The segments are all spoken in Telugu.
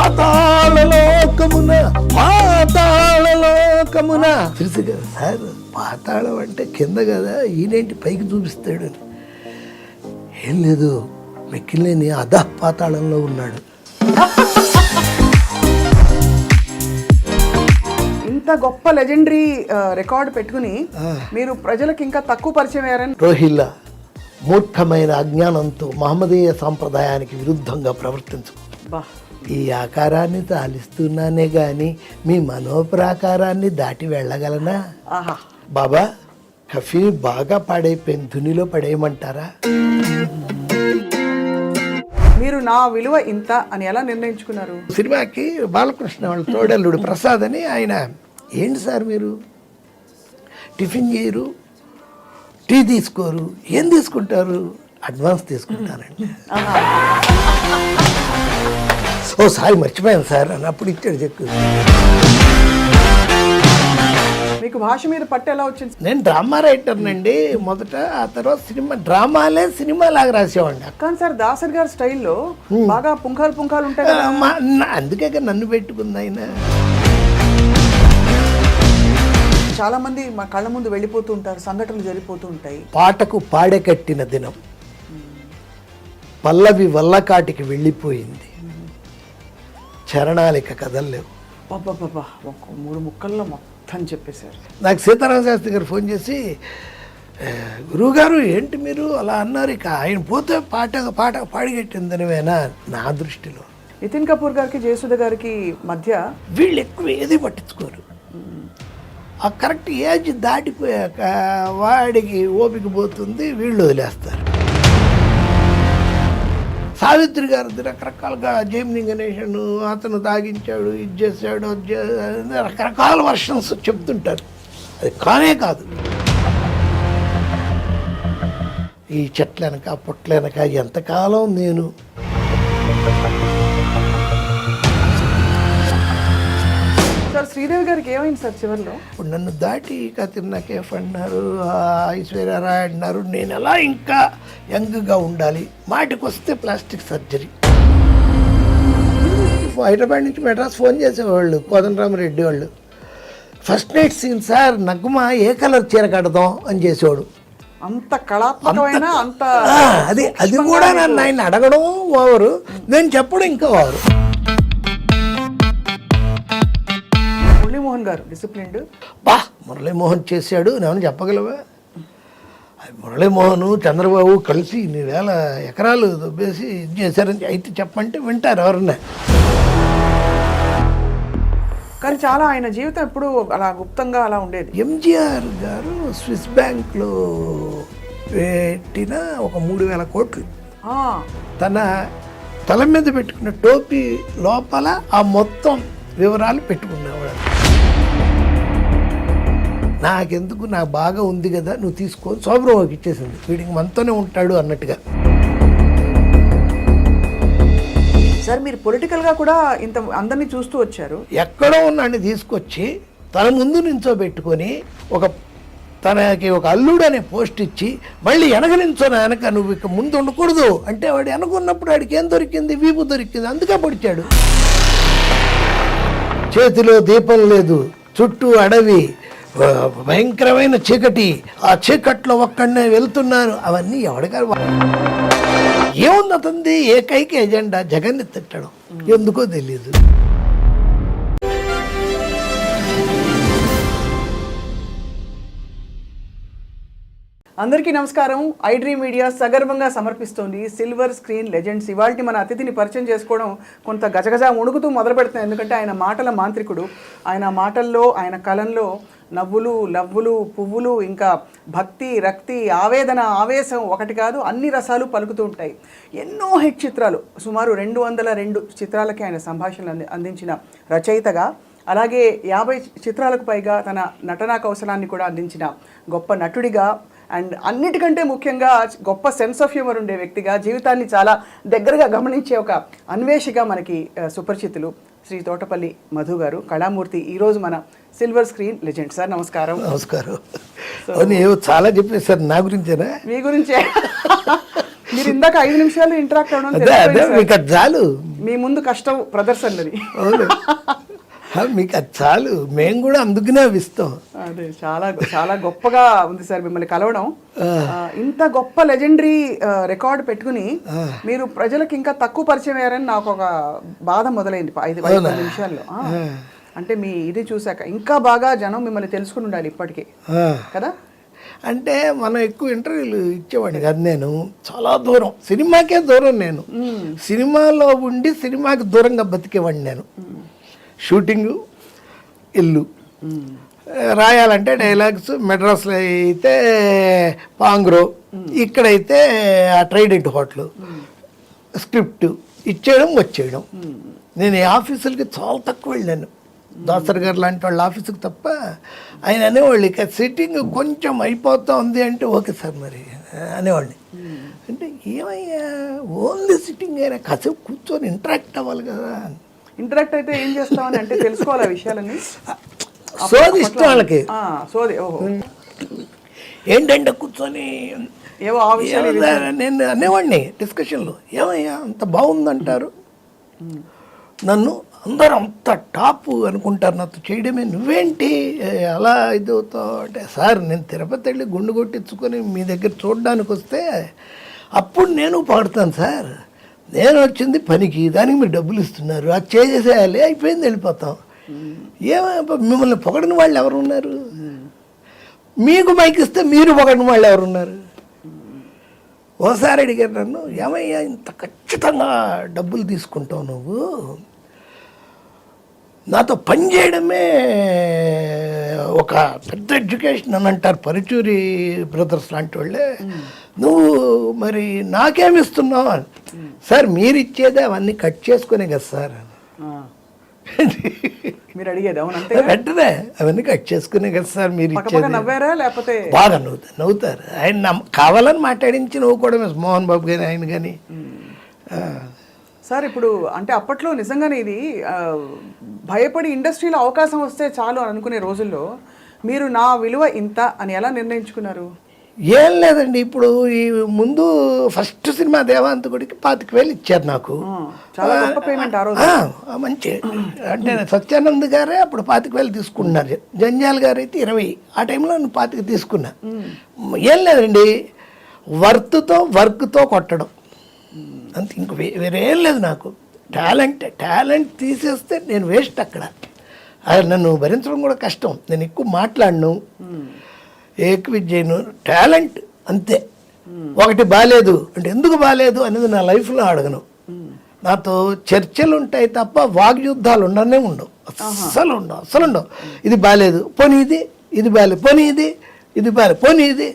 పాతాళలోకమున పాతాళలోకమున తెలుసు కదా సార్, పాతాళం అంటే కింద కదా, ఈయనేంటి పైకి చూపిస్తాడు. ఏం లేదు, మెక్కిలేని అధః పాతాళంలో ఉన్నాడు. ఇంత గొప్ప లెజెండరీ రికార్డు పెట్టుకుని మీరు ప్రజలకు ఇంకా తక్కువ పరిచయం అయ్యారని. రోహిల్లా మూర్ఖమైన అజ్ఞానంతో మహమ్మదీయ సాంప్రదాయానికి విరుద్ధంగా ప్రవర్తించు. ఈ ఆకారాన్ని తాలిస్తున్నానే గాని మీ మనోప్రాకారాన్ని దాటి వెళ్ళగలనా? బాబా, కఫీ బాగా పాడైపోయింది, ధునిలో పడేయమంటారా? మీరు నా విలువ ఇంత అని ఎలా నిర్ణయించుకున్నారు? సినిమాకి బాలకృష్ణ వాళ్ళ తోడల్లుడు ప్రసాద్ అని ఆయన, ఏంటి సార్ మీరు టిఫిన్ చేయరు, టీ తీసుకోరు, ఏం తీసుకుంటారు? అడ్వాన్స్ తీసుకుంటానండి. ఓ సారీ మర్చిపోయాను సార్ అన్నప్పుడు ఇచ్చాడు చెక్కు. మీకు భాష మీద పట్టు ఎలా వచ్చింది? నేను డ్రామా రైటర్నండి మొదట, ఆ తర్వాత సినిమాలే సినిమాలాగా రాసేవాడిని. కానీ సార్ దాసరి గారి స్టైల్లో బాగా పుంఖాలు ఉంటాయి కదా. అందుకే నన్ను పెట్టుకుంది ఆయన. చాలా మంది మా కళ్ళ ముందు వెళ్ళిపోతూ ఉంటారు, సంఘటనలు జరిగిపోతూ ఉంటాయి. పాటకు పాడే కట్టిన దినం, పల్లవి వల్లకాటికి వెళ్ళిపోయింది, చరణాలిక కదల్లేవు. బాబా ఒక 3 ముక్కల్లో మొత్తం చెప్పేశారు. నాకు సీతారామ శాస్త్రి గారు ఫోన్ చేసి, గురువుగారు ఏంటి మీరు అలా అన్నారు, ఇక ఆయన పోతే పాట పాడిగట్టిందనివేనా? నా దృష్టిలో నితిన్ కపూర్ గారికి జయసుధ గారికి మధ్య వీళ్ళు ఎక్కువ ఏది పట్టించుకోరు. ఆ కరెక్ట్ ఏజ్ దాటిపోయాక వాడికి ఓపిక పోతుంది, వీళ్ళు వదిలేస్తారు. సావిత్రి గారిది రకరకాలుగా జైమిని గణేషన్ అతను తాగించాడు, ఇది చేశాడు, రకరకాల వర్షన్స్ చెప్తుంటారు. అది కానే కాదు. ఈ చెట్లనక పొట్లనక ఎంతకాలం నేను సార్ శ్రీదేవి గారికి ఏమైంది సార్ చివరిలో? ఇప్పుడు నన్ను దాటి కతిర్నా కేఫ్ అన్నారు, ఐశ్వర్యరాయ్ అన్నారు. నేను ఎలా ఇంకా యంగ్గా ఉండాలి? మాటికి వస్తే ప్లాస్టిక్ సర్జరీ. హైదరాబాద్ నుంచి మెడ్రాస్ ఫోన్ చేసేవాళ్ళు, కోదండరామరెడ్డి వాళ్ళు. First night scene sir, Nagma ఏ కలర్ చీర కడదాం అని చేసేవాడు. అంత కళాత్మకమైన అంత అది కూడా నన్ను ఆయన అడగడం ఓవరు, నేను చెప్పడం ఇంకా ఓవరు. మురళీమోహన్ గారు డిసిప్లిన్డ్. మురళీమోహన్ చేశాడు, నేను చెప్పగలవా? మురళీమోహన్ చంద్రబాబు కలిసి ఇన్ని వేల ఎకరాలు దొబ్బేసి ఇది చేశారని అయితే చెప్పంటే వింటారు ఎవరన్నా. కానీ చాలా ఆయన జీవితం ఎప్పుడు అలా గుప్తంగా అలా ఉండేది. ఎంజీఆర్ గారు స్విస్ బ్యాంక్లో పెట్టిన ఒక 3,000 కోట్లు తన తల మీద పెట్టుకున్న టోపీ లోపల ఆ మొత్తం వివరాలు పెట్టుకునేవాడు. నాకెందుకు, నాకు బాగా ఉంది కదా, నువ్వు తీసుకొని శోభరావుకి ఇచ్చేసింది, వీడికి మనతోనే ఉంటాడు అన్నట్టుగా. సార్ మీరు పొలిటికల్గా కూడా ఇంత అందరినీ చూస్తూ వచ్చారు. ఎక్కడో ఉన్నాడిని తీసుకొచ్చి తన ముందు నించోబెట్టుకొని తనకి ఒక అల్లుడు అనే పోస్ట్ ఇచ్చి మళ్ళీ వెనక నించోనా, వెనక నువ్వు ఇక ముందు ఉండకూడదు అంటే, వాడు వెనకున్నప్పుడు వాడికి ఏం దొరికింది? వీపు దొరికింది, అందుకే పొడిచాడు. చేతిలో దీపం లేదు, చుట్టూ అడవి, భయంకరమైన చీకటి, ఆ చీకట్లో ఒక్కడనే వెళ్తున్నారు. అవన్నీ ఎవడిగారు? ఏముంది అతంది ఏకైక ఎజెండా? జగన్ని తిట్టడం. ఎందుకో తెలీదు. అందరికీ నమస్కారం. ఐడ్రీమ్ మీడియా సగర్వంగా సమర్పిస్తోంది సిల్వర్ స్క్రీన్ లెజెండ్స్. ఇవాళ మన అతిథిని పరిచయం చేసుకోవడం కొంత గజగజ వణుకుతూ మొదలు పెడుతున్నాం. ఎందుకంటే ఆయన మాటల మాంత్రికుడు. ఆయన మాటల్లో, ఆయన కలంలో నవ్వులు, లవ్వులు, పువ్వులు, ఇంకా భక్తి, రక్తి, ఆవేదన, ఆవేశం ఒకటి కాదు అన్ని రసాలు పలుకుతూ ఉంటాయి. ఎన్నో హిట్ చిత్రాలు, సుమారు 202 చిత్రాలకి ఆయన సంభాషణలు అందించిన రచయితగా, అలాగే 50 చిత్రాలకు పైగా తన నటనా కౌశలాన్ని కూడా అందించిన గొప్ప నటుడిగా, అండ్ అన్నిటికంటే ముఖ్యంగా గొప్ప సెన్స్ ఆఫ్ హ్యూమర్ ఉండే వ్యక్తిగా, జీవితాన్ని చాలా దగ్గరగా గమనించే ఒక అన్వేషిగా మనకి సుపరిచితులు శ్రీ తోటపల్లి మధు గారు, కళామూర్తి, ఈరోజు మన సిల్వర్ స్క్రీన్ లెజెండ్. సార్ నమస్కారం. నమస్కారం. చాలా చెప్పేసారు నా గురించేనా? మీ గురించే. మీరు ఇందాక 5 నిమిషాలు ఇంటరాక్ట్ అవ్వడం చాలు. మీ ముందు కష్టం ప్రదర్శనది. అవును. మీకు అది చాలు, మేము కూడా అందుకనే అవి ఇస్తాం. అదే చాలా చాలా గొప్పగా ఉంది సార్ మిమ్మల్ని కలవడం. ఇంత గొప్ప లెజెండరీ రికార్డు పెట్టుకుని మీరు ప్రజలకు ఇంకా తక్కువ పరిచయం అయ్యారని నాకు ఒక బాధ మొదలైంది 5 నిమిషాల్లో. అంటే మీ ఇది చూసాక ఇంకా బాగా జనం మిమ్మల్ని తెలుసుకుని ఉండాలి ఇప్పటికే కదా. అంటే మనం ఎక్కువ ఇంటర్వ్యూలు ఇచ్చేవాడిని కాదు, నేను చాలా దూరం, సినిమాకే దూరం. నేను సినిమాలో ఉండి సినిమాకి దూరంగా బతికేవాడిని. నేను షూటింగు, ఇల్లు, రాయాలంటే డైలాగ్స్ మెడ్రాస్లో అయితే పాంగ్రో, ఇక్కడైతే ఆ ట్రైడెంట్ హోటల్, స్క్రిప్ట్ ఇచ్చేయడం వచ్చేయడం. నేను ఈ ఆఫీసులకి చాలా తక్కువ వెళ్ళాను. దాసర్ గారు లాంటి వాళ్ళ ఆఫీసుకి తప్ప. ఆయన అనేవాళ్ళు ఇక సిట్టింగ్ కొంచెం అయిపోతా ఉంది అంటే ఓకే సార్ మరి అనేవాడిని. అంటే ఏమయ్యా ఓన్లీ సిట్టింగ్ అయినా కాసేపు కూర్చొని ఇంటరాక్ట్ అవ్వాలి కదా. ఇంటరాక్ట్ అయితే ఏం చేస్తామని అంటే తెలుసుకోవాలి ఆ విషయాలన్నీ. సోది ఇష్టం వాళ్ళకి. సోది ఓహో ఏంటంటే కూర్చొని ఏవో ఆ విషయాలు నేను అనేవాడిని డిస్కషన్లో. ఏమయ్యా అంత బాగుందంటారు, నన్ను అందరూ అంత టాప్ అనుకుంటారు, నాతో చేయడమే, నువ్వేంటి అలా ఇది అవుతావు అంటే, సార్ నేను తిరుపతి వెళ్ళి గుండు కొట్టించుకొని మీ దగ్గర చూడడానికి వస్తే అప్పుడు నేను పాడుతాను సార్. నేను వచ్చింది పనికి, దానికి మీరు డబ్బులు ఇస్తున్నారు, అది చేసేసేయాలి, అయిపోయింది, వెళ్ళిపోతాం. మిమ్మల్ని పొగడిన వాళ్ళు ఎవరు ఉన్నారు? మీకు మైక్ ఇస్తే మీరు పొగడిన వాళ్ళు ఎవరున్నారు? ఓసారి అడిగారు నన్ను, ఏమయ్యా ఇంత ఖచ్చితంగా డబ్బులు తీసుకుంటావు నువ్వు, నాతో పని చేయడమే ఒక పెద్ద ఎడ్యుకేషన్ అని అంటారు పరుచూరి బ్రదర్స్ లాంటి వాళ్ళే, నువ్వు మరి నాకేమిస్తున్నావు? సార్ మీరు ఇచ్చేదే అవన్నీ కట్ చేసుకునే కదా సార్. మీరు అడిగేది అవునంటే వెంటనే అవన్నీ కట్ చేసుకునే కదా సార్ మీరు ఇచ్చేది. నవ్వారా లేకపోతే? బాగా నవ్వుతారు. ఆయన కావాలని మాట్లాడించి నవ్వుకోవడమే, మోహన్ బాబు కానీ ఆయన కానీ. సార్ ఇప్పుడు అంటే అప్పట్లో నిజంగానే ఇది భయపడి ఇండస్ట్రీలో అవకాశం వస్తే చాలు అని అనుకునే రోజుల్లో మీరు నా విలువ ఇంత అని ఎలా నిర్ణయించుకున్నారు? ఏం లేదండి, ఇప్పుడు ఈ ముందు ఫస్ట్ సినిమా దేవాంతకుడికి 25,000 ఇచ్చారు నాకు. చాలా గొప్ప పేమెంట్ ఆ రోజు. మంచి అంటే సత్యానంద్ గారే అప్పుడు 25,000 తీసుకుంటున్నారు, జంజాల్ గారు అయితే 20. ఆ టైంలో నేను 25 తీసుకున్నా. ఏం లేదండి, వర్క్తో కొట్టడం అంత, ఇంక వేరే ఏం లేదు నాకు. టాలెంట్ తీసేస్తే నేను వేస్ట్ అక్కడ. నన్ను భరించడం కూడా కష్టం, నేను ఎక్కువ మాట్లాడను, ఏకవిద్యను, టాలెంట్ అంతే. ఒకటి బాగాలేదు అంటే ఎందుకు బాగాలేదు అనేది నా లైఫ్లో అడగను. నాతో చర్చలు ఉంటాయి తప్ప వాగ్యుద్ధాలు ఉండనే ఉండవు, అస్సలు ఉండవు. ఇది బాగాలేదు, పోనీ ఇది బాగాలేదు, పోనీ ఇది బాగాలేదు, పోనీ ఇది.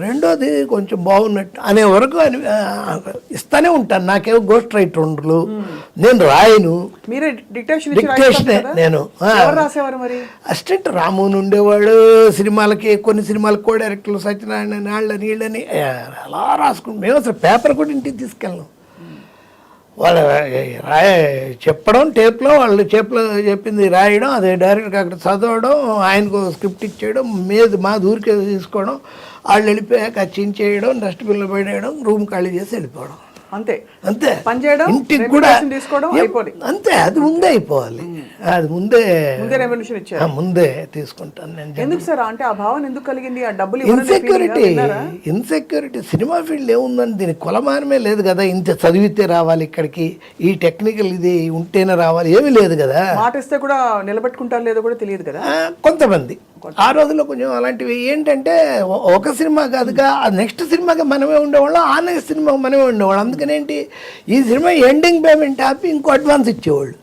రెండోది కొంచెం బాగున్నట్టు అనే వరకు ఇస్తానే ఉంటాను. నాకేమో గోస్ట్ రైటర్లు, నేను రాయను, డిక్టేషనే. నేను అసిస్టెంట్ రాముని ఉండేవాడు సినిమాలకి, కొన్ని సినిమాలకు కూడా డైరెక్టర్లు సత్యనారాయణ నాళ్ళని నీళ్ళని అలా రాసుకుంటాం. మేము అసలు పేపర్ కూడా ఇంటికి తీసుకెళ్ళాం. వాళ్ళు చెప్పడం టేప్లో, వాళ్ళు చెప్పింది రాయడం, అదే డైరెక్ట్గా అక్కడ చదవడం, ఆయనకు స్క్రిప్ట్ ఇచ్చేయడం, మా ఊరికే తీసుకోవడం, వాళ్ళు వెళ్ళిపోయాక చించేయడం, డస్ట్బిన్లో పడేయడం, రూమ్ ఖాళీ చేసి వెళ్ళిపోవడం, అంతే. ఇంటికి కూడా అంతే, అది ముందే అయిపోవాలి, అది ముందే తీసుకుంటాను నేను. ఎందుకు సార్ అంటే ఆ భావన ఎందుకు కలిగింది? ఆ డబ్బులు ఇన్సెక్యూరిటీ సినిమా ఫీల్డ్ ఏముందని దీనికి కొలమానమే లేదు కదా. ఇంత చదివితే రావాలి ఇక్కడికి, ఈ టెక్నికల్ ఇది ఉంటేనే రావాలి, ఏమీ లేదు కదా. మాట ఇస్తే కూడా నిలబెట్టుకుంటారు లేదో కూడా తెలియదు కదా కొంతమంది. ఆ రోజుల్లో కొంచెం అలాంటివి ఏంటంటే ఒక సినిమా కాదుగా, నెక్స్ట్ సినిమాకి మనమే ఉండేవాళ్ళం, ఆ నెక్స్ట్ సినిమాకి మనమే ఉండేవాళ్ళం. అందుకనేంటి ఈ సినిమా ఎండింగ్ పేమెంట్ ఆపి ఇంకో అడ్వాన్స్ ఇచ్చేవాళ్ళు.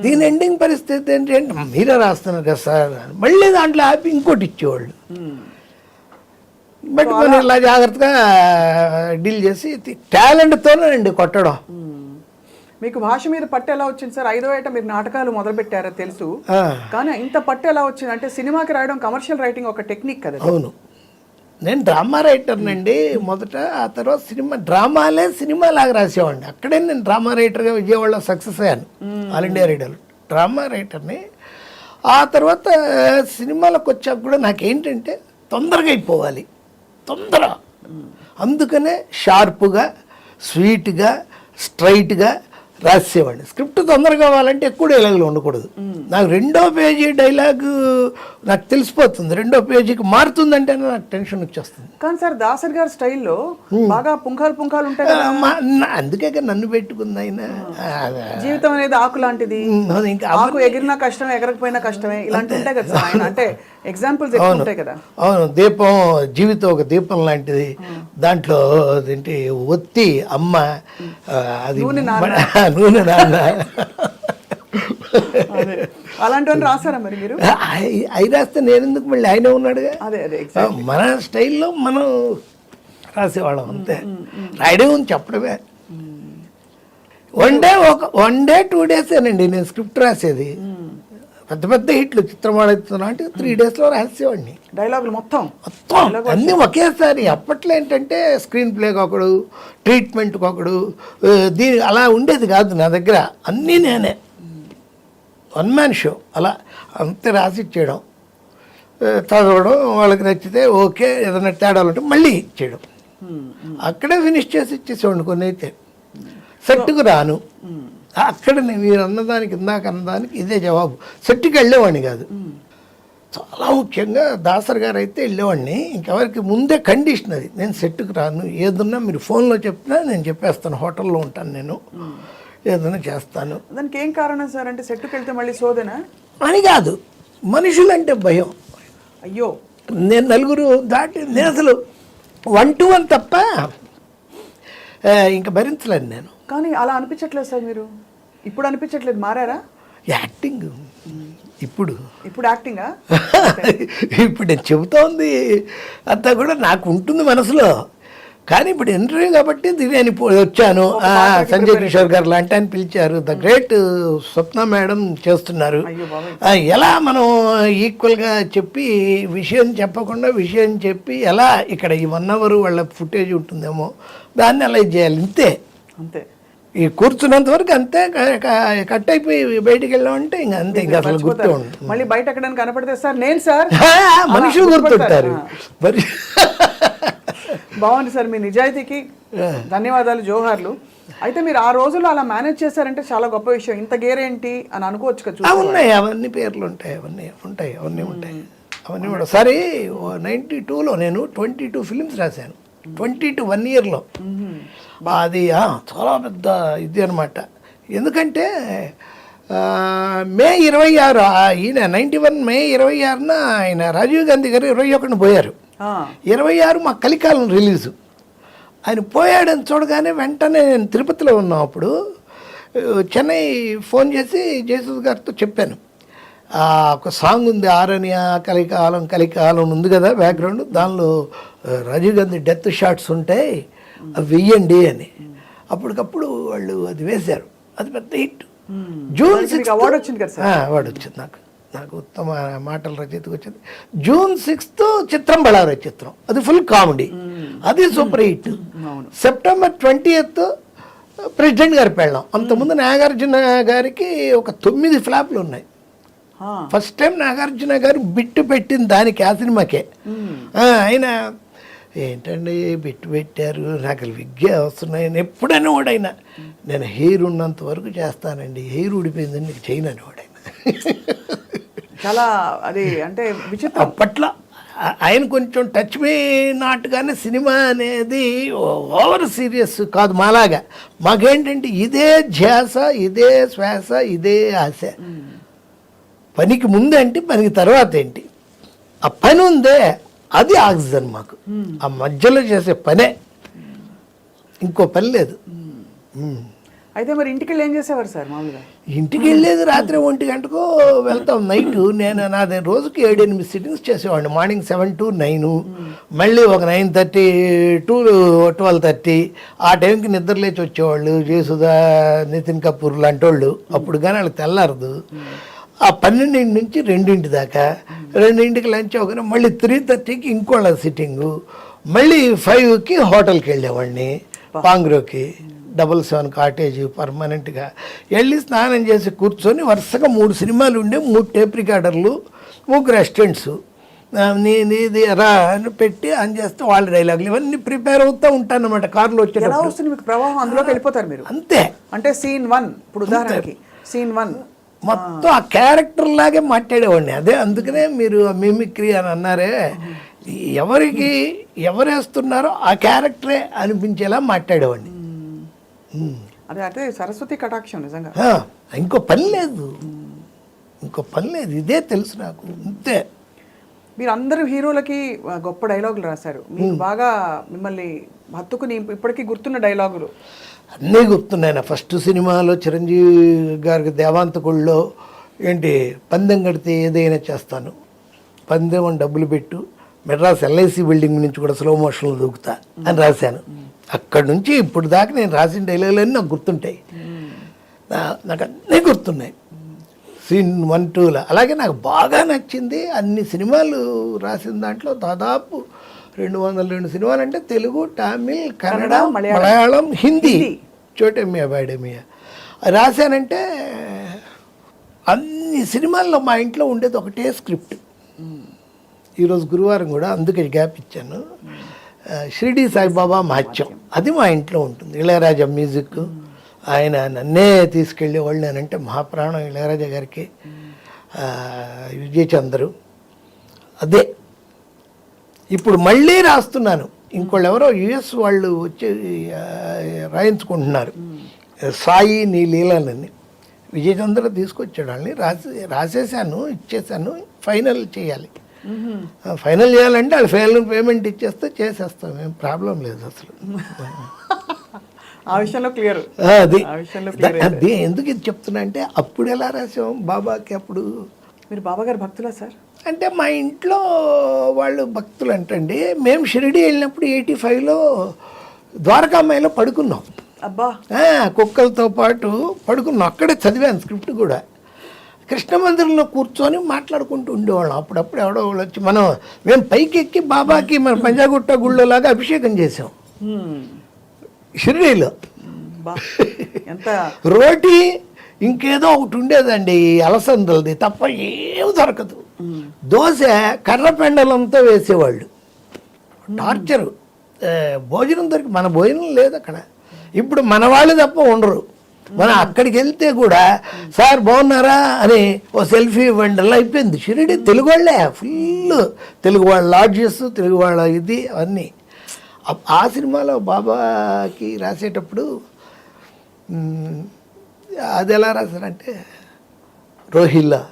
దీని ఎండింగ్ పరిస్థితి ఏంటంటే మీరే రాస్తున్నారు కదా సార్, మళ్ళీ దాంట్లో ఆపి ఇంకోటి ఇచ్చేవాళ్ళు. బట్ మనం ఇలా జాగ్రత్తగా డీల్ చేసి టాలెంట్తోనే అండి కొట్టడం. మీకు భాష మీద పట్టు ఎలా వచ్చింది సార్? 5వ ఏట మీరు నాటకాలు మొదలు పెట్టారో తెలుసు, కానీ ఇంత పట్టు ఎలా వచ్చింది? అంటే సినిమాకి రాయడం, కమర్షియల్ రైటింగ్ ఒక టెక్నిక్ కదా. అవును, నేను డ్రామా రైటర్నండి మొదట. ఆ తర్వాత డ్రామాలే సినిమాలాగా రాసేవాడిని. అక్కడే నేను డ్రామా రైటర్గా విజయవాడలో సక్సెస్ అయ్యాను, ఆల్ ఇండియా రేడియోలో డ్రామా రైటర్ని. ఆ తర్వాత సినిమాలకు వచ్చాక కూడా నాకేంటంటే తొందరగా అయిపోవాలి, అందుకనే షార్ప్గా, స్వీట్గా, స్ట్రైట్గా రాసేవాడిని. స్క్రిప్ట్ తొందరగా కావాలంటే ఎక్కువ డైలాగులు ఉండకూడదు. నాకు 2వ పేజీ డైలాగు నాకు తెలిసిపోతుంది, 2వ పేజీకి మారుతుందంటే నాకు టెన్షన్ వచ్చేస్తుంది. కానీ సార్ దాసరి గారి స్టైల్లో బాగా పుంఖాలు ఉంటాయి కదా. అందుకే నన్ను పెట్టుకుంది ఆయన. జీవితం అనేది ఆకు లాంటిది, ఇంకా ఆకు ఎగిరినా కష్టమే ఎగరకపోయినా కష్టమే, ఇలాంటి ఉంటాయి కదా సార్ ఆయన. అంటే ఎగ్జాంపుల్స్ ఎక్కువ ఉంటాయి కదా. అవును, దీపం, జీవితం ఒక దీపం లాంటిది. దాంట్లో ఏంటి ఒత్తి అమ్మ, అది నూనె నాన్న. అలాంటివన్నీ రాసారా మరి మీరు? అవి రాస్తే నేను ఎందుకు, మళ్ళీ ఆయనే ఉన్నాడుగా. అదే మన స్టైల్లో మనం రాసేవాళ్ళం అంతే. రాయడం ఉంది, చెప్పడమే. వన్ డే 2 డేసేనండి నేను స్క్రిప్ట్ రాసేది. పెద్ద పెద్ద హిట్లు చిత్రమాడుతున్నా అంటే 3 డేస్లో రాసేవాడిని. డైలాగులు మొత్తం అన్నీ ఒకేసారి. అప్పట్లో ఏంటంటే స్క్రీన్ ప్లేకి ఒకడు, ట్రీట్మెంట్కి ఒకడు, దీని అలా ఉండేది కాదు నా దగ్గర. అన్నీ నేనే, 1 మ్యాన్ షో. అలా అంతే రాసిచ్చేయడం, చదవడం, వాళ్ళకి నచ్చితే ఓకే, ఏదైనా తేడాలు ఉంటే మళ్ళీ ఇచ్చేయడం. అక్కడే ఫినిష్ చేసి ఇచ్చేసేవాడిని. కొన్ని అయితే సెట్కు రాను, అక్కడ మీరు అన్నదానికి, ఇందాక అన్నదానికి ఇదే జవాబు. సెట్కి వెళ్ళేవాడిని కాదు. చాలా ముఖ్యంగా దాసరి గారు అయితే వెళ్ళేవాడిని. ఇంకెవరికి ముందే కండిషన్ అది, నేను సెట్కి రాను, ఏదన్నా మీరు ఫోన్లో చెప్పినా నేను చెప్పేస్తాను, హోటల్లో ఉంటాను నేను, ఏదైనా చేస్తాను. దానికి ఏం కారణం సార్? అంటే సెట్కి వెళ్తే మళ్ళీ సోదేనా అని కాదు, మనుషులంటే భయం. అయ్యో, నేను నలుగురు దాటి నేను అసలు 1 to 1 తప్ప ఇంకా భరించలేను నేను. కానీ అలా అనిపించట్లేదు సార్ మీరు? ఇప్పుడు అనిపించట్లేదు, మారారా? యాక్టింగ్ ఇప్పుడు యాక్టింగా? ఇప్పుడు నేను చెబుతా ఉంది అంతా కూడా నాకు ఉంటుంది మనసులో. కానీ ఇప్పుడు ఇంటర్వ్యూ కాబట్టి నేను ఇప్పుడు వచ్చాను. సంజయ్ కిషోర్ గారు లాంటి ఆయన పిలిచారు, ద గ్రేట్ స్వప్న మేడం చేస్తున్నారు. ఎలా మనం ఈక్వల్గా చెప్పి, విషయం చెప్పకుండా విషయం చెప్పి ఎలా ఇక్కడ ఈ 1 hour వాళ్ళ ఫుటేజ్ ఉంటుందేమో దాన్ని అలా చేయాలి. అంతే. ఈ కూర్చున్నంత వరకు అంతే. కట్ అయిపోయి బయటికి వెళ్ళామంటే ఇంకా అంతే, ఇంకా అసలు గుర్తు ఉంటుంది. మళ్ళీ బయట ఎక్కడానికి కనపడితే సార్ నేను సార్ మనుషులు గుర్తుంటారు. బాగుంది సార్, మీ నిజాయితీకి ధన్యవాదాలు, జోహార్లు. అయితే మీరు ఆ రోజుల్లో అలా మేనేజ్ చేశారంటే చాలా గొప్ప విషయం. ఇంత గేరేంటి అని అనుకోవచ్చు కదా. ఉన్నాయి అవన్నీ పేర్లు ఉంటాయి, అవన్నీ కూడా. సరే 92లో నేను 22 ఫిలిమ్స్ రాశాను. 22 1 yearలో. అది చాలా పెద్ద ఇది అనమాట. ఎందుకంటే మే 26 ఈయన 91 మే 26న ఆయన రాజీవ్ గాంధీ గారు 21న పోయారు. 26 మా కలికాలం రిలీజు. ఆయన పోయాడని చూడగానే వెంటనే నేను తిరుపతిలో ఉన్నాం. అప్పుడు చెన్నై ఫోన్ చేసి జయసూద్ గారితో చెప్పాను, ఒక సాంగ్ ఉంది ఆరణ్య కలికాలం ఉంది కదా బ్యాక్గ్రౌండ్, దానిలో రాజీవ్ గాంధీ డెత్ షాట్స్ ఉంటాయి, అవి వెయ్యండి అని. అప్పటికప్పుడు వాళ్ళు అది వేశారు. అది పెద్ద హిట్. జూన్ 6 అవార్డు వచ్చింది కదా సార్? అవార్డు వచ్చింది నాకు ఉత్తమ మాటల రచయితకు వచ్చింది. జూన్ 6 చిత్రం బళారే చిత్రం, అది ఫుల్ కామెడీ, అది super hit. September 20th president గారి పెళ్ళాం. అంతకుముందు నాగార్జున గారికి ఒక 9 ఫ్లాప్లు ఉన్నాయి. ఫస్ట్ టైం నాగార్జున గారు బిట్టు పెట్టింది దానికి, ఆ సినిమాకే. ఆయన ఏంటండి బిట్టు పెట్టారు, నాకు విగ్గే వస్తున్నాయని ఎప్పుడైనా వాడైనా, నేను హెయిర్ ఉన్నంత వరకు చేస్తానండి, హెయిర్ ఊడిపోయిందని నీకు చేయనని వాడైనా. చాలా అది అంటే విచిత్రం. అప్పట్లో ఆయన కొంచెం టచ్ మీ నాటుగానే సినిమా అనేది ఓవర్ సీరియస్ కాదు మాలాగా. మాకేంటంటే ఇదే ధ్యాస, ఇదే శ్వాస, ఇదే ఆశ. పనికి ముందేంటి, పనికి తర్వాత ఏంటి, ఆ పని ఉందే అది ఆక్సిజన్ మాకు. ఆ మధ్యలో చేసే పనే, ఇంకో పని లేదు. అయితే మరి ఇంటికి వెళ్ళి ఏం చేసేవారు సార్ మామూలుగా? ఇంటికి వెళ్ళేది రాత్రి 1 గంటకో వెళ్తాం. నైట్ నేను నాది రోజుకి 7-8 సిట్టింగ్స్ చేసేవాడిని. మార్నింగ్ 7 to 9, మళ్ళీ ఒక 9:30 to 12:30. ఆ టైంకి నిద్ర లేచి వచ్చేవాళ్ళు జయసుధా, నితిన్ కపూర్ లాంటి వాళ్ళు. అప్పుడు కానీ వాళ్ళకి తెల్లారదు. ఆ 12 నుంచి 2 దాకా, 2కి లంచ్ అవ్వగానే మళ్ళీ 3:30కి ఇంకోళ్ళ సిట్టింగు, మళ్ళీ 5కి హోటల్కి వెళ్ళేవాడిని, పాంగ్రోకి 77 కాటేజ్ పర్మనెంట్గా వెళ్ళి స్నానం చేసి కూర్చొని వరుసగా 3 సినిమాలు ఉండే, 3 టేప్ రికార్డర్లు, 3 అసిస్టెంట్స్, నీది రా అని పెట్టి అని చేస్తే వాళ్ళ డైలాగులు ఇవన్నీ ప్రిపేర్ అవుతూ ఉంటాను అన్నమాట కార్లో ఎలా వచ్చేటప్పుడు. వస్తుంది మీకు ప్రవాహం? అందులోకి వెళ్ళిపోతారు మీరు అంతే అంటే సీన్ 1 ఇప్పుడు ఉదాహరణకి సీన్ 1 మొత్తం ఆ క్యారెక్టర్ లాగే మాట్లాడేవాడిని. అదే అందుకనే మీరు మిమిక్రీ అని అన్నారే, ఎవరికి ఎవరేస్తున్నారో ఆ క్యారెక్టరే అనిపించేలా మాట్లాడేవాడిని. అదే అంటే సరస్వతి కటాక్షం నిజంగా. ఇంకో పని లేదు, ఇదే తెలుసు నాకు అంతే. మీరు అందరు హీరోలకి గొప్ప డైలాగులు రాశారు. మీకు బాగా మిమ్మల్ని హత్తుకుని ఇప్పటికీ గుర్తున్న డైలాగులు? అన్నీ గుర్తున్నాయి. నా ఫస్ట్ సినిమాలో చిరంజీవి గారికి దేవాంతకుళ్ళలో ఏంటి, పందెం కడితే ఏదైనా చేస్తాను, పందెం అని డబ్బులు పెట్టు, మెడ్రాస్ ఎల్ఐసి బిల్డింగ్ నుంచి కూడా స్లో మోషన్లో దూకుతా అని రాశాను. అక్కడి నుంచి ఇప్పుడు దాకా నేను రాసిన డైలాగులన్నీ నాకు గుర్తుంటాయి. నాకు అన్నీ గుర్తున్నాయి సీన్ 1, 2లో. అలాగే నాకు బాగా నచ్చింది అన్ని సినిమాలు రాసిన దాంట్లో దాదాపు 202 సినిమాలు అంటే తెలుగు, తమిళ్, కన్నడ, మలయాళం, హిందీ, చోటేమియా బాడేమియా రాశానంటే అన్ని సినిమాల్లో మా ఇంట్లో ఉండేది ఒకటే స్క్రిప్ట్. ఈరోజు గురువారం కూడా అందుకే గ్యాప్ ఇచ్చాను. షిరిడి సాయిబాబా మహత్యం అది మా ఇంట్లో ఉంటుంది. ఇళయరాజా మ్యూజిక్, ఆయన నన్నే తీసుకెళ్ళేవాళ్ళు. నేనంటే మహాప్రాణం ఇళయరాజా గారికి. విజయచంద్రు అదే. ఇప్పుడు మళ్ళీ రాస్తున్నాను. ఇంకోళ్ళు ఎవరో యుఎస్ వాళ్ళు వచ్చి రాయించుకుంటున్నారు సాయి నీ లీలలని. విజయచంద్ర తీసుకొచ్చాడు వాళ్ళని. రాసేసాను, ఇచ్చేసాను. ఫైనల్ చేయాలి. ఫైనల్ చేయాలంటే వాళ్ళు ఫైనల్ పేమెంట్ ఇచ్చేస్తే చేసేస్తాం, ఏం ప్రాబ్లం లేదు అసలు. ఆ విషయంలో క్లియర్. అది ఎందుకు ఇది చెప్తున్నా అంటే అప్పుడు ఎలా రాసాం బాబాకి. అప్పుడు మీరు బాబా గారు భక్తులా సార్? అంటే మా ఇంట్లో వాళ్ళు భక్తులు అంటండి. మేము షిరిడి వెళ్ళినప్పుడు 85లో ద్వారకామాయిలో పడుకున్నాం. అబ్బా, కుక్కలతో పాటు పడుకున్నాం. అక్కడే చదివాను స్క్రిప్ట్ కూడా. కృష్ణ మందిరంలో కూర్చొని మాట్లాడుకుంటూ ఉండేవాళ్ళం. అప్పుడప్పుడు ఎవడో వాళ్ళు వచ్చి మేము పైకి ఎక్కి బాబాకి మన పంజాగుట్ట గుళ్ళోలాగా అభిషేకం చేసాం షిరిడీలో. ఎంత రోటీ ఇంకేదో ఒకటి ఉండేదండి అలసందలది తప్ప ఏమి దొరకదు. దోశ కర్ర పెండలంతో వేసేవాళ్ళు. టార్చరు. భోజనం మన భోజనం లేదు అక్కడ. ఇప్పుడు మన వాళ్ళు తప్ప ఉండరు. మనం అక్కడికి వెళ్తే కూడా సార్ బాగున్నారా అని ఓ సెల్ఫీ ఇవ్వండి అలా అయిపోయింది. షిరిడి తెలుగు వాళ్ళే ఫుల్. తెలుగు వాళ్ళ లాడ్జెస్, తెలుగు వాళ్ళ ఇది అవన్నీ. ఆ సినిమాలో బాబాకి రాసేటప్పుడు అది ఎలా రాశారంటే, రోహిల్లా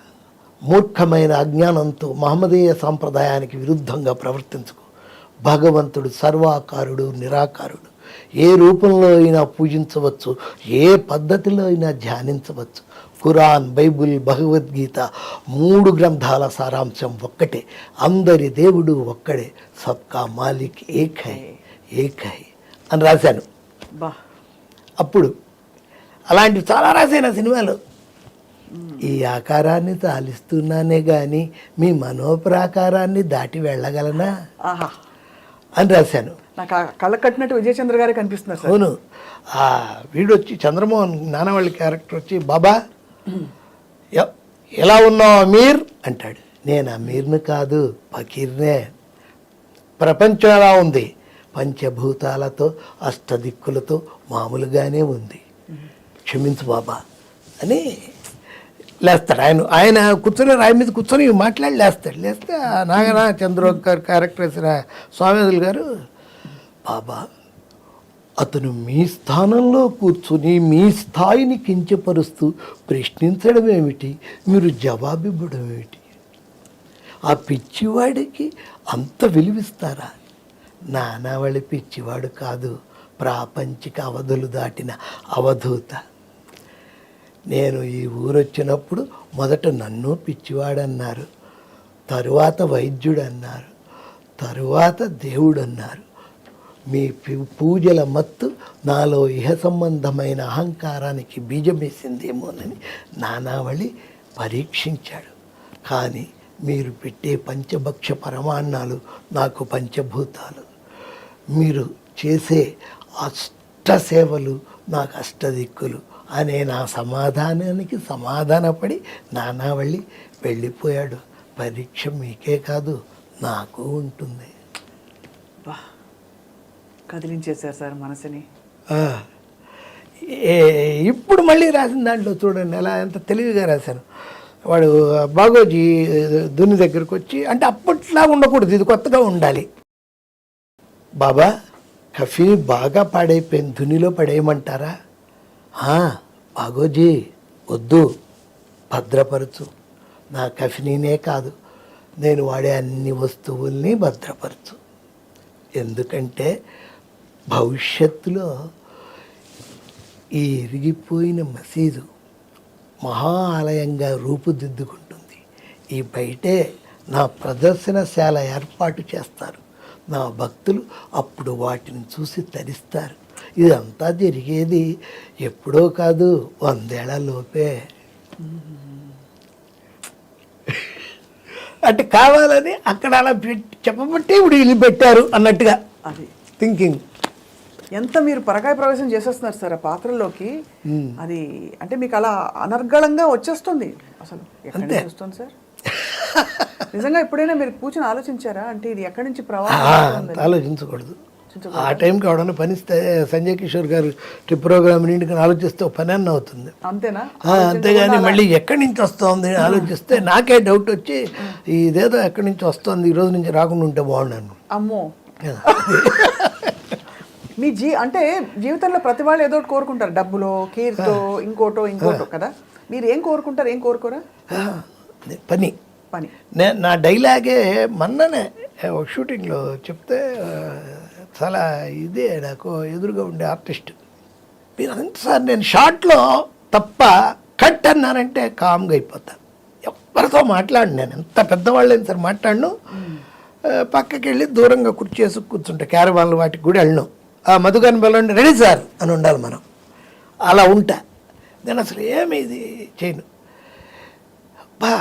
మూర్ఖమైన అజ్ఞానంతో మహమ్మదీయ సాంప్రదాయానికి విరుద్ధంగా ప్రవర్తించుకు. భగవంతుడు సర్వాకారుడు, నిరాకారుడు. ఏ రూపంలో అయినా పూజించవచ్చు, ఏ పద్ధతిలో అయినా ధ్యానించవచ్చు. ఖురాన్, బైబుల్, భగవద్గీత 3 గ్రంథాల సారాంశం ఒక్కటే. అందరి దేవుడు ఒక్కడే. సబ్కా మాలిక్ ఏక్ హై, ఏక్ హై అని రాశాను. అప్పుడు అలాంటివి చాలా రాశాను సినిమాలో. ఈ ఆకారాన్ని తాలిస్తున్నానే కానీ మీ మనోప్రాకారాన్ని దాటి వెళ్ళగలనా అని రాశాను. నాకు కళ్ళ కట్టినట్టు విజయచంద్ర గారే కనిపిస్తున్నారు. అవును. వీడు వచ్చి చంద్రమోహన్ నానవల్లి క్యారెక్టర్ వచ్చి బాబా ఎలా ఉన్నావు అమీర్ అంటాడు. నేను అమీర్ని కాదు, ఫకీర్నే. ప్రపంచం ఎలా ఉంది? పంచభూతాలతో అష్టదిక్కులతో మామూలుగానే ఉంది, క్షమించు బాబా అని లేస్తాడు. ఆయన కూర్చొని రాయి మీద కూర్చొని మాట్లాడి లేస్తాడు. లేస్తే నాగనా చంద్ర గారు క్యారెక్టర్ వేసిన స్వామిదులు గారు, బాబా అతను మీ స్థానంలో కూర్చుని మీ స్థాయిని కించపరుస్తూ ప్రశ్నించడం ఏమిటి, మీరు జవాబివ్వడం ఏమిటి? ఆ పిచ్చివాడికి అంత విలువిస్తారా? నానావళి పిచ్చివాడు కాదు, ప్రాపంచిక అవధులు దాటిన అవధూత. నేను ఈ ఊరొచ్చినప్పుడు మొదట నన్ను పిచ్చివాడన్నారు, తరువాత వైద్యుడు అన్నారు, తరువాత దేవుడు అన్నారు. మీ పూజల మత్తు నాలో ఇహ సంబంధమైన అహంకారానికి బీజమేసిందేమోనని నానావళి పరీక్షించాడు. కానీ మీరు పెట్టే పంచభక్ష పరమాన్నాలు నాకు పంచభూతాలు, మీరు చేసే అష్టసేవలు నాకు అష్టదిక్కులు అనే నా సమాధానానికి సమాధానపడి నానావళి వెళ్ళిపోయాడు. పరీక్ష మీకే కాదు నాకు ఉంటుంది. బా, కదిలించేశారు సార్ మనసుని. ఆ, ఇప్పుడు మళ్ళీ రాసిన దాంట్లో చూడండి ఎలా ఎంత తెలివిగా రాశాను. వాడు బాగోజీ దుని దగ్గరకు వచ్చి, అంటే అప్పట్లా ఉండకూడదు, ఇది కొత్తగా ఉండాలి. బాబా కఫీ బాగా పాడైపోయింది, ధునిలో పడేయమంటారా? బాగోజీ వద్దు, భద్రపరచు. నా కఫీనే కాదు, నేను వాడే అన్ని వస్తువుల్ని భద్రపరచు. ఎందుకంటే భవిష్యత్తులో ఈ ఇరిగిపోయిన మసీదు మహా ఆలయంగా రూపుదిద్దుకుంటుంది. ఈ బయటే నా ప్రదర్శనశాల ఏర్పాటు చేస్తారు. నా భక్తులు అప్పుడు వాటిని చూసి తరిస్తారు. ఇదంతా జరిగేది ఎప్పుడో కాదు, 100 ఏళ్ల లోపే. అంటే కావాలని అక్కడ అలా చెప్పబట్టి ఇప్పుడు ఇల్లు పెట్టారు అన్నట్టుగా అది థింకింగ్. ఎంత మీరు పరకాయ ప్రవేశం చేసేస్తున్నారు సార్ ఆ పాత్రలోకి. అది అంటే మీకు అలా అనర్గళంగా వచ్చేస్తుంది. అసలు ఎక్కడి నుంచి వస్తుంది సార్? నిజంగా ఎప్పుడైనా మీరు కూర్చొని ఆలోచించారా? అంటే ఇది ఎక్కడి నుంచి ప్రవాహం? ఆలోచించకూడదు. ఆ టైంకి ఎవడన్నా పనిస్తే సంజయ్ కిషోర్ గారు ట్రిప్ ప్రోగ్రామ్ నుండి ఆలోచిస్తే ఒక పని అన్న అవుతుంది. అంతేనా? అంతేగాని మళ్ళీ ఎక్కడి నుంచి వస్తుంది ఆలోచిస్తే నాకే డౌట్ వచ్చి ఇదేదో ఎక్కడి నుంచి వస్తుంది, ఈ రోజు నుంచి రాకుండా ఉంటే బాగున్నాను. అమ్మో, మీ అంటే జీవితంలో ప్రతి వాళ్ళు ఏదో ఒకటి కోరుకుంటారు, డబ్బులో, కీర్తో, ఇంకోటో కదా. మీరు ఏం కోరుకుంటారు, ఏం కోరుకోరా? పని. నా డైలాగే మొన్ననే ఒక షూటింగ్లో చెప్తే చాలా ఇదే నాకు ఎదురుగా ఉండే ఆర్టిస్ట్, మీరు అంతసారి నేను షార్ట్లో తప్ప కట్ అన్నారంటే కామ్గా అయిపోతాను. ఎవరితో మాట్లాడు, నేను ఎంత పెద్దవాళ్ళైనా సరే మాట్లాడను. పక్కకి వెళ్ళి దూరంగా కుర్చీ వేసి కూర్చుంటా. క్యారవాన్లు వాటికి కూడా వెళ్ళను. మధుగాని బలండి రెడీ సార్ అని ఉండాలి మనం. అలా ఉంటా నేను. అసలు ఏమి ఇది చేయను. అబ్బా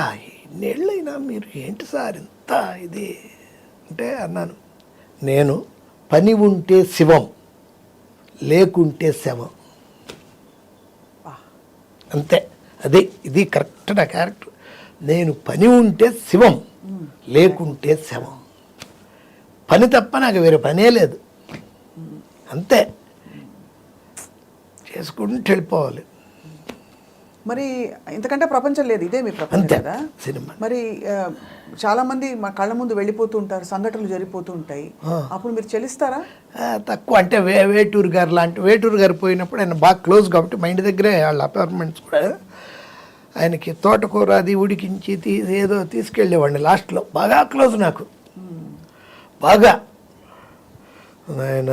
ఇన్నేళ్ళైనా మీరు ఏంటి సార్ ఇంత ఇది అంటే అన్నాను. నేను పని ఉంటే శివం, లేకుంటే శవం. అంతే, అదే ఇది కరెక్ట్ నా క్యారెక్టర్. నేను పని ఉంటే శివం, లేకుంటే శవం. పని తప్ప నాకు వేరే పనే లేదు. అంతే, చేసుకుంటూ వెళ్ళిపోవాలి. మరి ఇంతకంటే ప్రపంచం లేదు, ఇదే మీ ప్రపంచం కదా సినిమా. మరి చాలా మంది మా కళ్ళ ముందు వెళ్ళిపోతూ ఉంటారు, సంఘటనలు జరిగిపోతూ ఉంటాయి, అప్పుడు మీరు చెల్లిస్తారా? తక్కువ. అంటే వేటూరు గారు వేటూరు గారు పోయినప్పుడు ఆయన బాగా క్లోజ్ కాబట్టి మా ఇంటి దగ్గరే వాళ్ళ అపార్ట్మెంట్స్ కూడా, ఆయనకి తోటకూర అది ఉడికించి ఏదో తీసుకెళ్ళేవాడిని లాస్ట్లో. బాగా క్లోజ్ నాకు, బాగా. ఆయన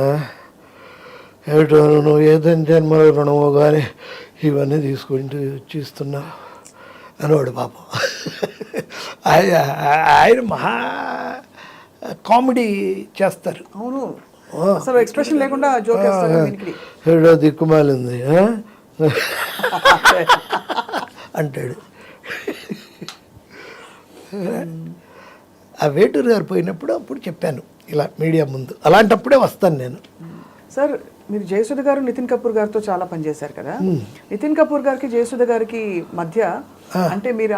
ఏమిటో నువ్వు ఏదైనా జన్మలో రుణమో కానీ ఇవన్నీ తీసుకుంటూ ఇస్తున్నా అనేవాడు పాపం. ఆయన మహా కామెడీ చేస్తారు. అవును, అసలు ఎక్స్ప్రెషన్ లేకుండా జోక్ చేస్తారు. ఏడో దిక్కుమాలింది అంటాడు. ఆ వేటూరు గారు పోయినప్పుడు అప్పుడు చెప్పాను ఇలా మీడియా ముందు. అలాంటప్పుడే వస్తాను నేను. సార్ మీరు జయసుధ గారు నితిన్ కపూర్ గారితో చాలా పనిచేశారు కదా. నితిన్ కపూర్ గారికి జయసుధ గారికి మధ్య అంటే మీరు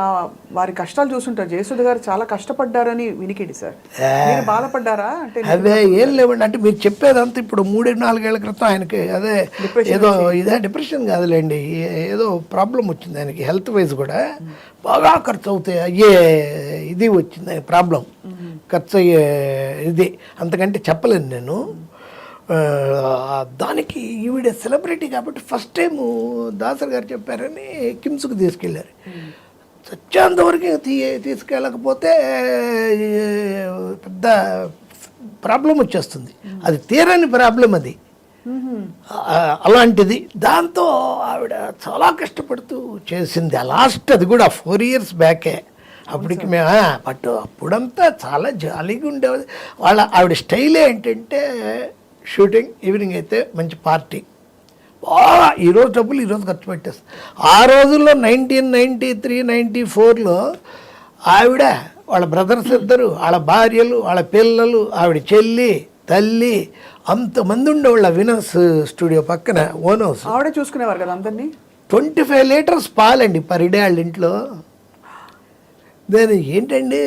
వారి కష్టాలు చూస్తుంటారు. జయసుధ గారు చాలా కష్టపడ్డారని వినికిడి సార్, మీరు బాధపడ్డారా? అంటే అదే ఏం లేవండి. అంటే మీరు చెప్పేదంతా ఇప్పుడు 3-4 ఏళ్ల క్రితం ఆయనకి అదే ఏదో ఇదే డిప్రెషన్ కాదులేండి, ఏదో ప్రాబ్లం వచ్చింది ఆయనకి, హెల్త్ వైజ్ కూడా బాగా ఖర్చు అవుతాయి అయ్యే ఇది వచ్చింది ఆయన ప్రాబ్లం, ఖర్చు అయ్యే ఇది. అంతకంటే చెప్పలేను నేను. దానికి ఈవిడ సెలబ్రిటీ కాబట్టి ఫస్ట్ టైము దాసర్ గారు చెప్పారని కిమ్స్కి తీసుకెళ్ళారు. చచ్చేంతవరకు తీసుకెళ్ళకపోతే పెద్ద ప్రాబ్లం వచ్చేస్తుంది, అది తీరని ప్రాబ్లం అది. అలాంటిది దాంతో ఆవిడ చాలా కష్టపడుతూ చేసింది. లాస్ట్ అది కూడా 4 years బ్యాకే. అప్పటికి మేము అప్పుడంతా చాలా జాలీగా ఉండేది. ఆవిడ స్టైల్ ఏంటంటే షూటింగ్ ఈవినింగ్ అయితే మంచి పార్టీ, బాగా ఈరోజు డబ్బులు ఈరోజు ఖర్చు పెట్టేస్తాం. ఆ రోజుల్లో 1993-94లో ఆవిడ, వాళ్ళ బ్రదర్స్ ఇద్దరు, వాళ్ళ భార్యలు, వాళ్ళ పిల్లలు, ఆవిడ చెల్లి, తల్లి, అంతమంది ఉండేవాళ్ళ వినస్ స్టూడియో పక్కన ఓన్ హౌస్. ఆవిడే చూసుకునేవారు కదా అందరినీ. 25 లీటర్స్ పాలండి పర్ డే వాళ్ళ ఇంట్లో. నేను ఏంటండి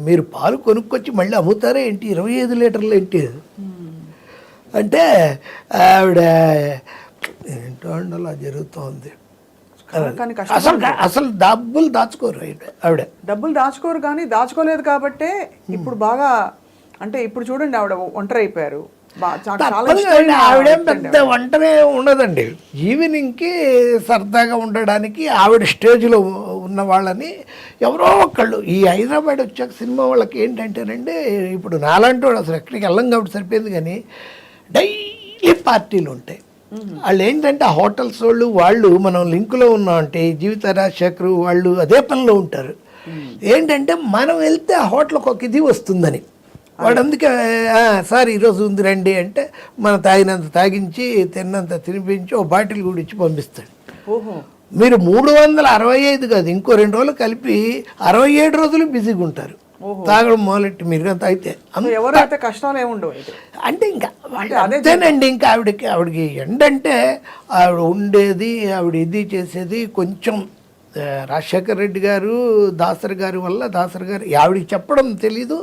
మీరు పాలు కొనుక్కొచ్చి మళ్ళీ అమ్ముతారా ఏంటి 25 లీటర్లు ఏంటి అంటే ఆవిడ ఏంటో అండి అలా జరుగుతోంది. కానీ అసలు అసలు డబ్బులు దాచుకోరు ఆవిడ. డబ్బులు దాచుకోరు, కానీ దాచుకోలేదు కాబట్టే ఇప్పుడు బాగా, అంటే ఇప్పుడు చూడండి ఆవిడ ఒంటరి అయిపోయారు. ఆవిడేం పెద్ద వంటనే ఉండదండి. ఈవినింగ్కి సరదాగా ఉండడానికి ఆవిడ స్టేజ్లో ఉన్న వాళ్ళని ఎవరో ఒకళ్ళు ఈ హైదరాబాద్ వచ్చాక సినిమా వాళ్ళకి ఏంటంటేనండి, ఇప్పుడు నాలాంటి వాడు అసలు ఎక్కడికి వెళ్ళం కాబట్టి సరిపోయింది, కానీ డైలీ పార్టీలు ఉంటాయి. వాళ్ళు ఏంటంటే ఆ హోటల్స్ వాళ్ళు మనం లింకులో ఉన్నామంటే జీవిత రాజశేఖరు వాళ్ళు అదే పనిలో ఉంటారు. ఏంటంటే మనం వెళ్తే ఆ హోటల్కి ఒక ఇది వస్తుందని వాడు అందుకే సార్ ఈరోజు ఉంది రండి అంటే మనం తాగినంత తాగించి తిన్నంత తినిపించి ఒక బాటిల్ కూడా ఇచ్చి పంపిస్తాడు. మీరు 365 కాదు, ఇంకో 2 రోజులు కలిపి 67 రోజులు బిజీగా ఉంటారు తాగడం మొదలెట్టి. మీరు తాగితే ఎవరైతే కష్టాలు ఏముండవు అంటే ఇంకా అదేనండి. ఇంకా ఆవిడకి ఏంటంటే ఆవిడ ఉండేది, ఆవిడ ఇది చేసేది కొంచెం రాజశేఖర్ రెడ్డి గారు దాసరి గారి వల్ల, దాసరి గారు ఆవిడకి చెప్పడం తెలీదు,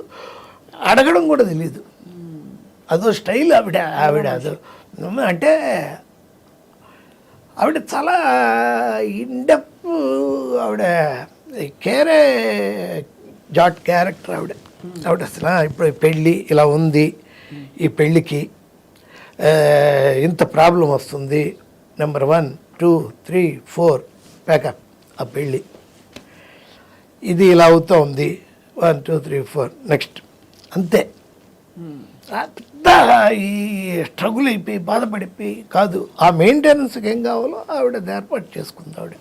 అడగడం కూడా తెలీదు. అదో స్టైల్ ఆవిడ అదో అంటే ఆవిడ చాలా ఇండెప్, ఆవిడ కేరే జాట్ క్యారెక్టర్ ఆవిడ. అసలు ఇప్పుడు పెళ్ళి ఇలా ఉంది, ఈ పెళ్ళికి ఇంత ప్రాబ్లం వస్తుంది, నెంబర్ 1 2 3 4 ప్యాకప్, ఆ పెళ్ళి ఇది ఇలా అవుతూ ఉంది 1 2 3 4 నెక్స్ట్, అంతే. పెద్ద ఈ స్ట్రగుల్ అయిపోయి బాధపడిపోయి కాదు, ఆ మెయింటెనెన్స్కి ఏం కావాలో ఆవిడ ఏర్పాటు చేసుకుంది ఆవిడ.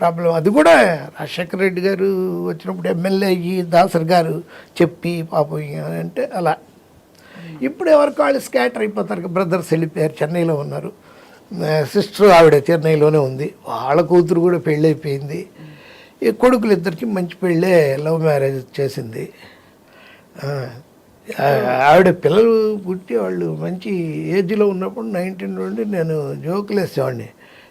ప్రాబ్లం అది కూడా రాజశేఖర రెడ్డి గారు వచ్చినప్పుడు ఎమ్మెల్యే అయ్యి దాసరి గారు చెప్పి పాపం అంటే అలా. ఇప్పుడు ఎవరికి వాళ్ళు స్కాటర్ అయిపోతారు. బ్రదర్స్ వెళ్ళిపోయారు, చెన్నైలో ఉన్నారు. సిస్టర్ ఆవిడ చెన్నైలోనే ఉంది, వాళ్ళ కూతురు కూడా పెళ్ళి అయిపోయింది. ఈ కొడుకులు ఇద్దరికి మంచి పెళ్ళే, లవ్ మ్యారేజ్ చేసింది ఆవిడ. పిల్లలు పుట్టి వాళ్ళు మంచి ఏజ్లో ఉన్నప్పుడు 19 నుండి నేను జోకులు వేసేవాడిని,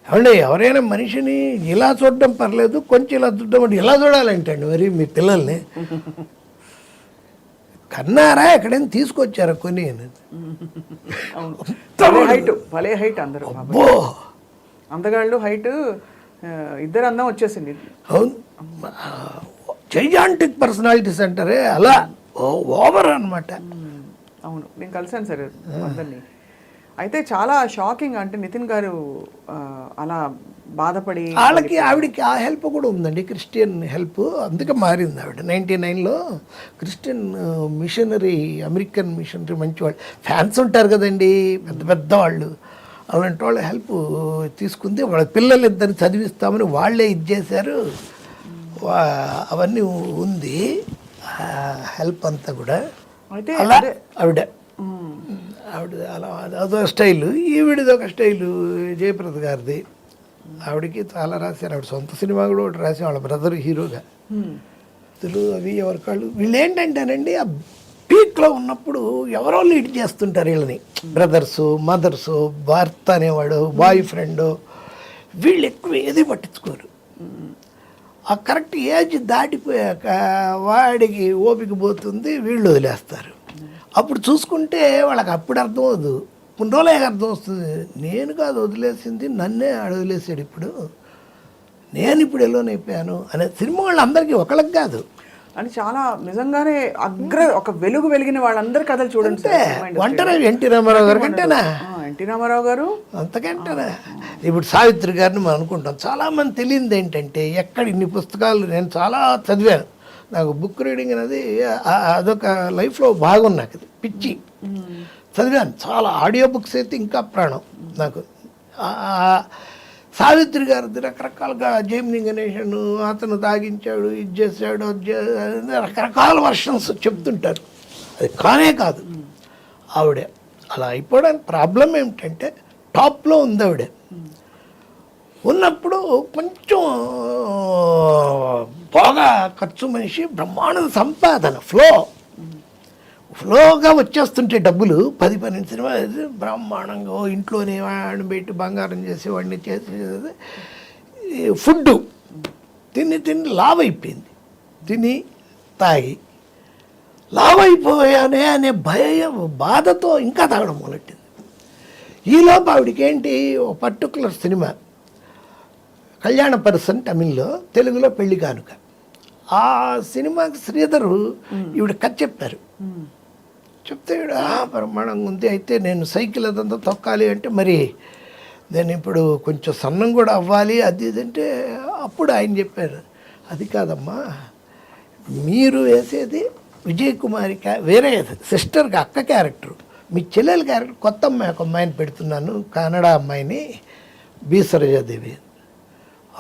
ఏమండి ఎవరైనా మనిషిని ఇలా చూడడం పర్లేదు, కొంచెం ఇలా చూడడం అంటే ఇలా చూడాలంటండి మరి మీ పిల్లల్ని కన్నారా ఎక్కడైనా తీసుకొచ్చారా కొని. భలే హైట్ అందరూ, అందగాళ్ళు హైట్, ఇద్దరు అందం వచ్చేసింది. అవును, జైజాంటిక్ పర్సనాలిటీస్ అంటారే అలా ఓవర్ అనమాట. అవును, నేను కలిసాను సార్ అందరినీ. అయితే చాలా షాకింగ్, అంటే నితిన్ గారు అలా బాధపడి వాళ్ళకి ఆవిడకి ఆ హెల్ప్ కూడా ఉందండి, క్రిస్టియన్ హెల్ప్. అందుకే మారింది ఆవిడ. 99లో క్రిస్టియన్ మిషనరీ, అమెరికన్ మిషనరీ మంచి వాళ్ళు ఫ్యాన్స్ ఉంటారు కదండి, పెద్ద పెద్ద వాళ్ళు, అలాంటి వాళ్ళ హెల్ప్ తీసుకుంది. వాళ్ళ పిల్లలు ఇద్దరిని చదివిస్తామని వాళ్ళే ఇది చేశారు. అవన్నీ ఉంది హెల్ప్ అంతా కూడా. అయితే అలా ఆవిడ అలా అదో స్టైలు, ఈవిడిది ఒక స్టైలు. జయప్రద గారిది, ఆవిడకి చాలా రాశారు. ఆవిడ సొంత సినిమా కూడా ఒకటి రాసి వాళ్ళ బ్రదర్ హీరోగా. అవి ఎవరికాళ్ళు వీళ్ళు ఏంటంటేనండి, ఆ పీక్లో ఉన్నప్పుడు ఎవరో లీడ్ చేస్తుంటారు వీళ్ళని, బ్రదర్సు, మదర్సు, భర్త అనేవాడు, బాయ్ ఫ్రెండ్, వీళ్ళు ఎక్కువ ఏది పట్టించుకోరు. ఆ కరెక్ట్ ఏజ్ దాటిపోయాక వాడికి ఓపిక పోతుంది, వీళ్ళు వదిలేస్తారు. అప్పుడు చూసుకుంటే వాళ్ళకి అప్పుడు అర్థం అవ్వదు, కొన్ని రోజులే అర్థం వస్తుంది. నేను కాదు వదిలేసింది, నన్నే వదిలేసాడు, ఇప్పుడు నేను ఇప్పుడు ఎల్లోనైపోయాను అనే సినిమా వాళ్ళు అందరికీ ఒకళ్ళకి కాదు అని చాలా నిజంగానే ఒక వెలుగు వెలిగిన వాళ్ళందరి కథలు చూడండి. ఒంటరి ఎన్టీ రామారావు గారు కంటేనా, ఎన్టీ రామారావు గారు అంతకంటేనా. ఇప్పుడు సావిత్రి గారిని మనం అనుకుంటాం, చాలామంది తెలియదు ఏంటంటే ఎక్కడ ఇన్ని పుస్తకాలు నేను చాలా చదివాను. నాకు బుక్ రీడింగ్ అనేది అదొక లైఫ్లో భాగం, నాకు అది పిచ్చి. చదివాను చాలా, ఆడియో బుక్స్ అయితే ఇంకా ప్రాణం నాకు. సావిత్రి గారిది రకరకాలుగా జైమిని గణేషన్ అతను తాగించాడు, ఇది చేశాడు, రకరకాల వర్షన్స్ చెప్తుంటారు. అది కానే కాదు ఆవిడే. అలా అయిపోవడానికి ప్రాబ్లం ఏమిటంటే టాప్లో ఉంది ఆవిడే. ఉన్నప్పుడు కొంచెం బాగా ఖర్చు మనిషి, బ్రహ్మాండ సంపాదన, ఫ్లోగా వచ్చేస్తుంటే డబ్బులు 10-12 సినిమాలు బ్రహ్మాండంగా ఇంట్లోనే వాడిని పెట్టి బంగారం చేసేవాడిని చేసేది. ఫుడ్ తిని లావ్ అయిపోయింది. తిని తాగి లావైపోయానే అనే భయం బాధతో ఇంకా తాగడం మొదలెట్టింది. ఈలోపు ఆవిడకి ఏంటి, ఒక పర్టికులర్ సినిమా కళ్యాణ పర్సన్ తమిళ్లో, తెలుగులో పెళ్లి కానుక. ఆ సినిమాకి శ్రీధరు ఈవిడ కథ చెప్పారు. చెప్తే ఈవిడ బ్రహ్మాండంగా ఉంది, అయితే నేను సైకిల్ అదంతా తొక్కాలి అంటే మరి నేను ఇప్పుడు కొంచెం సన్నం కూడా అవ్వాలి అది ఇది అంటే, అప్పుడు ఆయన చెప్పారు, అది కాదమ్మా మీరు వేసేది విజయ్ కుమారి వేరే సిస్టర్కి అక్క క్యారెక్టర్, మీ చెల్లెల క్యారెక్టర్ కొత్త అమ్మాయి, ఒక అమ్మాయిని పెడుతున్నాను, కన్నడ అమ్మాయిని, బి సరోజాదేవి.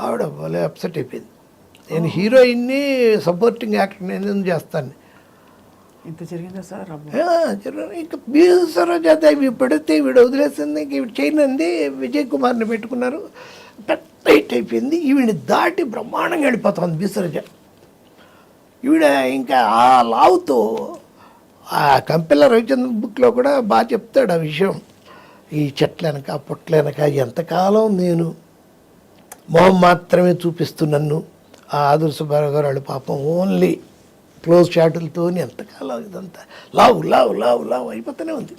ఆవిడ భలే అప్సెట్ అయిపోయింది. నేను హీరోయిన్ని సపోర్టింగ్ యాక్టర్ నేను ఎందుకు చేస్తాను. ఇంత జరిగిందా సార్? ఇంకా బి సరోజాదేవి పెడితే ఈవిడ వదిలేసింది, ఈవిడ చేయనంది, విజయ్ కుమార్ని పెట్టుకున్నారు, పెద్ద హిట్ అయిపోయింది. ఈవిని దాటి బ్రహ్మాండంగా వెళ్ళిపోతుంది బి సరోజ. ఈవిడ ఇంకా ఆ లావుతో ఆ కంపెల్ల రవిచంద్ర బుక్లో కూడా బాగా చెప్తాడు ఆ విషయం. ఈ చెట్లనక పొట్లనక ఎంతకాలం నేను మొహం మాత్రమే చూపిస్తూ నన్ను ఆ ఆదుర్ సుబ్బారావు గారు వాళ్ళు పాపం ఓన్లీ క్లోజ్ షాటులతో ఎంతకాలం ఇదంతా లావు లావు లావు లావు అయిపోతూనే ఉంది.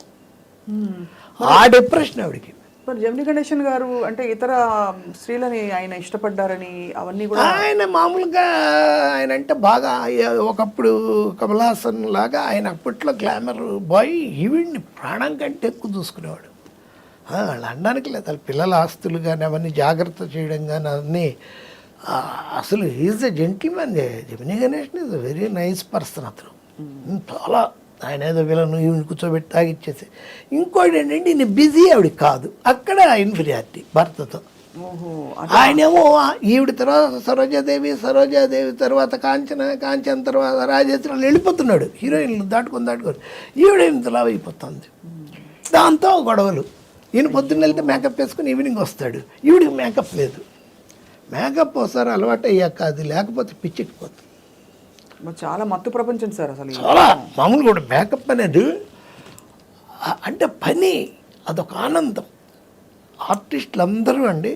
ఆ డిప్రెషన్ ఆవిడకి. మరి జమిని గణేశన్ గారు అంటే ఇతర స్త్రీలని ఆయన ఇష్టపడ్డారని అవన్నీ కూడా, ఆయన మామూలుగా ఆయన అంటే బాగా ఒకప్పుడు కమల్ హాసన్ లాగా ఆయన అప్పట్లో గ్లామర్ బాయ్, ఈవిడ్ని ప్రాణం కంటే ఎక్కువ చూసుకునేవాడు. వాళ్ళు అనడానికి లేదు, వాళ్ళ పిల్లల ఆస్తులు కానీ అవన్నీ జాగ్రత్త చేయడం కానీ అవన్నీ. అసలు is a gentleman. Gemini Ganesan is a very nice person. అతను చాలా, ఆయన ఏదో వీళ్ళను ఈవిని కూర్చోబెట్టి తాగిచ్చేసి. ఇంకోటి ఏంటంటే ఈయన బిజీ ఆవిడ కాదు, అక్కడ ఇన్ఫీరియారిటీ భర్తతో. ఆయనేమో ఈవిడ తర్వాత సరోజాదేవి తర్వాత కాంచన తర్వాత రాజేశ్వరి వెళ్ళిపోతున్నాడు, హీరోయిన్లు దాటుకొని ఈవిడ ఇంతలా అయిపోతుంది. దాంతో గొడవలు. ఈయన పొద్దున్న వెళ్తే మేకప్ వేసుకుని ఈవినింగ్ వస్తాడు, ఈవిడికి మేకప్ లేదు. మేకప్ ఒకసారి అలవాటు అయ్యాక అది లేకపోతే పిచ్చెక్కిపోతుంది. చాలా మత్తు ప్రపంచం సార్ అసలు. చాలా మామూలు కూడా మేకప్ అనేది అంటే పని, అదొక ఆనందం. ఆర్టిస్టులు అందరూ అండి,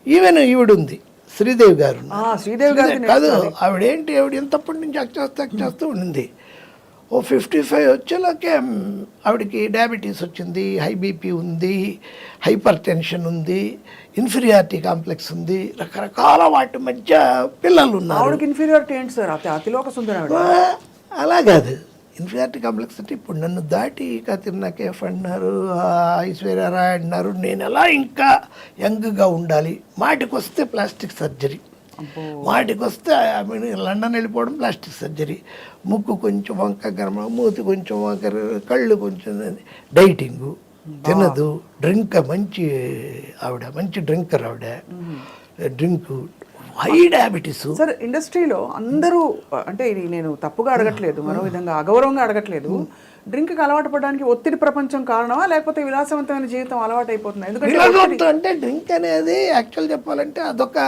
ఈవెన్ ఈవిడ ఉంది శ్రీదేవి గారు. శ్రీదేవి గారు కాదు, ఆవిడ ఎంతప్పటి నుంచి యాక్ట్ చేస్తూ ఉండింది. ఓ 55 వచ్చేలాకే ఆవిడకి డయాబెటీస్ వచ్చింది, హై బీపీ ఉంది, హైపర్ టెన్షన్ ఉంది, ఇన్ఫీరియారిటీ కాంప్లెక్స్ ఉంది, రకరకాల వాటి మధ్య పిల్లలు ఉన్నారు. ఆవిడకి ఇన్ఫీరియారిటీ ఏంటి సార్? అతిలోక సుందరం. అలా కాదు, ఇన్ఫీరియారిటీ కాంప్లెక్స్ అంటే ఇప్పుడు నన్ను దాటి కతిర్నా కేఫ్ అన్నారు, ఐశ్వర్య రాయ్ అన్నారు, నేను ఎలా ఇంకా యంగ్గా ఉండాలి. మాటికి వస్తే ప్లాస్టిక్ సర్జరీ, మాటికి వస్తే లండన్ వెళ్ళిపోవడం ప్లాస్టిక్ సర్జరీ, ముక్కు కొంచెం వంక గర్మ, మూతి కొంచెం వంక, కళ్ళు కొంచెం డైటింగు, తినదు, డ్రింక్ మంచి ఆవిడ, మంచి డ్రింకర్ ఆవిడ, డ్రింకు, హై డయాబెటీస్. సార్ ఇండస్ట్రీలో అందరూ అంటే ఇది నేను తప్పుగా అడగట్లేదు, మరో విధంగా అగౌరవంగా అడగట్లేదు, డ్రింక్కి అలవాటు పడడానికి ఒత్తిడి ప్రపంచం కారణమా లేకపోతే విలాసవంతమైన జీవితం అలవాటు అయిపోతుంది? ఎందుకంటే అంటే డ్రింక్ అనేది యాక్చువల్ చెప్పాలంటే అదొక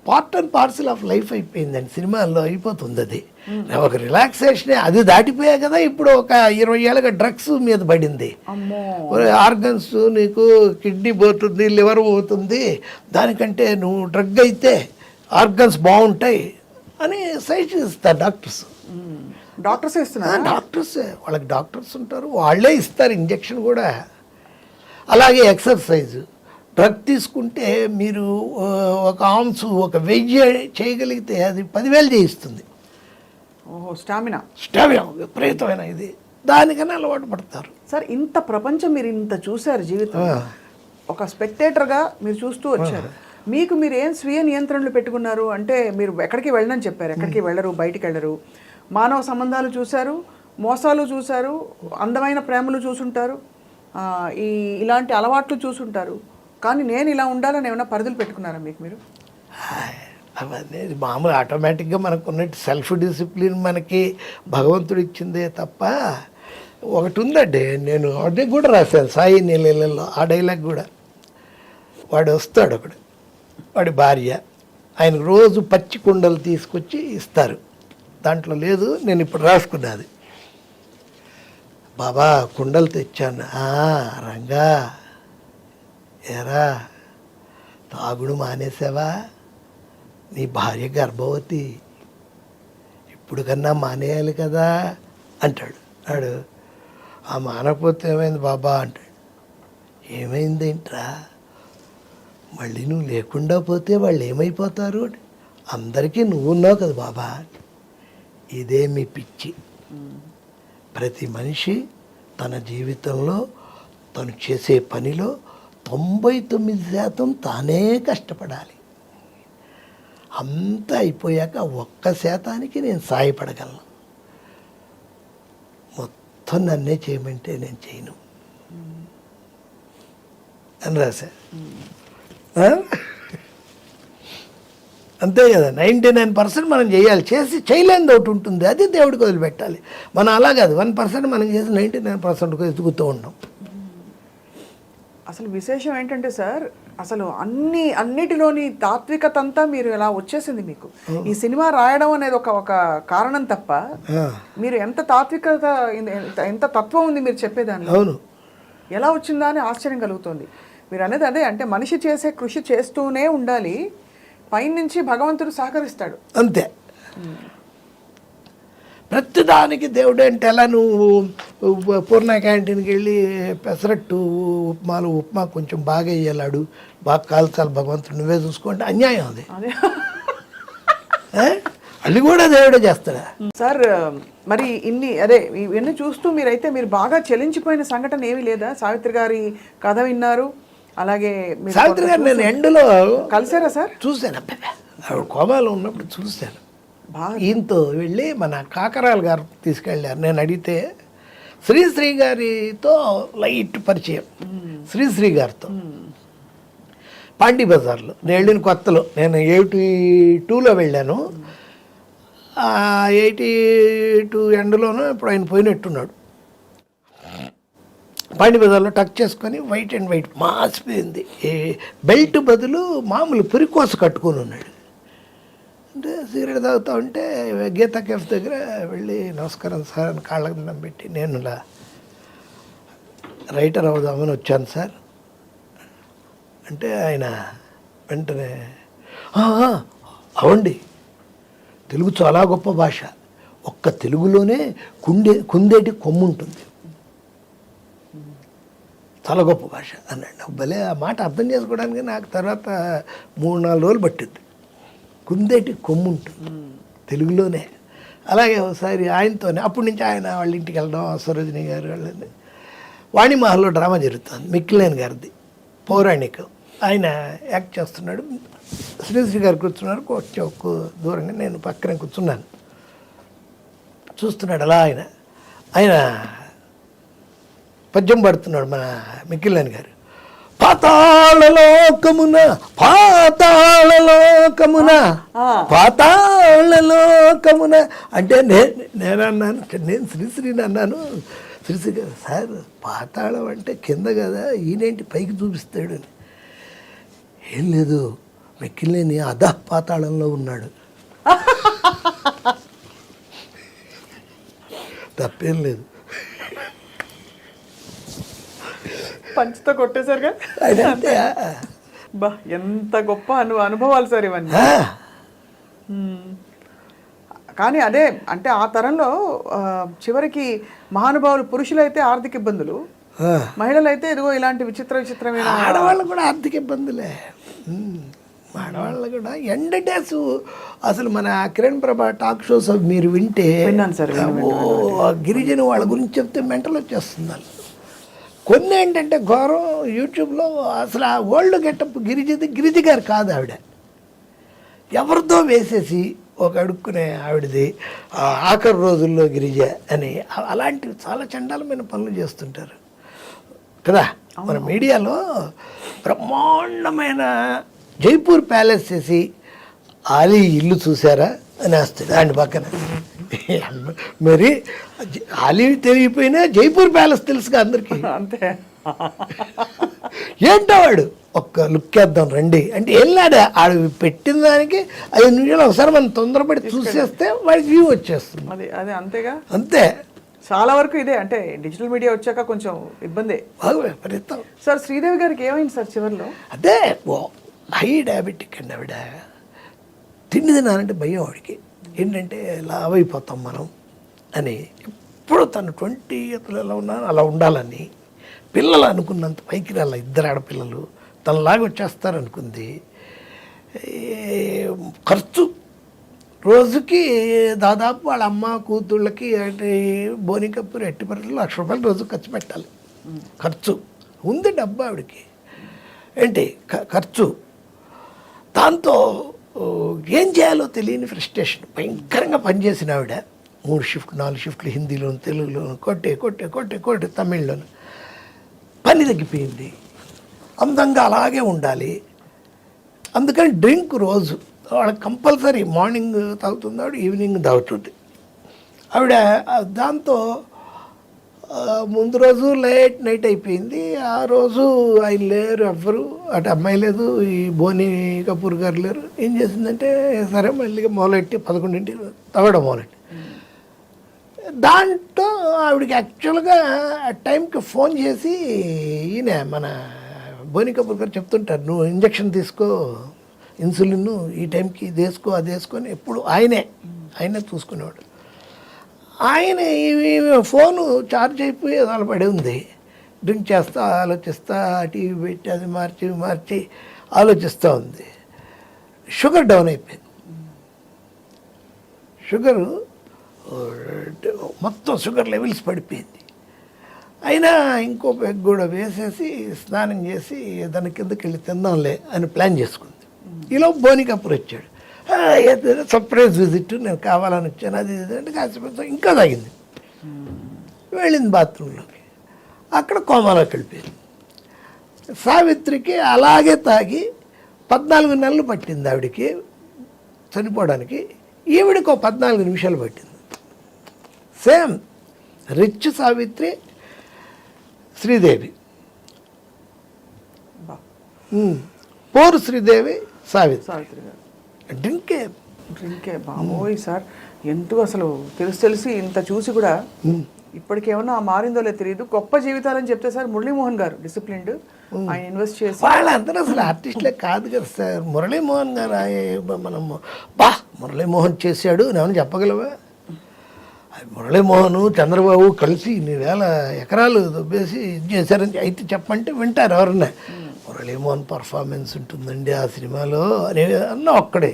part and parcel of life అయిపోయిందండి. సినిమాల్లో అయిపోతుంది అది, ఒక రిలాక్సేషనే. అది దాటిపోయా కదా ఇప్పుడు ఒక 20 ఏళ్ళగా డ్రగ్స్ మీద పడింది. ఆర్గన్స్, నీకు కిడ్నీ పోతుంది, లివర్ పోతుంది, దానికంటే నువ్వు డ్రగ్ అయితే ఆర్గన్స్ బాగుంటాయి అని సజెషన్ ఇస్తారు డాక్టర్స్. డాక్టర్స్ వాళ్ళకి డాక్టర్స్ ఉంటారు, వాళ్ళే ఇస్తారు ఇంజెక్షన్ కూడా. అలాగే ఎక్సర్సైజు, డ్రగ్ తీసుకుంటే మీరు ఒక ఆన్స్ ఒక 1000 చేయగలిగితే అది 10,000 చేయిస్తుంది. స్టామినా విపరీతమైన ఇది, దానికన్నా అలవాటు పడతారు. సార్ ఇంత ప్రపంచం మీరు ఇంత చూశారు జీవితం, ఒక స్పెక్టేటర్గా మీరు చూస్తూ వచ్చారు. మీరు ఏం స్వీయ నియంత్రణలు పెట్టుకున్నారు? అంటే మీరు ఎక్కడికి వెళ్ళనని చెప్పారు, ఎక్కడికి వెళ్ళరు, బయటికి వెళ్ళరు, మానవ సంబంధాలు చూశారు, మోసాలు చూశారు, అందమైన ప్రేమలు చూసుంటారు, ఇలాంటి అలవాట్లు చూసుంటారు. కానీ నేను ఇలా ఉండాలని ఏమైనా పరిధులు పెట్టుకున్నారా మీరు? అవన్నీ మామూలు ఆటోమేటిక్గా మనకు ఉన్నట్టు సెల్ఫ్ డిసిప్లిన్ మనకి భగవంతుడు ఇచ్చిందే తప్ప. ఒకటి ఉందండి, నేను అదే కూడా రాశాను సాయి నీళ్ళలో, ఆ డైలాగ్ కూడా. వాడు వస్తాడు ఒకడు, వాడి భార్య, ఆయనకు రోజు పచ్చి కుండలు తీసుకొచ్చి ఇస్తారు. దాంట్లో లేదు, నేను ఇప్పుడు రాసుకున్నది. బాబా కుండలు తెచ్చాను. రంగా ఏరా తాగుడు మానేసావా? నీ భార్య గర్భవతి, ఇప్పుడు కన్నా మానేయాలి కదా అంటాడు. వాడు ఆ మానకపోతే ఏమైంది బాబా అంటాడు. ఏమైందేంట్రా, మళ్ళీ నువ్వు లేకుండా పోతే వాళ్ళు ఏమైపోతారు? అందరికీ నువ్వు ఉన్నావు కదా బాబా. ఇదే మీ పిచ్చి. ప్రతి మనిషి తన జీవితంలో తను చేసే పనిలో 99% తానే కష్టపడాలి. అంతా అయిపోయాక 1% నేను సాయపడగలను. మొత్తం నన్నే చేయమంటే నేను చేయను అని రాశా. అంతే కదా, 99% మనం చేయాలి. చేయలేనిది ఒకటి ఉంటుంది, అది దేవుడికి వదిలిపెట్టాలి. మనం అలా కాదు, 1% మనం చేసి 99% ఎదుగుతూ ఉంటాం. అసలు విశేషం ఏంటంటే సార్, అసలు అన్నిటిలోని తాత్వికత అంతా మీరు ఎలా వచ్చేసింది మీకు. ఈ సినిమా రాయడం అనేది ఒక కారణం తప్ప మీరు ఎంత తాత్వికత, ఎంత తత్వం ఉంది మీరు చెప్పేదాన్ని. అవును, ఎలా వచ్చిందా అని ఆశ్చర్యం కలుగుతుంది. మీరు అనేది అదే, అంటే మనిషి చేసే కృషి చేస్తూనే ఉండాలి, పైనుంచి భగవంతుడు సహకరిస్తాడు అంతే. ప్రతిదానికి దేవుడు అంటే ఎలా? నువ్వు పూర్ణ క్యాంటీన్కి వెళ్ళి పెసరట్టు ఉప్మా కొంచెం బాగా వేయలాడు, బాగా కాల్చాలి భగవంతుడు, నువ్వే చూసుకోండి, అన్యాయం అది. అది కూడా దేవుడే చేస్తాడా సార్? మరి ఇవన్నీ చూస్తూ మీరు బాగా చెలించిపోయిన సంఘటన ఏమీ లేదా? సావిత్రి గారి కథ విన్నారు, అలాగే సావిత్రి గారు నేను ఎండలో కలిసారా సార్? చూశాను, ఆవిడ కోమాలో ఉన్నప్పుడు చూశాను. ఈయనతో వెళ్ళి మన కాకరాల గారు తీసుకెళ్ళారు. నేను అడిగితే శ్రీశ్రీ గారితో లైట్ పరిచయం, శ్రీశ్రీ గారితో పాండీ బజార్లో నేను వెళ్ళిన కొత్తలో. నేను 82లో వెళ్ళాను. 82 ఎండలోనూ ఇప్పుడు ఆయన పోయినట్టున్నాడు. పాండీ బజార్లో టక్ చేసుకొని వైట్ అండ్ వైట్ మాసిపోయింది, బెల్ట్ బదులు మామూలు పురికోస కట్టుకొని ఉన్నాడు. అంటే సిగరెట్ తాగుతూ ఉంటే గీతా కేఫ్ దగ్గర వెళ్ళి నమస్కారం సార్ అని కాళ్ళకు దండం పెట్టి, నేను ఇలా రైటర్ అవుదామని వచ్చాను సార్ అంటే ఆయన వెంటనే అవండి, తెలుగు చాలా గొప్ప భాష, ఒక్క తెలుగులోనే కుందేటి కొమ్ము ఉంటుంది, చాలా గొప్ప భాష అన్నాడు. భలే ఆ మాట అర్థం చేసుకోవడానికి నాకు తర్వాత 3-4 రోజులు పట్టింది. కుందేటి కొమ్ము ఉంటుంది తెలుగులోనే. అలాగే ఒకసారి ఆయనతోనే అప్పటి నుంచి ఆయన వాళ్ళ ఇంటికి వెళ్ళడం, సరోజిని గారు వాళ్ళని, వాణిమహల్లో డ్రామా జరుగుతుంది మిక్కిలేని గారిది పౌరాణికం, ఆయన యాక్ట్ చేస్తున్నాడు. శ్రీశ్రీ గారు కూర్చున్నారు, కొంచెం దూరంగా నేను పక్కనే కూర్చున్నాను. చూస్తున్నాడు అలా ఆయన పద్యం పడుతున్నాడు మన మిక్కిలేని గారు. పాతాళలోకమున అంటే నేను అన్నాను, నేను శ్రీశ్రీని అన్నాను. శ్రీశ్రీ గారు సార్ పాతాళం అంటే కింద కదా, ఈయనేంటి పైకి చూపిస్తాడు అని. ఏం లేదు, మిక్కిలేని అధః పాతాళంలో ఉన్నాడు, తప్పేం లేదు. పంచుతో కొట్టేశారుగా. బా ఎంత గొప్ప అనుభవాలు సార్ ఇవన్నీ. కానీ అదే అంటే ఆ తరంలో చివరికి మహానుభావులు పురుషులైతే ఆర్థిక ఇబ్బందులు, మహిళలు అయితే ఇదిగో ఇలాంటి విచిత్రమైన. ఆడవాళ్ళు కూడా ఆర్థిక ఇబ్బందులే, ఆడవాళ్ళు కూడా ఎండ్ డేస్. అసలు మన కిరణ్ ప్రభా టాక్ షోస్ మీరు వింటే విన్నాను సార్, గిరిజన వాళ్ళ గురించి చెప్తే మెంటల్ వచ్చేస్తుంది వాళ్ళు. కొన్ని ఏంటంటే ఘోరం, యూట్యూబ్లో అసలు ఆ ఓల్డ్ గెటప్ గిరిజి గారు కాదు, ఆవిడ ఎవరితో వేసేసి ఒక అడుక్కునే ఆవిడది ఆఖరి రోజుల్లో గిరిజ అని, అలాంటివి చాలా చండాలమైన పనులు చేస్తుంటారు కదా. మన మీడియాలో బ్రహ్మాండమైన జైపూర్ ప్యాలెస్ చేసి ఆలీ ఇల్లు చూసారా అని వస్తుంది ఆయన పక్కన. మరి ఆలీ తెలియపోయినా జైపూర్ ప్యాలెస్ తెలుసుగా అందరికీ, అంతే. ఏంటో వాడు ఒక్క లుక్ వేద్దాం రండి అంటే వెళ్ళాడు. ఆడు పెట్టిన దానికి 5 నిమిషాలు ఒకసారి మనం తొందరపడి చూసేస్తే వాడికి వ్యూ వచ్చేస్తుంది. అదే అంతేగా, అంతే. చాలా వరకు ఇదే, అంటే డిజిటల్ మీడియా వచ్చాక కొంచెం ఇబ్బందే. బాగా విపరీతం. సార్ శ్రీదేవి గారికి ఏమైంది సార్ చివరిలో? అదే హై డయాబెటిక్ అండి ఆవిడ. తిండి తినాలంటే భయం ఆవిడకి. ఏంటంటే లావ్ అయిపోతాం మనం అని. ఎప్పుడు తను 20 ఇయర్స్లో ఎలా ఉన్నా అలా ఉండాలని, పిల్లలు అనుకున్నంత పైకి రాల, 2 ఆడపిల్లలు తనలాగా వచ్చేస్తారనుకుంది. ఖర్చు రోజుకి దాదాపు వాళ్ళ అమ్మ కూతుళ్ళకి అంటే బోనికప్పూర్ ఎట్టి పరిస్థితుల్లో ₹1,00,000 రోజు ఖర్చు పెట్టాలి. ఖర్చు ఉంది, డబ్బు ఆవిడకి ఏంటి ఖర్చు. దాంతో ఏం చేయాలో తెలియని ఫ్రస్ట్రేషన్, భయంకరంగా పనిచేసిన ఆవిడ 3 షిఫ్ట్ 4 షిఫ్ట్లు హిందీలోను తెలుగులోను కొట్టే తమిళ్లోను. పని తగ్గిపోయింది, అందంగా అలాగే ఉండాలి. అందుకని డ్రింక్ రోజు వాళ్ళకి కంపల్సరీ మార్నింగ్ తాగుతుంది ఆవిడ, ఈవినింగ్ తాగుతుంది ఆవిడ. దాంతో ముందు రోజు లేట్ నైట్ అయిపోయింది. ఆ రోజు ఆయన లేరు, ఎవ్వరు అటు అమ్మాయి లేదు, ఈ బోని కపూర్ గారు లేరు. ఏం చేసిందంటే సరే మళ్ళీ మొదలెట్టి 11 తాగడం మొదలెట్టి. దాంట్లో ఆవిడకి యాక్చువల్గా ఆ టైంకి ఫోన్ చేసి ఈయన మన బోని కపూర్ గారు చెప్తుంటారు, నువ్వు ఇంజక్షన్ తీసుకో, ఇన్సులిన్ ఈ టైంకి ఇది వేసుకో అది వేసుకొని, ఎప్పుడు ఆయనే చూసుకునేవాడు. ఆయన ఈ ఫోను ఛార్జ్ అయిపోయి అలా పడి ఉంది. డ్రింక్ చేస్తా ఆలోచిస్తా, టీవీ పెట్టి అది మార్చి ఆలోచిస్తూ ఉంది. షుగర్ డౌన్ అయిపోయింది. షుగరు మొత్తం షుగర్ లెవెల్స్ పడిపోయింది. అయినా ఇంకో పెగ్ కూడా వేసేసి స్నానం చేసి దాని కిందకి వెళ్ళి తిందాంలే అని ప్లాన్ చేసుకుంది. ఈలో బోని కపూర్ వచ్చాడు. సర్ప్రైజ్ విజిట్, నేను కావాలని వచ్చాను అది ఇది అంటే కాసేపు ఇంకా తాగింది. వెళ్ళింది బాత్రూంలోకి, అక్కడ కోమాలోకి వెళ్ళిపోయింది. సావిత్రికి అలాగే తాగి 14 నెలలు పట్టింది ఆవిడికి చనిపోవడానికి. ఈవిడికి 14 నిమిషాలు పట్టింది. సేమ్ రిచ్ సావిత్రి, శ్రీదేవి, పోరు శ్రీదేవి, సావిత్రి గారు. డ్రింకే బాబోయ్ సార్, ఎంతో అసలు తెలిసి ఇంత చూసి కూడా ఇప్పటికేమన్నా మారిందో లేదు తెలియదు. గొప్ప జీవితాలని చెప్తే సార్ మురళీమోహన్ గారు డిసిప్లిన్డ్, ఆయన ఇన్వెస్ట్ చేసి వాళ్ళందరూ అసలు ఆర్టిస్టులే కాదు కదా సార్. మురళీమోహన్ గారు మనము మురళీమోహన్ చేశాడు ఏమన్నా చెప్పగలవా? మురళీమోహన్ చంద్రబాబు కలిసి 1,000 ఎకరాలు దొబ్బేసి ఇది చేశారని అయితే చెప్పంటే వింటారు ఎవరన్నా. మురళీమోహన్ పర్ఫార్మెన్స్ ఉంటుందండి ఆ సినిమాలో అనే అన్న ఒక్కడే.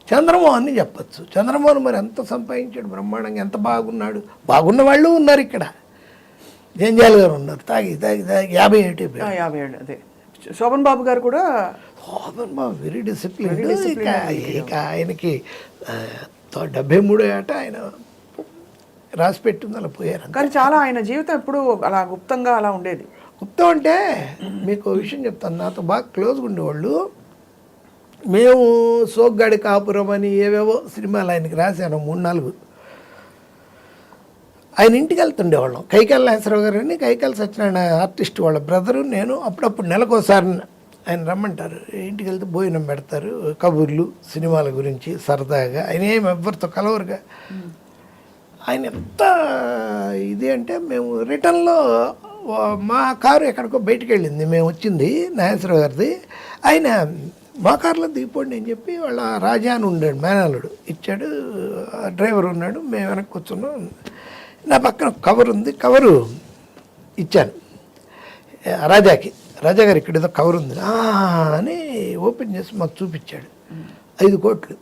చంద్రమోహన్ని చెప్పచ్చు. చంద్రమోహన్ మరి ఎంత సంపాదించాడు, బ్రహ్మాండంగా ఎంత బాగున్నాడు. బాగున్న వాళ్ళు ఉన్నారు ఇక్కడ. జంజాల్ గారు ఉన్నారు, తాగి 57 అదే. శోభన్ బాబు గారు కూడా, శోభన్ బాబు వెరీ డిసిప్లిన్. ఇక ఆయనకి 73 ఏట ఆయన రాసి పెట్టింది, అలా పోయారు. కానీ చాలా ఆయన జీవితం ఎప్పుడు అలా గుప్తంగా అలా ఉండేది. గుప్తం అంటే మీకు విషయం చెప్తాను, నాతో బాగా క్లోజ్గా ఉండేవాళ్ళు. మేము సోగ్గాడి కాపురం అని ఏవేవో సినిమాలు ఆయనకి రాశాను 3-4. ఆయన ఇంటికి వెళ్తుండేవాళ్ళం. కైకాల నాగేశ్వరరావు గారు అని, కైకాల సత్యనారాయణ ఆర్టిస్ట్ వాళ్ళ బ్రదరు, నేను అప్పుడప్పుడు నెలకోసారి ఆయన రమ్మంటారు. ఇంటికి వెళ్తే భోజనం పెడతారు, కబుర్లు సినిమాల గురించి సరదాగా. ఆయన ఏమి ఎవరితో కలవరుగా. ఆయన ఎంత ఇది అంటే, మేము రిటర్న్లో మా కారు ఎక్కడికో బయటికి వెళ్ళింది, మేము వచ్చింది నాగేశ్వరరావు గారిది. ఆయన మా కారులో దిగిపోండి అని చెప్పి వాళ్ళ రాజా అని ఉండాడు, మేనల్లుడు ఇచ్చాడు. డ్రైవర్ ఉన్నాడు, మేము వెనక్కి కూర్చున్నాం. నా పక్కన కవర్ ఉంది, కవరు ఇచ్చాను రాజాకి. రాజా గారు ఇక్కడ ఏదో కవర్ ఉంది అని ఓపెన్ చేసి మాకు చూపించాడు. 5 కోట్లు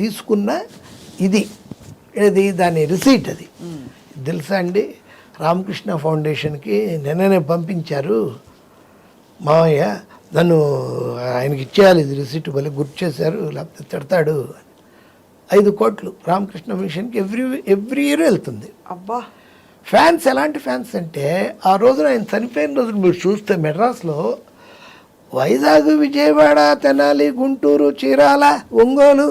తీసుకున్న ఇది దాని రిసీట్. అది తెలుసా అండి, రామకృష్ణ ఫౌండేషన్కి నిన్ననే పంపించారు మావయ్య, నన్ను ఆయనకి ఇచ్చేయాలి ఇది రిసీట్, భలే గుర్తు చేశారు లేకపోతే తిడతాడు. 5 కోట్లు రామకృష్ణ మిషన్కి ఎవ్రీ ఇయర్ వెళ్తుంది. అబ్బా, ఫ్యాన్స్ ఎలాంటి ఫ్యాన్స్ అంటే, ఆ రోజున ఆయన చనిపోయిన రోజున మీరు చూస్తే మెడ్రాస్లో వైజాగ్, విజయవాడ, తెనాలి, గుంటూరు, చీరాల, ఒంగోలు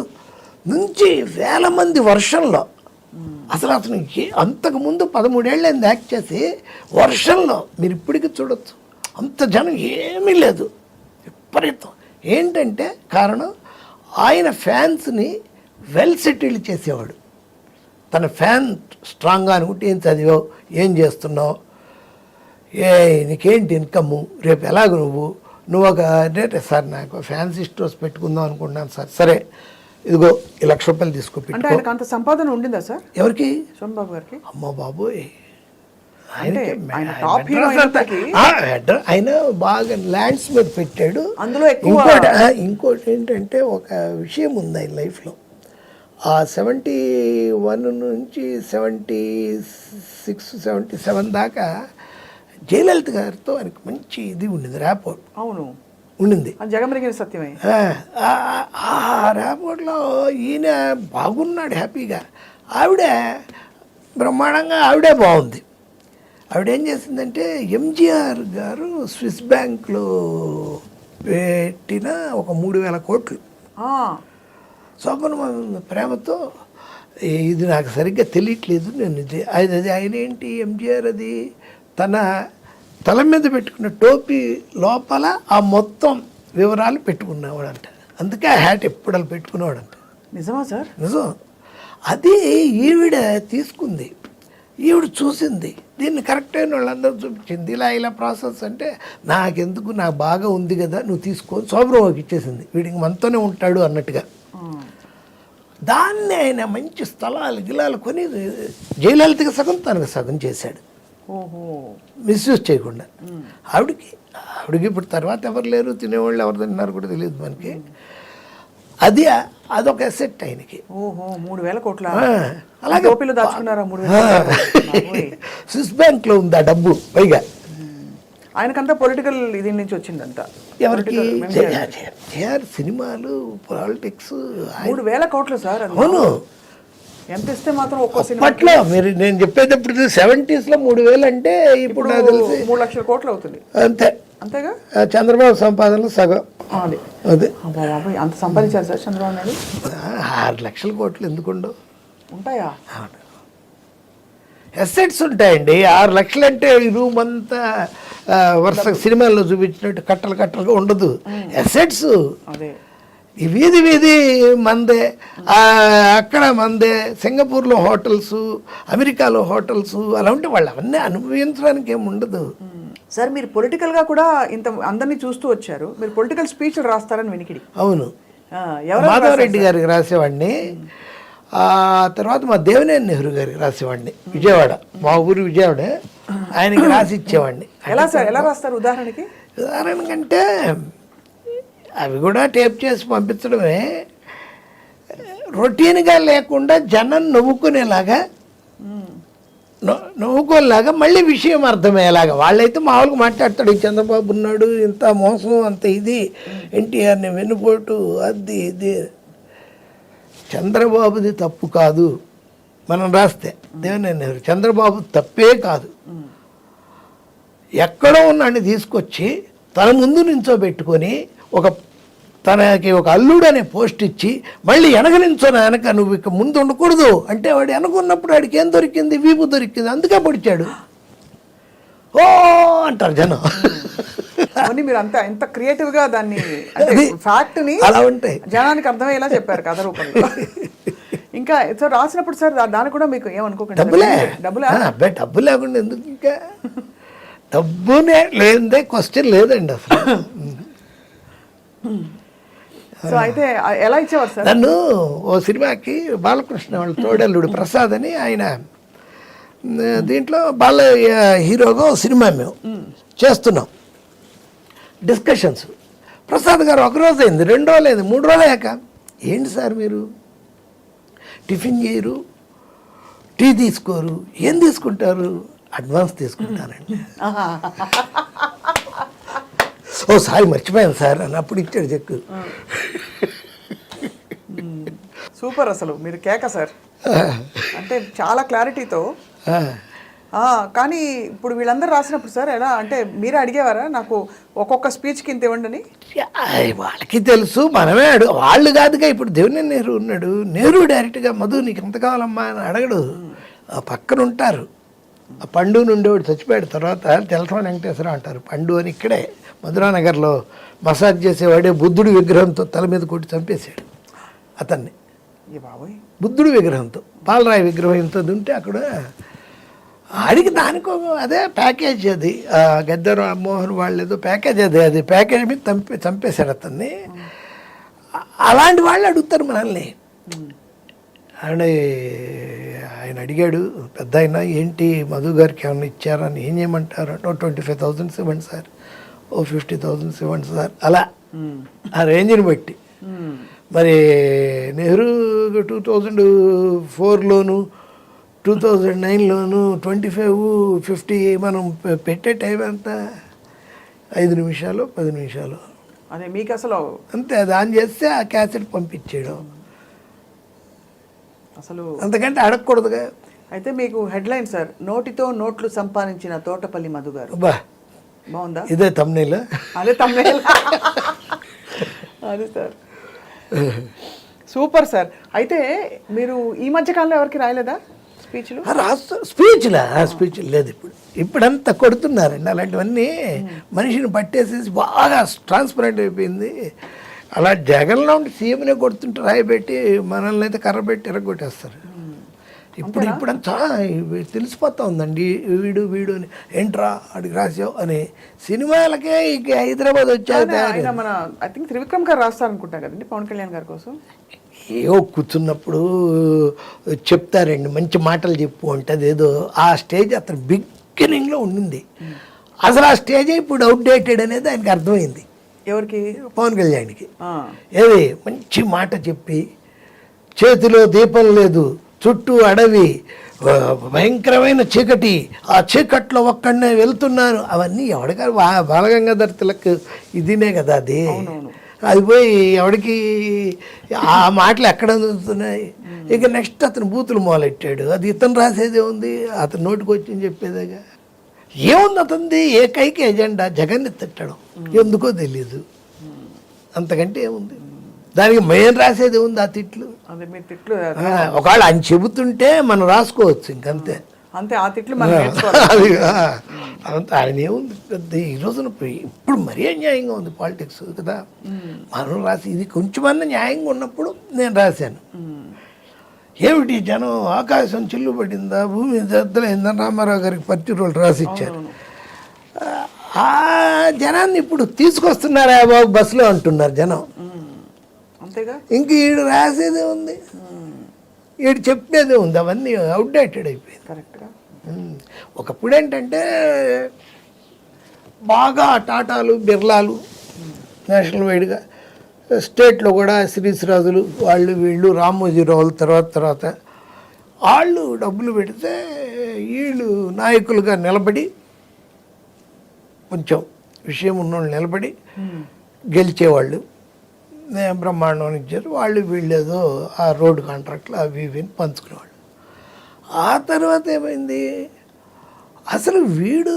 నుంచి వేల మంది వర్షంలో, అసలు అంతకుముందు 13 ఏళ్ళైంది యాక్ట్ చేసి, వర్షంలో మీరు ఇప్పటికీ చూడొచ్చు అంత జనం ఏమీ లేదు, విపరీతం. ఏంటంటే కారణం, ఆయన ఫ్యాన్స్ని వెల్ సెటిల్డ్ చేసేవాడు. తన ఫ్యాన్ స్ట్రాంగ్గా అనుకుంటే, ఏం చదివావు, ఏం చేస్తున్నావు, నీకేంటి ఇన్కము, రేపు ఎలాగ నువ్వు ఒక అంటే, సార్ నాకు ఫ్యాన్సీ స్టోర్స్ పెట్టుకుందాం అనుకుంటున్నాను సార్. సరే ఇదిగో ఈ ₹1,00,000 తీసుకో అంటే పెట్టుకో. ఆయనకు అంత సంపాదన ఉండిందా సార్ ఎవరికి? సోమబాబు గారికి? అమ్మ బాబోయ్, అంటే ఆయనకి ఆయన టాప్ హీరో మెడ్రాస్ అంతా- ఆయన బాగా ల్యాండ్స్ మీద పెట్టాడు. అందులో ఎక్కువ ఇంకోటి ఏంటంటే ఒక విషయం ఉంది ఆయన లైఫ్లో. ఆ 71 నుంచి 76, 77 దాకా జయలలిత గారితో ఆయనకు మంచి ఇది ఉండింది, ర్యాపోర్ట్ అవును ఉండింది. అది జగమెరిగిన సత్యమే. ఆ ర్యాపోర్ట్లో ఈయన బాగున్నాడు హ్యాపీగా, ఆవిడ బ్రహ్మాండంగా ఆవిడే బాగుంది. ఆవిడేం చేసిందంటే ఎంజీఆర్ గారు స్విస్ బ్యాంక్లో పెట్టిన ఒక 3,000 కోట్లు ఆ, శోభన ప్రేమతో ఇది నాకు సరిగ్గా తెలియట్లేదు, నేను అది ఆయన ఏంటి ఎంజీఆర్ అది తన తల మీద పెట్టుకున్న టోపీ లోపల ఆ మొత్తం వివరాలు పెట్టుకునేవాడంట. అందుకే ఆ హ్యాట్ ఎప్పుడు అలా పెట్టుకునేవాడంట. నిజమా సార్? నిజం. అది ఈవిడ తీసుకుంది, ఈవిడ చూసింది, దీన్ని కరెక్ట్ అయిన వాళ్ళందరూ చూపించింది. ఇలా ప్రాసెస్ అంటే నాకెందుకు, నాకు బాగా ఉంది కదా నువ్వు తీసుకో, శోభరావుకి ఇచ్చేసింది, వీడికి మనతోనే ఉంటాడు అన్నట్టుగా. దాన్ని ఆయన మంచి స్థలాలు గిలాలు కొని జయలలితకి సగం తనకు సగం చేశాడు, ఓహో, మిస్యూజ్ చేయకుండా. ఆవిడకి ఇప్పుడు తర్వాత ఎవరు లేరు, తినేవాళ్ళు ఎవరు తిన్నారు కూడా తెలియదు మనకి. అదొక అసెట్ ఆయనకి. ఓహో, 3,000 కోట్ల అలాగే టోపీలో దాచుకున్నారా? 3,000 స్విస్ బ్యాంక్లో ఉంది ఆ డబ్బు. పైగా ఆయనకంతా పొలిటికల్ ఇది నుంచి వచ్చిందంతా. ఎవరికి? సినిమాలు, పాలిటిక్స్. 3,000 కోట్లు సార్. అవును. ఎంత ఇస్తే మాత్రం ఒక్కో సినిమా అప్పట్లో మీరు నేను చెప్పేటప్పుడు 70s 3,000 అంటే ఇప్పుడు నాకు తెలిసి 3 లక్షల కోట్లు అవుతుంది అంతే. అంతేగా? చంద్రబాబు సంపాదనలో సగం అదే. అదే అంత సంపాదించారు సార్ చంద్రబాబు నాయుడు? 6 లక్షల కోట్లు ఎందుకుండవు? ఉంటాయా? ఎసెట్స్ ఉంటాయండి. 6 లక్షలు అంటే ఈ రూమ్ అంతా వరుస సినిమాల్లో చూపించినట్టు కట్టలుగా ఉండదు. ఎసెట్స్ అదే. ఈ వీధి మందే, అక్కడ మందే, సింగపూర్లో హోటల్స్, అమెరికాలో హోటల్స్, అలా ఉంటే వాళ్ళు అవన్నీ అనుభవించడానికి ఏమి ఉండదు. సార్ మీరు పొలిటికల్గా కూడా ఇంత అందరినీ చూస్తూ వచ్చారు, మీరు పొలిటికల్ స్పీచ్లు రాస్తారని వినికిడి. అవును, ఎవరు? మాధవరెడ్డి గారికి రాసేవాడిని, ఆ తర్వాత మా దేవినేని నెహ్రూ గారికి రాసేవాడిని, విజయవాడ, మా ఊరు విజయవాడ, ఆయనకి రాసి ఇచ్చేవాడిని. ఎలా సార్, ఎలా రాస్తారు ఉదాహరణకి? ఉదాహరణకంటే అవి కూడా టేప్ చేసి పంపించడమే, రొటీన్గా లేకుండా జనం నవ్వుకునేలాగా, నవ్వుకోలేలాగా, మళ్ళీ విషయం అర్థమయ్యేలాగా. వాళ్ళైతే మామూలుగా మాట్లాడతాడు, చంద్రబాబు ఉన్నాడు, ఇంత మోసం, అంత ఇది, ఎన్టీఆర్ని వెన్నుపోటు, అది ఇది. చంద్రబాబుది తప్పు కాదు మనం రాస్తే, దేవినేని నెహ్రూ చంద్రబాబు తప్పే కాదు, ఎక్కడో ఉన్నాడిని తీసుకొచ్చి తన ముందు నించోబెట్టుకొని తనకి ఒక అల్లుడు అనే పోస్ట్ ఇచ్చి మళ్ళీ వెనక నువ్వు ఇక ముందు ఉండకూడదు అంటే, వాడు వెనకున్నప్పుడు వాడికి ఏం దొరికింది? వీపు దొరికింది, అందుకే పొడిచాడు. ఓ అంటారు జనం. అవన్నీ మీరు అంతా ఎంత క్రియేటివ్గా దాన్ని ఫ్యాక్ట్ని అలా ఉంటాయి, జనానికి అర్థమయ్యేలా చెప్పారు కథ రూపంలో. ఇంకా సార్ రాసినప్పుడు సార్ దాన్ని కూడా మీకు ఏమనుకోకండి, డబ్బు లేకుండా ఎందుకు? ఇంకా డబ్బునే లేదే క్వశ్చన్ లేదండి అసలు. సో అయితే ఎలా ఇచ్చేవారు సార్? నన్ను ఓ సినిమాకి బాలకృష్ణ వాళ్ళ తోడల్లుడు ప్రసాద్ అని, ఆయన దీంట్లో బాల హీరోగా సినిమా మేము చేస్తున్నాం, డిస్కషన్స్. ప్రసాద్ గారు 1 రోజు అయింది, 2 రోజులు అయింది, 3 రోజులు అయ్యాక, ఏంటి సార్ మీరు టిఫిన్ చేయరు, టీ తీసుకోరు, ఏం తీసుకుంటారు? అడ్వాన్స్ తీసుకుంటానండి. ఓ సారీ మర్చిపోయాను సార్ అని అప్పుడు ఇచ్చాడు చెక్కు. సూపర్, అసలు మీరు కేక సార్. అంటే చాలా క్లారిటీతో. కానీ ఇప్పుడు వీళ్ళందరూ రాసినప్పుడు సార్ ఎలా అంటే, మీరే అడిగేవారా నాకు ఒక్కొక్క స్పీచ్కి ఇంత ఇవ్వండి అని? వాళ్ళకి తెలుసు, మనమే వాళ్ళు కాదుగా. ఇప్పుడు దేవినేని నెహ్రూ ఉన్నాడు, నెహ్రూ డైరెక్ట్గా మధు నీకు ఎంత కావాలమ్మా అని అడగడు, పక్కన ఉంటారు. ఆ పండు నుండేవాడు చచ్చిపోయాడు, తర్వాత తెలసాని వెంకటేశ్వర అంటారు పండు అని. ఇక్కడే మధురానగర్లో మసాజ్ చేసేవాడే బుద్ధుడి విగ్రహంతో తల మీద కొట్టి చంపేశాడు అతన్ని. బుద్ధుడి విగ్రహంతో, పాలరాయి విగ్రహం ఇంత ఉంటే అక్కడ అడిగి దానికో అదే ప్యాకేజ్, అది గద్దర్ మోహన్ వాళ్ళు ఏదో ప్యాకేజ్, అది ప్యాకేజ్ మీద చంపేశాడు అతన్ని. అలాంటి వాళ్ళు అడుగుతారు మనల్ని. ఆయన అడిగాడు పెద్ద ఆయన, ఏంటి మధు గారికి ఏమన్నా ఇచ్చారని, ఏం చేయమంటారు అంటే 25,000 ఇవ్వండి సార్, 50,000 ఇవ్వండి సార్, అలా ఆ రేంజ్ని బట్టి. మరి నెహ్రూ 2004లోను 2009లోను 25-50 మనం పెట్టే టైం ఎంత, 5 నిమిషాలు 10 నిమిషాలు అదే మీకు అసలు అంతే. అది ఆన్ చేస్తే ఆ క్యాసెట్ పంపించేయడం, అసలు అంతకంటే అడగకూడదుగా. అయితే మీకు హెడ్లైన్ సార్, నోటితో నోట్లు సంపాదించిన తోటపల్లి మధు గారు. బా బాగుందా? ఇదే తమ్నేల్. అదే తమ్నేల్. అదే సార్, సూపర్ సార్. అయితే మీరు ఈ మధ్య కాలంలో ఎవరికి రాయలేదా స్పీచ్లు? స్పీచ్ లేదు ఇప్పుడంతా కొడుతున్నారండి అలాంటివన్నీ. మనిషిని పట్టేసేసి బాగా ట్రాన్స్పరెంట్ అయిపోయింది. అలా జగన్లో ఉండి సీఎంనే కొడుతుంటే రాయబెట్టి మనల్ని అయితే కర్ర పెట్టి ఎరగొట్టేస్తారు. ఇప్పుడంతా తెలిసిపోతా ఉందండి, వీడు అని, ఏంట్రా అడిగి రాసావు అని. సినిమాలకే ఇక హైదరాబాద్ వచ్చాక ఆయన మన ఐ థింక్ త్రివిక్రమ్ గారు రాస్తారనుకుంటా కదండి పవన్ కళ్యాణ్ గారి కోసం. ఏవో కూర్చున్నప్పుడు చెప్తారండి, మంచి మాటలు చెప్పు అంటే అదేదో ఆ స్టేజ్ అతను బిగినింగ్లో ఉండింది. అసలు ఆ స్టేజ్ ఇప్పుడు అవుట్డేటెడ్ అనేది ఆయనకి అర్థమైంది. ఎవరికి? పవన్ కళ్యాణ్కి. ఏది మంచి మాట చెప్పి, చేతిలో దీపం లేదు, చుట్టూ అడవి, భయంకరమైన చీకటి, ఆ చీకట్లో ఒక్కడనే వెళ్తున్నాను, అవన్నీ ఎవడికారు బాలగంగాధర్ తిలక్ ఇదినే కదా అది. అది పోయి ఎవడికి ఆ మాటలు ఎక్కడ అందుతున్నాయి. ఇక నెక్స్ట్ అతను బూతులు మొదలెట్టాడు. అది ఇతను రాసేదే ఉంది, అతను నోటికి వచ్చి చెప్పేదేగా. ఏముంది అతనిది ఏకైక ఎజెండా జగన్ని తిట్టడం, ఎందుకో తెలీదు, అంతకంటే ఏముంది దానికి. మెయిన్ రాసేది ఉంది ఆ తిట్లు. ఒకవేళ ఆయన చెబుతుంటే మనం రాసుకోవచ్చు, ఇంకంతే. అంతే, ఆ తిట్లు ఆయన ఏముంది పెద్ద. ఈ రోజున ఇప్పుడు మరీ అన్యాయంగా ఉంది పాలిటిక్స్ కదా. మనం రాసి ఇది కొంచెమన్నా న్యాయంగా ఉన్నప్పుడు నేను రాశాను. ఏమిటి జనం ఆకాశం చిల్లు పడిందా, భూమి దద్దలైందని రామారావు గారికి 40 రోజులు రాసిచ్చారు. ఆ జనాన్ని ఇప్పుడు తీసుకొస్తున్నారా బాబు బస్సులో అంటున్నారు జనం. అంతేగా, ఇంక ఈడు రాసేదే ఉంది, ఈడు చెప్పేదే ఉంది, అవన్నీ అవుట్డేటెడ్ అయిపోయింది. కరెక్ట్గా. ఒకప్పుడు ఏంటంటే బాగా టాటాలు బిర్లాలు నేషనల్ వైడ్గా, స్టేట్లో కూడా శ్రీశ్రాజులు వాళ్ళు వీళ్ళు రామోజీరావులు తర్వాత వాళ్ళు డబ్బులు పెడితే వీళ్ళు నాయకులుగా నిలబడి, కొంచెం విషయం ఉన్నోళ్ళు నిలబడి గెలిచేవాళ్ళు. బ్రహ్మాండం ఇచ్చారు వాళ్ళు, వీళ్ళు ఏదో ఆ రోడ్డు కాంట్రాక్ట్లు అవి ఇవి పంచుకునేవాళ్ళు. ఆ తర్వాత ఏమైంది, అసలు వీడు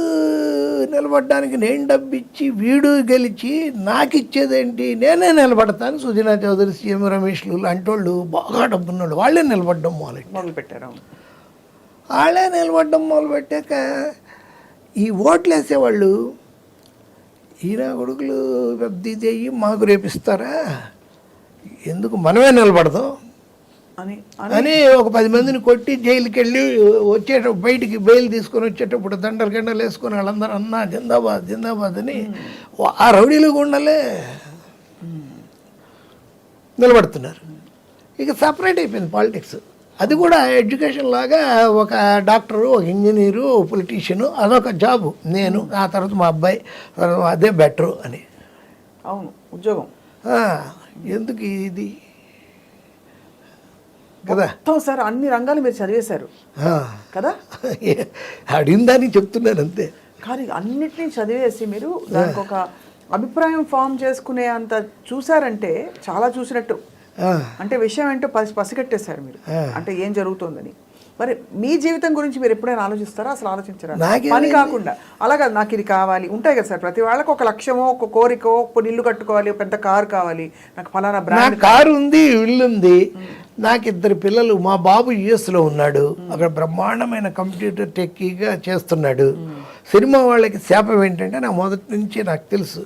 నిలబడడానికి నేను డబ్బిచ్చి వీడు గెలిచి నాకు ఇచ్చేదేంటి, నేనే నిలబడతాను. సుజనా చౌదరి, సీఎం రమేష్లు లాంటి వాళ్ళు బాగా డబ్బున్నాడు, వాళ్ళే నిలబడడం మొదలుపెట్టారు. వాళ్ళే నిలబడడం మొదలుపెట్టాక ఈ ఓట్లు వేసేవాళ్ళు, ఈయన కొడుకులు పెద్ద ఇది అయ్యి మాకు రేపిస్తారా, ఎందుకు మనమే నిలబడదాం అని ఒక 10 మందిని కొట్టి జైలుకి వెళ్ళి బయటికి బెయిల్ తీసుకొని వచ్చేటప్పుడు దండలు గండలు వేసుకొని వాళ్ళందరూ అన్నా జిందాబాద్ జిందాబాద్ అని ఆ రౌడీలు గుండలే నిలబడుతున్నారు. ఇక సపరేట్ అయిపోయింది పాలిటిక్స్. అది కూడా ఎడ్యుకేషన్ లాగా, ఒక డాక్టరు, ఒక ఇంజనీరు, పొలిటీషియను, అదొక జాబు. నేను ఆ తర్వాత మా అబ్బాయి, అదే బెటరు అని. అవును, ఉద్యోగం. ఎందుకు ఇది కదా సార్, అన్ని రంగాలు మీరు చదివేశారు కదా. అడిగిందని చెప్తున్నాను అంతే. కానీ అన్నిటినీ చదివేసి మీరు దానికి ఒక అభిప్రాయం ఫామ్ చేసుకునే అంత చూసారంటే చాలా చూసినట్టు. అంటే విషయం ఏంటో పసిగట్టేశారు మీరు, అంటే ఏం జరుగుతుందని. మరి మీ జీవితం గురించి మీరు ఎప్పుడైనా ఆలోచిస్తారా? అసలు ఆలోచించరా? పని కాకుండా అలాగా నాకు ఇది కావాలి ఉంటాయి కదా సార్, ప్రతి వాళ్ళకి ఒక లక్ష్యమో, ఒక కోరికో, ఒక ఇల్లు కట్టుకోవాలి, పెద్ద కారు కావాలి, నాకు ఫలానా బ్రాండ్ కారు ఉంది, ఇల్లు ఉంది, నాకు 2 పిల్లలు. మా బాబు యుఎస్లో ఉన్నాడు, అక్కడ బ్రహ్మాండమైన కంప్యూటర్ టెక్కీగా చేస్తున్నాడు. సినిమా వాళ్ళకి శాపం ఏంటంటే, నాకు మొదటి నుంచి నాకు తెలుసు,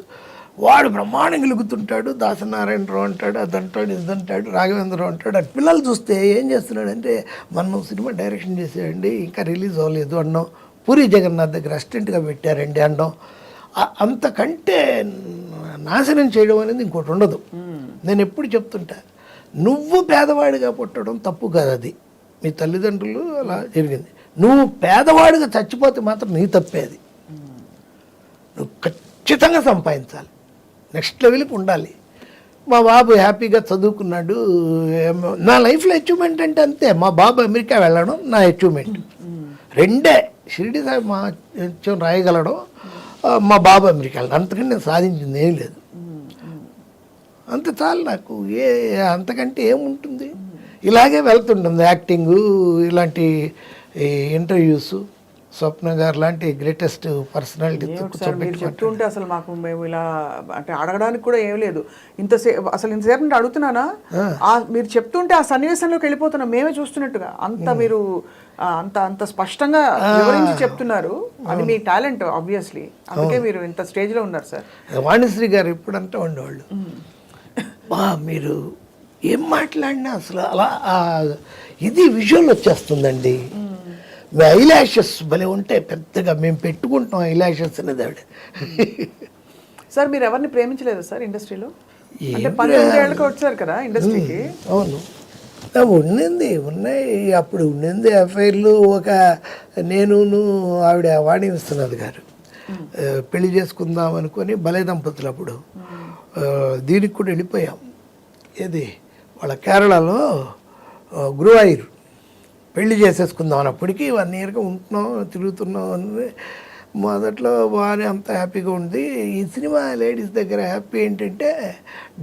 వాడు బ్రహ్మాండంగా వెలుగుతుంటాడు, దాసనారాయణరావు అంటాడు, అదంటాడు, ఇదంటాడు, రాఘవేంద్రరావు అంటాడు. అది పిల్లలు చూస్తే ఏం చేస్తున్నాడంటే, మనం సినిమా డైరెక్షన్ చేసేయండి, ఇంకా రిలీజ్ అవ్వలేదు అన్నాం, పూరి జగన్నాథ్ దగ్గర అసిస్టెంట్గా పెట్టారండి అన్నాం. అంతకంటే నాశనం చేయడం అనేది ఇంకోటి ఉండదు. నేను ఎప్పుడు చెప్తుంటా, నువ్వు పేదవాడిగా పుట్టడం తప్పు కాదు, అది మీ తల్లిదండ్రులు అలా జరిగింది. నువ్వు పేదవాడిగా చచ్చిపోతే మాత్రం నీ తప్పేది. నువ్వు ఖచ్చితంగా సంపాదించాలి, నెక్స్ట్ లెవెల్కి ఉండాలి. మా బాబు హ్యాపీగా చదువుకున్నాడు. నా లైఫ్లో అచీవ్మెంట్ అంటే అంతే, మా బాబు అమెరికా వెళ్ళడం నా అచీవ్మెంట్. రెండే, షిరిడి సాయి మా రాయగలడం, మా బాబు అమెరికా వెళ్ళడం. అంతకంటే నేను సాధించింది ఏం లేదు. అంత చాలు నాకు, అంతకంటే ఏముంటుంది. ఇలాగే వెళ్తుంటుంది యాక్టింగు, ఇలాంటి ఇంటర్వ్యూస్. స్వప్న గారు లాంటి గ్రేటెస్ట్ పర్సనాలిటీ మీరు చెప్తుంటే అసలు మాకు మేము ఇలా అంటే అడగడానికి కూడా ఏం లేదు. ఇంతసేపు అంటే అడుగుతున్నానా, మీరు చెప్తుంటే ఆ సన్నివేశంలోకి వెళ్ళిపోతున్నాం మేమే చూస్తున్నట్టుగా. అంత మీరు అంత అంత స్పష్టంగా వివరించి చెప్తున్నారు. అది మీ టాలెంట్ ఆబ్వియస్లీ, అందుకే మీరు ఇంత స్టేజ్లో ఉన్నారు సార్. వాణిశ్రీ గారు ఎప్పుడంటే ఉండేవాళ్ళు, మీరు ఏం మాట్లాడినా అసలు అలా ఇది విజువల్ వచ్చేస్తుందండి. మీ ఐలాషెస్ భలే ఉంటాయి, పెద్దగా మేము పెట్టుకుంటాం ఐలాషెస్ అనేది ఆవిడ. సార్ మీరు ఎవరిని ప్రేమించలేదు సార్ ఇండస్ట్రీలో? అంటే 19 ఏళ్ళకి వచ్చారు కదా ఇండస్ట్రీకి. అవును, ఉన్నాయి అప్పుడు ఉండింది అఫైర్లు. ఒక నేను ఆవిడ వాణి విశ్వనాథ్ గారు పెళ్లి చేసుకుందాం అనుకొని భలే దంపతులు అప్పుడు దీనికి కూడా వెళ్ళిపోయాం. ఏది వాళ్ళ కేరళలో గురువాయూర్ పెళ్లి చేసేసుకుందాం అన్నప్పటికీ 1 ఇయర్గా ఉంటున్నాం, తిరుగుతున్నాం అని. మొదట్లో బాగానే అంత హ్యాపీగా ఉంది. ఈ సినిమా లేడీస్ దగ్గర హ్యాపీ ఏంటంటే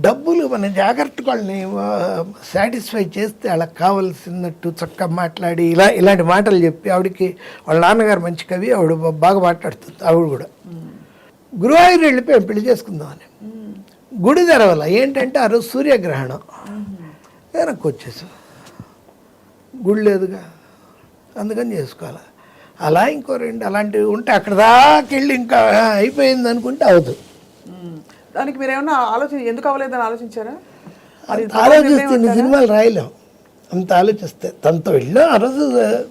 డబ్బులు మన జాగ్రత్తగా వాళ్ళని సాటిస్ఫై చేస్తే వాళ్ళకి కావాల్సినట్టు చక్కగా మాట్లాడి ఇలాంటి మాటలు చెప్పి, ఆవిడకి వాళ్ళ నాన్నగారు మంచి కవి, ఆవిడ బాగా మాట్లాడుతుంది. ఆవిడ కూడా గురువాయూర్ వెళ్ళిపోయాం పెళ్లి చేసుకుందామని. గుడి తెరవల ఏంటంటే ఆ రోజు సూర్యగ్రహణం, వెనక్కి వచ్చేసాం. గుడి లేదుగా, అందుకని చేసుకోవాలి. అలా ఇంకో 2 అలాంటివి ఉంటే అక్కడ దాకా వెళ్ళి ఇంకా అయిపోయింది అనుకుంటే అవదు. దానికి మీరు ఏమన్నా ఎందుకు అవ్వలేదని ఆలోచించారా? ఆలోచిస్తే ఇన్ని సినిమాలు రాయలేం, అంత ఆలోచిస్తే. తనతో వెళ్ళాం ఆ రోజు.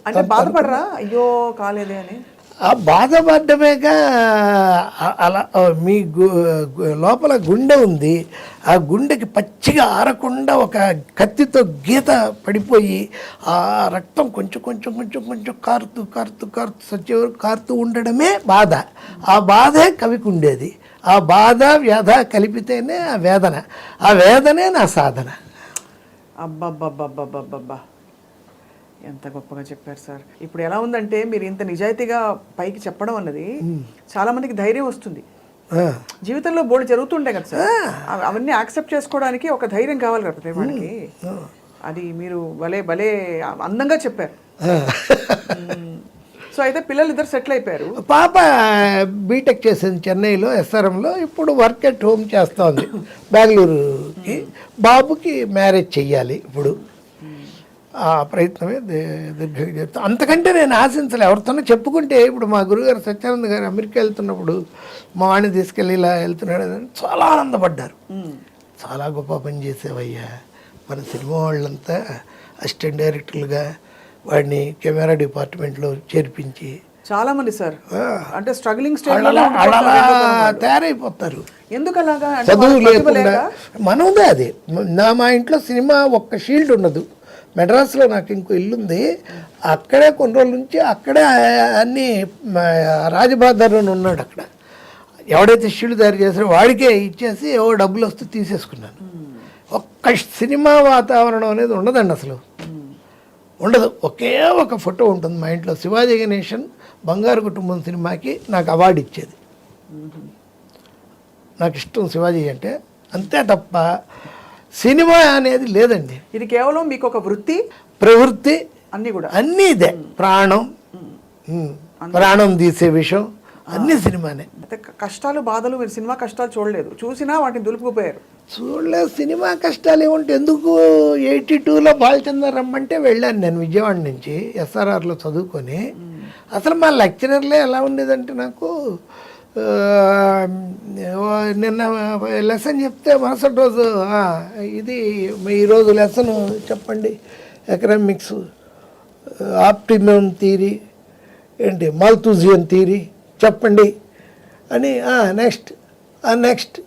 అంటే బాధపడరా అయ్యో కాలేదే అని? ఆ బాధపడ్డమేగా. అలా మీ లోపల గుండె ఉంది, ఆ గుండెకి పచ్చిగా ఆరకుండా ఒక కత్తితో గీత పడిపోయి ఆ రక్తం కొంచెం కొంచెం కొంచెం కొంచెం కారుతూ కారుతూ కారుతూ సచ్చే వరకు కారుతూ ఉండడమే బాధ. ఆ బాధే కవికి ఉండేది. ఆ బాధ వ్యధ కలిపితేనే ఆ వేదన, ఆ వేదనే నా సాధన. అబ్బబ్బబ్బబ్బబ్బబ్బా, ఎంత గొప్పగా చెప్పారు సార్. ఇప్పుడు ఎలా ఉందంటే మీరు ఇంత నిజాయితీగా పైకి చెప్పడం అన్నది చాలా మందికి ధైర్యం వస్తుంది. జీవితంలో బోర్డు జరుగుతుంటాయి కదా సార్, అవన్నీ యాక్సెప్ట్ చేసుకోవడానికి ఒక ధైర్యం కావాలి కదా ప్రతి వాడికి. అది మీరు భలే భలే అందంగా చెప్పారు. సో అయితే పిల్లలు ఇద్దరు సెటిల్ అయిపోయారు. పాప బీటెక్ చేసింది చెన్నైలో ఎస్ఆర్ఎంలో, ఇప్పుడు వర్క్ ఎట్ హోమ్ చేస్తోంది బెంగళూరుకి. బాబుకి మ్యారేజ్ చెయ్యాలి ఇప్పుడు. ఆ ప్రయత్నమే దీర్ఘంగా చెప్తాను. అంతకంటే నేను ఆశించలే. ఎవరితోనో చెప్పుకుంటే, ఇప్పుడు మా గురుగారు సత్యానంద గారు అమెరికా వెళ్తున్నప్పుడు మా వాడిని తీసుకెళ్ళి ఇలా వెళ్తున్నాడు అని చాలా ఆనందపడ్డారు. చాలా గొప్ప పని చేసేవయ్యా, మన సినిమా వాళ్ళంతా అసిస్టెంట్ డైరెక్టర్లుగా వాడిని కెమెరా డిపార్ట్మెంట్లో చేర్పించి చాలా మంది సార్ అంటే స్ట్రగ్లింగ్ స్టేజ్ తయారైపోతారు. ఎందుకు అలాగా? చదువు లేకుండా మనదే అది. మా ఇంట్లో సినిమా ఒక్క షీల్డ్ ఉండదు. మెడ్రాస్లో నాకు ఇంకో ఇల్లుంది, అక్కడే కొన్ని రోజుల నుంచి అక్కడే అన్నీ రాజబహాదర్ అని ఉన్నాడు అక్కడ. ఎవడైతే షీల్డ్ తయారు చేశారో వాడికే ఇచ్చేసి ఏవో డబ్బులు వస్తూ తీసేసుకున్నాను. ఒక్క సినిమా వాతావరణం అనేది ఉండదండి, అసలు ఉండదు. ఒకే ఒక ఫోటో ఉంటుంది మా ఇంట్లో. శివాజీ గణేశన్ బంగారు కుటుంబం సినిమాకి నాకు అవార్డు ఇచ్చేది. నాకు ఇష్టం శివాజీ అంటే, అంతే తప్ప సినిమా అనేది లేదండి. ఇది కేవలం మీకు ఒక వృత్తి, ప్రవృత్తి, అన్నీ కూడా అన్నీ ఇదే. ప్రాణం తీసే విషయం అన్ని సినిమానే. కష్టాలు బాధలు మీరు సినిమా కష్టాలు చూడలేదు, చూసినా వాటిని దులుపుకుపోయారు. చూడలేదు. సినిమా కష్టాలు ఏముంటే ఎందుకు. 82లో బాలచందర్ రమ్మంటే వెళ్ళాను నేను విజయవాడ నుంచి ఎస్ఆర్ఆర్లో చదువుకొని. అసలు మా లెక్చరర్లే ఎలా ఉండేదంటే, నాకు నిన్న లెసన్ చెప్తే మరుసటి రోజు ఇది ఈరోజు లెసన్ చెప్పండి, ఎకనామిక్స్ ఆప్టిమమ్ థియరీ ఏంటి మాల్తూజియన్ థియరీ చెప్పండి అని. నెక్స్ట్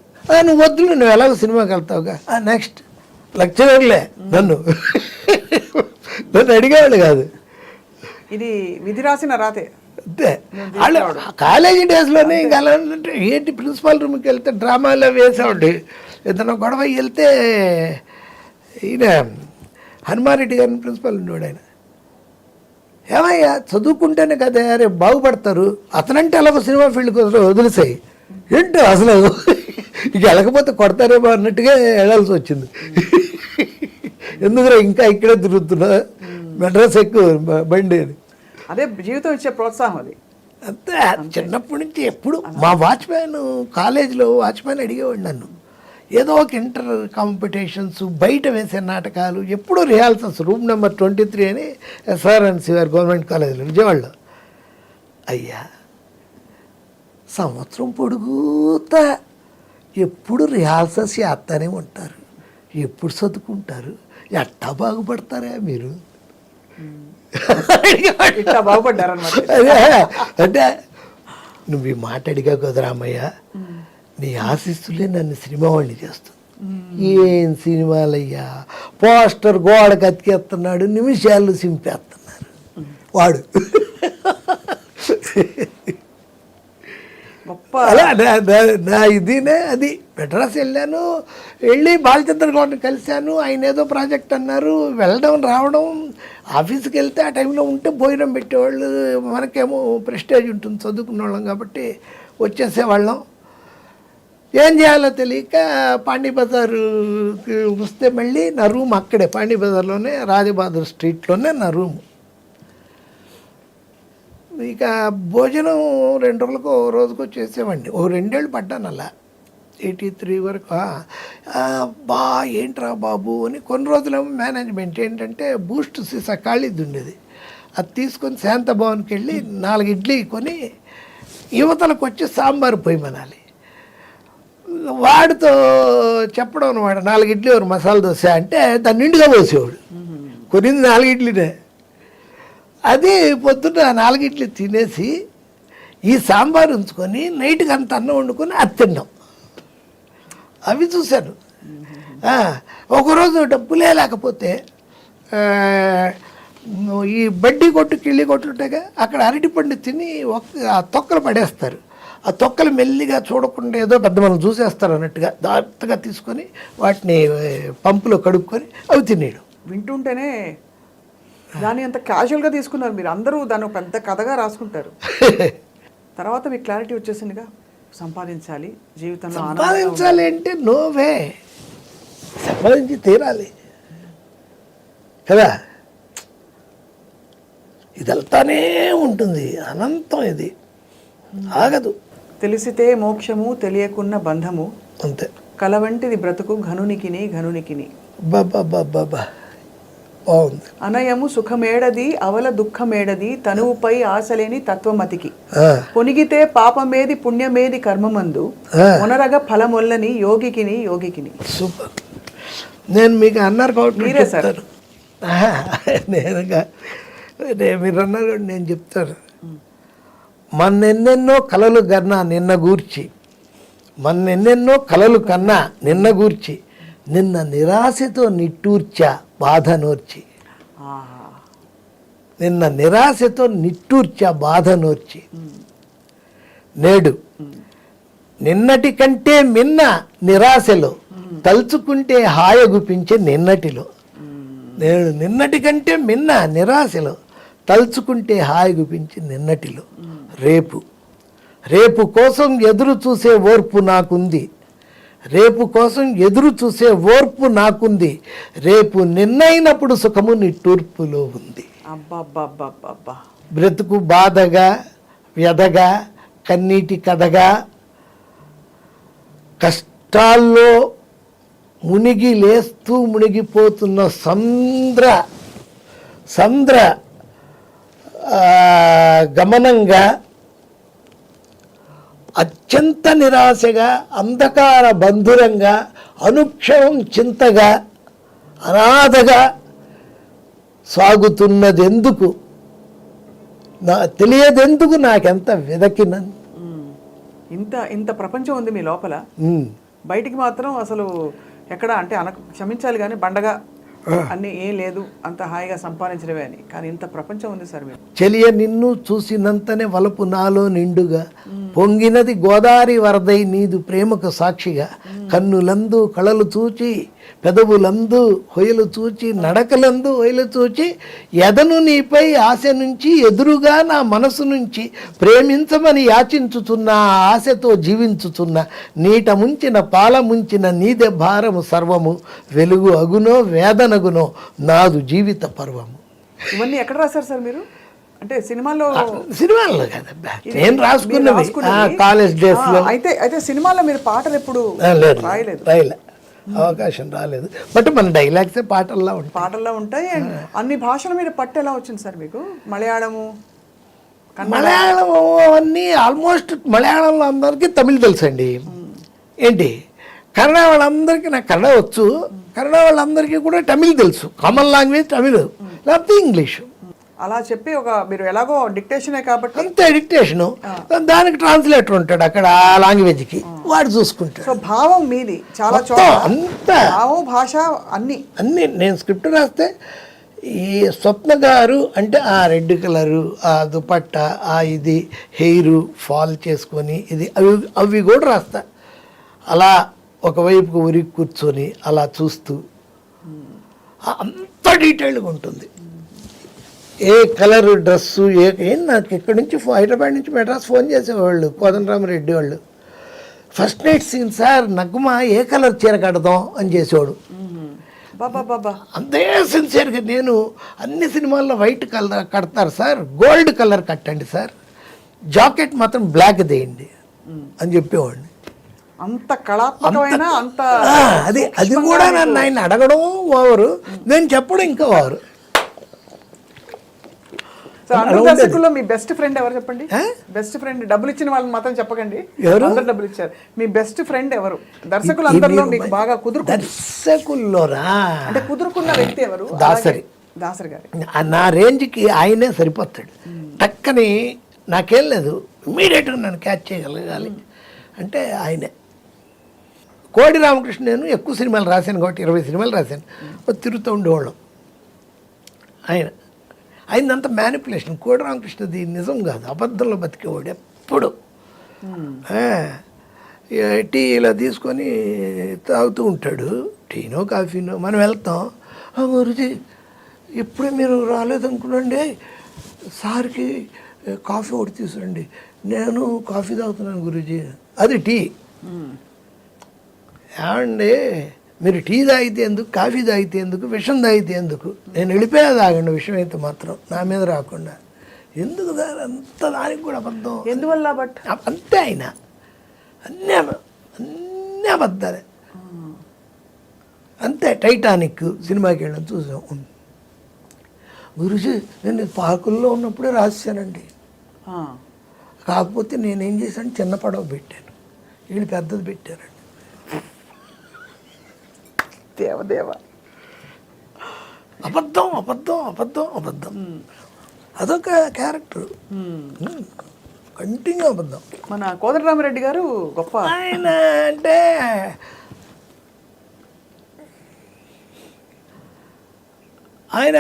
నువ్వు వద్దులు, నువ్వు ఎలాగో సినిమాకి వెళ్తావుగా. నెక్స్ట్ లెక్చరర్లే నన్ను అడిగేవాళ్ళు కాదు. ఇది విధి రాసిన రాతే. అంతే. వాళ్ళు కాలేజీ డేస్లోనే ఇంకా అలా అంటే ఏంటి, ప్రిన్సిపాల్ రూమ్కి వెళ్తే డ్రామాలో వేసేవాడి. ఏదైనా గొడవ వెళ్తే ఈయన హనుమారెడ్డి గారిని ప్రిన్సిపాల్ ఉండేవాడు. ఆయన ఏమయ్యా చదువుకుంటేనే కదా రేపు బాగుపడతారు, అతనంటే అలాగ సినిమా ఫీల్డ్కి వదిలేసాయి ఏంటో అసలు ఇక వెళ్ళకపోతే కొడతారేమో అన్నట్టుగా వెళ్ళాల్సి వచ్చింది. ఎందుకురా ఇంకా ఇక్కడే తిరుగుతున్నా, మెడ్రాస్ ఎక్కువ బండి అని. అదే జీవితం ఇచ్చే ప్రోత్సాహం అది. అంతే. చిన్నప్పటి నుంచి ఎప్పుడు మా వాచ్మ్యాన్, కాలేజీలో వాచ్మ్యాన్ అడిగేవాడు నన్ను, ఏదో ఒక ఇంటర్ కాంపిటీషన్స్, బయట వేసే నాటకాలు, ఎప్పుడూ రిహార్సల్స్. రూమ్ నెంబర్ 23 అని SRNC గవర్నమెంట్ కాలేజీలో విజయవాడలో. అయ్యా సంవత్సరం పొడుగుతా ఎప్పుడు రిహార్సల్స్ చేస్తానే ఉంటారు, ఎప్పుడు చదువుకుంటారు, ఎట్టా బాగుపడతారా మీరు? ఇట్లా బాగుపడ్డారన్నమాట. అదే అంటే నువ్వు ఈ మాట అడిగా కదా రామయ్య, నీ ఆశీస్సులే నన్ను సినిమా వాడిని చేస్తుంది. ఏం సినిమాలయ్యా, పోస్టర్ గోడకు అతికేస్తున్నాడు, నిమిషాలు సింపేస్తున్నారు వాడు. అలా నా ఇదినే అది. మెడ్రాస్ వెళ్ళాను, వెళ్ళి బాలచంద్ర గౌడ్ని కలిశాను. ఆయన ఏదో ప్రాజెక్ట్ అన్నారు, వెళ్ళడం రావడం. ఆఫీస్కి వెళ్తే ఆ టైంలో ఉంటే భోజనం పెట్టేవాళ్ళు, మనకేమో ప్రెస్టేజ్ ఉంటుంది చదువుకున్న వాళ్ళం కాబట్టి వచ్చేసేవాళ్ళం. ఏం చేయాలో తెలియక పాండీ బజార్కి వస్తే మళ్ళీ నా రూమ్ అక్కడే పాండీ బజార్లోనే, రాజబహదూర్ స్ట్రీట్లోనే నా రూమ్. ఇక భోజనం 2 రోజులకు ఓ రోజుకు చేసేవాడిని. ఓ 2 ఏళ్ళు పడ్డాను అలా, 83 వరకు. బా ఏంట్రా బాబు అని. కొన్ని రోజులేమో మేనేజ్మెంట్ ఏంటంటే బూస్ట్ సీసా ఖాళీది ఉండేది, అది తీసుకొని శాంతభవన్కి వెళ్ళి 4 ఇడ్లీ కొని యువతలకు వచ్చి సాంబారు పొయ్యమనాలి. వాడితో చెప్పడం అనమాట, 4 ఇడ్లీ ఒక మసాలా దోశ అంటే దాన్ని నిండుగా పోసేవాడు. కొనింది 4 ఇడ్లీనే. అది పొద్దున్న 4 ఇడ్లీ తినేసి ఈ సాంబార్ ఉంచుకొని నైట్కి అంత అన్నం వండుకొని అది తిన్నాం. అవి చూశాను. ఒకరోజు డబ్బులే లేకపోతే ఈ బడ్డీ కొట్టు, కిళ్ళి కొట్లు ఉంటాయిగా, అక్కడ అరటిపండు తిని ఆ తొక్కలు పడేస్తారు. ఆ తొక్కలు మెల్లిగా చూడకుండా ఏదో పెద్ద మనం చూసేస్తారు అన్నట్టుగా జాగ్రత్తగా తీసుకొని వాటిని పంపులో కడుక్కొని అవి తినేయడం. వింటుంటేనే దాన్ని అంత క్యాజువల్గా తీసుకున్నారు మీరు. అందరూ దాన్ని ఒక పెద్ద కథగా రాసుకుంటారు. తర్వాత మీకు క్లారిటీ వచ్చేసిందిగా, సంపాదించాలి జీవితంలో. సంపాదించాలి అంటే నోవే, సంపాదించి తీరాలి కదా. ఇది వెళ్తానే ఉంటుంది, అనంతం, ఇది ఆగదు. తెలిసితే మోక్షము, తెలియకున్న బంధము, అంతే. కలవంటిది బ్రతుకు ఘనునికిని ఘనునికిని. బాబా బాబా బాగుంది. అనయము సుఖమేడది, అవల దుఃఖమేడది, తనువుపై ఆశలేని తత్వమతికి. పొనిగితే పాపమేది, పుణ్యమేది కర్మమందు, మునరగ ఫలమొల్లని యోగికిని యోగికిని. సూపర్. నేను మీకు అన్నారు కాబట్టి మీరే సార్. మీరు అన్నారు కాబట్టి నేను చెప్తాను. మన్నెన్నెన్నో కలలు కన్నా నిన్న గూర్చి, మన్నెన్నెన్నో కలలు కన్నా నిన్న గూర్చి, నిన్న నిరాశతో నిట్టూర్చా బాధ నోర్చి. నిన్న నిరాశతో నిట్టూర్చా బాధ నోర్చి, నేడు నిన్నటి కంటే మిన్న నిరాశలో, తలుచుకుంటే హాయగుపించే నిన్నటిలో. నేడు నిన్నటి కంటే మిన్న నిరాశలో, తలుచుకుంటే హాయగుపించే నిన్నటిలో. రేపు రేపు కోసం ఎదురు చూసే ఓర్పు నాకుంది, రేపు కోసం ఎదురు చూసే ఓర్పు నాకుంది, రేపు నిన్నైనప్పుడు సుఖము నిట్టూర్పులో ఉంది. అబ్బా. బ్రతుకు బాధగా, వ్యధగా, కన్నీటి కథగా, కష్టాల్లో మునిగి లేస్తూ మునిగిపోతున్న సంద్ర గమనంగా, అత్యంత నిరాశగా, అంధకార బంధురంగా, అనుక్షణం చింతగా, అనాథగా సాగుతున్నదెందుకు, తెలియదెందుకు నాకెంత వెదకిన. ఇంత ప్రపంచం ఉంది మీ లోపల. బయటికి మాత్రం అసలు ఎక్కడ అంటే క్షమించాలి కానీ బండగా అన్ని ఏం లేదు, అంత హాయిగా సంపాదించడమే అని. కానీ ఇంత ప్రపంచం ఉంది సార్ మీరు. చెలియ నిన్ను చూసినంతనే వలపు నాలో నిండుగా పొంగినది గోదావరి వరదై నీదు ప్రేమకు సాక్షిగా కన్నులందు కళలు చూచి పెదవులందు హొయలు చూచి నడకలందు హొయలు చూచి ఎదను నీపై ఆశ నుంచి ఎదురుగా నా మనసు నుంచి ప్రేమించమని యాచించుచున్న ఆ ఆశతో జీవించుచున్న నీట ముంచిన పాల ముంచిన నీదే భారము సర్వము వెలుగు అగునో వేదనగునో నాదు జీవిత పర్వము. ఇవన్నీ ఎక్కడ రాశారు సార్ మీరు? అంటే సినిమాలో కదబ్బా, నేను రాసుకున్నవి కాలేజ్ డేస్ లో. అయితే సినిమాలో మీరు పాటలు ఎప్పుడు రాయలేదు? రాయలే, అవకాశం రాలేదు. బట్ మన డైలాగ్స్ పాటల్లో ఉంటాయి. అన్ని భాషల మీద పట్టు ఎలా వచ్చింది సార్ మీకు? మలయాళము, మలయాళం అన్నీ ఆల్మోస్ట్ మలయాళంలో అందరికీ తమిళ్ తెలుసండి. ఏంటి కన్నడ వాళ్ళందరికీ, నాకు కన్నడ వచ్చు, కన్నడ వాళ్ళందరికీ కూడా తమిళ్ తెలుసు. కామన్ లాంగ్వేజ్ తమిళ్, లేకపోతే ఇంగ్లీషు. అలా చెప్పి మీరు ఎలాగో డిక్టేషనే కాబట్టి అంతే, డిక్టేషను, దానికి ట్రాన్స్లేటర్ ఉంటాడు అక్కడ ఆ లాంగ్వేజ్కి, వాడు చూసుకుంటాడు. సో భావం మీది చాలా అంతా, భావం భాష అన్ని. నేను స్క్రిప్ట్ రాస్తే ఈ స్వప్న గారు అంటే ఆ రెడ్ కలరు, ఆ దుపట్టా, ఆ ఇది హెయిర్ ఫాల్ చేసుకొని ఇది అవి కూడా రాస్తా. అలా ఒకవైపుకు ఉరికి కూర్చొని అలా చూస్తూ అంత డీటెయిల్గా ఉంటుంది. ఏ కలర్ డ్రెస్సు ఏం నాకు ఇక్కడి నుంచి హైదరాబాద్ నుంచి మెడ్రాస్ ఫోన్ చేసేవాళ్ళు కోదండరామరెడ్డి వాళ్ళు. First night scene sir, Nagma ఏ కలర్ చీర కడదాం అని చేసేవాడు. అంతే సిన్సియర్గా. నేను అన్ని సినిమాల్లో వైట్ కలర్ కడతారు సార్, గోల్డ్ కలర్ కట్టండి సార్, జాకెట్ మాత్రం బ్లాక్ దేయండి అని చెప్పేవాడిని. అంత కళాత్మకమైన అంత అది కూడా నన్ను ఆయన అడగడం ఓవరు, నేను చెప్పడం ఇంకా ఓవరు. దర్శకుల్లో మీ బెస్ట్ ఫ్రెండ్ ఎవరు చెప్పండి? బెస్ట్ ఫ్రెండ్, డబ్బులు ఇచ్చిన వాళ్ళని మాత్రం చెప్పకండి, అందరు డబ్బులు ఇచ్చారు. మీ బెస్ట్ ఫ్రెండ్ ఎవరు దర్శకులు అందరిలో మీకు బాగా దర్శకుల్లోరా అంటే కుదురుకున్న వ్యక్తి ఎవరు? దాసరి గారు. నా రేంజ్కి ఆయనే సరిపోతాడు. టక్కని నాకేం లేదు, ఇమ్మీడియట్గా నన్ను క్యాచ్ చేయగలగాలి అంటే ఆయనే. కోడి రామకృష్ణ నేను ఎక్కువ సినిమాలు రాశాను కాబట్టి 20 సినిమాలు రాశాను, తిరుగుతూ ఉండేవాళ్ళం. ఆయనంత మ్యానిపులేషన్. కోడి రామకృష్ణది నిజం కాదు, అబద్ధంలో బతికేవాడు ఎప్పుడు. టీ ఇలా తీసుకొని తాగుతూ ఉంటాడు, టీనో కాఫీనో. మనం వెళ్తాం, గురుజీ ఇప్పుడే మీరు రాలేదనుకున్నాండి, సార్కి కాఫీ ఒకటి తీసుకురండి. నేను కాఫీ తాగుతున్నాను గురూజీ. అది టీ. ఏమండి మీరు టీ తాగితే ఎందుకు, కాఫీ తాగితే ఎందుకు, విషం తాగితే ఎందుకు? నేను వెళ్ళిపోయా తాగండి, విషం అయితే మాత్రం నా మీద రాకుండా. ఎందుకు అంత దానికి కూడా అబద్ధం ఎందువల్ల? బట్ అంతే, ఆయన అన్నీ అబద్ధాలే. అంతే. టైటానిక్ సినిమాకి వెళ్ళడం చూసాం. గురూజీ నేను పార్కుల్లో ఉన్నప్పుడే రాశానండి, కాకపోతే నేనేం చేశాను, చిన్న పడవ పెట్టాను, వీళ్ళు పెద్దది పెట్టారండి. దేవదేవ, అబద్ధం అబద్ధం అబద్ధం అబద్ధం. అదొక క్యారెక్టర్, కంటిన్యూ అబద్ధం. మన కోదండరామరెడ్డి గారు గొప్ప. ఆయన అంటే ఆయన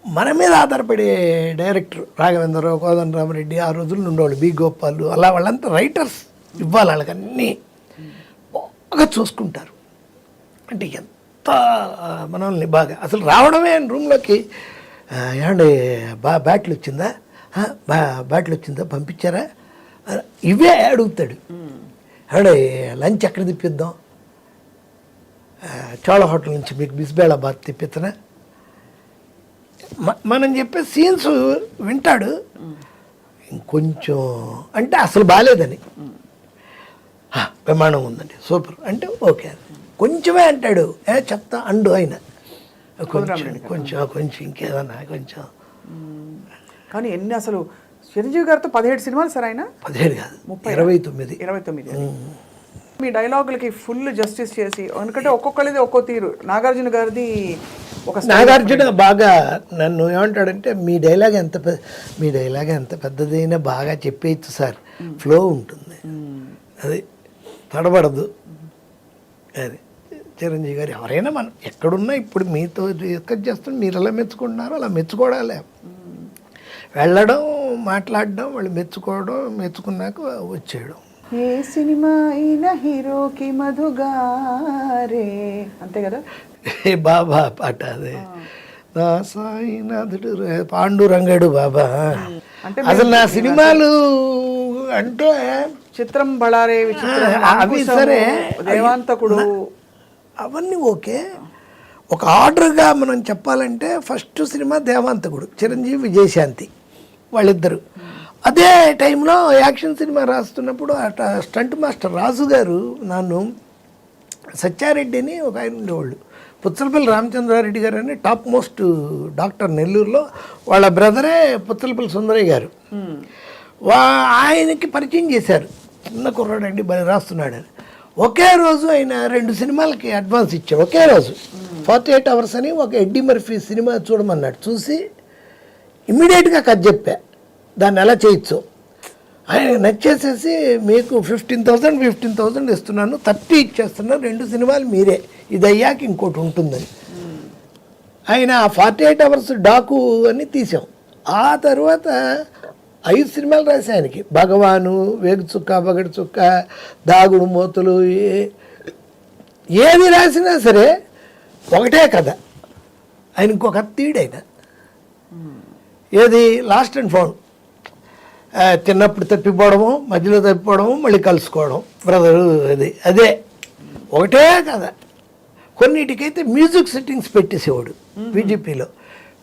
మన మీద ఆధారపడే డైరెక్టర్. రాఘవేంద్రరావు, కోదండరామరెడ్డి ఆ రోజుల్లో ఉండేవాళ్ళు, బి గోపాల్, అలా వాళ్ళంతా రైటర్స్. ఇవ్వాలి వాళ్ళకి అన్నీ బాగా చూసుకుంటారు. అంటే ఎంత మనల్ని బాగా అసలు రావడమే రూమ్లోకి, ఏమండి బ్యాట్లు వచ్చిందా, బ్యాట్లు వచ్చిందా, పంపించారా, ఇవే అడుగుతాడు. ఏమండి లంచ్ ఎక్కడ తిప్పిద్దాం, చోళ హోటల్ నుంచి మీకు బిస్బేళాబాద్ తిప్పిద్దనా, మనం చెప్పే సీన్స్ వింటాడు. ఇంకొంచెం అంటే అసలు బాగాలేదని, ప్రమాణం ఉందండి సూపర్ అంటే ఓకే, కొంచెమే అంటాడు, చెప్తా అండు ఆయన కొంచెం కొంచెం కొంచెం ఇంకేదన్నా కొంచెం. కానీ ఎన్ని అసలు చిరంజీవి గారితో 17 సినిమాలు సార్ ఆయన? 17 కాదు 29. మీ డైలాగులకి ఫుల్ జస్టిస్ చేసి, ఎందుకంటే ఒక్కొక్కరిది ఒక్కో తీరు. నాగార్జున గారిది నాగార్జున బాగా నన్ను ఏమంటాడంటే, మీ డైలాగ్ ఎంత పెద్దదైనా బాగా చెప్పేయచ్చు సార్, ఫ్లో ఉంటుంది, అది తడబడదు, అది చిరంజీవి గారు ఎవరైనా మనం ఎక్కడున్నా ఇప్పుడు మీతో డిస్కస్ చేస్తున్న మీరు ఎలా మెచ్చుకుంటున్నారో అలా మెచ్చుకోవడాలే. వెళ్ళడం మాట్లాడడం వాళ్ళు మెచ్చుకున్నాక వచ్చేయడం. ఏ సినిమా అయినా హీరోకి మధుగారే అంతే కదా. ఏ బాబా పాట అదే నా సాయినాథుడు పాండురంగడు బాబా. అంటే అసలు నా సినిమాలు అంటే చిత్రం బళారే విచిత్రం, అవి అంకుశము, సరే దేవాంతకుడు అవన్నీ ఓకే. ఒక ఆర్డర్గా మనం చెప్పాలంటే ఫస్ట్ సినిమా దేవాంతకుడు, చిరంజీవి విజయశాంతి వాళ్ళిద్దరు. అదే టైంలో యాక్షన్ సినిమా రాస్తున్నప్పుడు అట స్టంట్ మాస్టర్ రాజు గారు నన్ను సత్యారెడ్డిని ఒక ఆయన ఉండేవాళ్ళు, పుచ్చలపల్లి రామచంద్రారెడ్డి గారు అని టాప్ మోస్ట్ డాక్టర్ నెల్లూరులో, వాళ్ళ బ్రదరే పుచ్చలపల్లి సుందరయ్య గారు. ఆయనకి పరిచయం చేశారు, చిన్న కుర్రాడండి బలి రాస్తున్నాడని. ఒకే రోజు ఆయన 2 సినిమాలకి అడ్వాన్స్ ఇచ్చాడు. ఒకే రోజు 48 hours అని ఒక ఎడ్డీ మర్ఫీ సినిమా చూడమన్నాడు. చూసి ఇమ్మీడియట్గా కథ చెప్పా దాన్ని ఎలా చేయొచ్చు. ఆయన నచ్చేసేసి మీకు 15,000 ఇస్తున్నాను, 30 ఇచ్చేస్తున్నాను, 2 సినిమాలు మీరే, ఇది అయ్యాక ఇంకోటి ఉంటుందని. ఆయన 48 hours డాకు అని తీసాం. ఆ తర్వాత 5 సినిమాలు రాసి ఆయనకి, భగవాను, వేగు చుక్క, బగడి చుక్క, దాగుడు మూతలు, ఏది రాసినా సరే ఒకటే కథ. ఆయన ఇంకొక తీడైన ఏది లాస్ట్ అండ్ ఫౌండ్, చిన్నప్పుడు తప్పిపోవడము, మధ్యలో తప్పిపోవడము, మళ్ళీ కలుసుకోవడం, బ్రదరు, అదే ఒకటే కదా. కొన్నిటికైతే మ్యూజిక్ సెట్టింగ్స్ పెట్టేసేవాడు బీజేపీలో,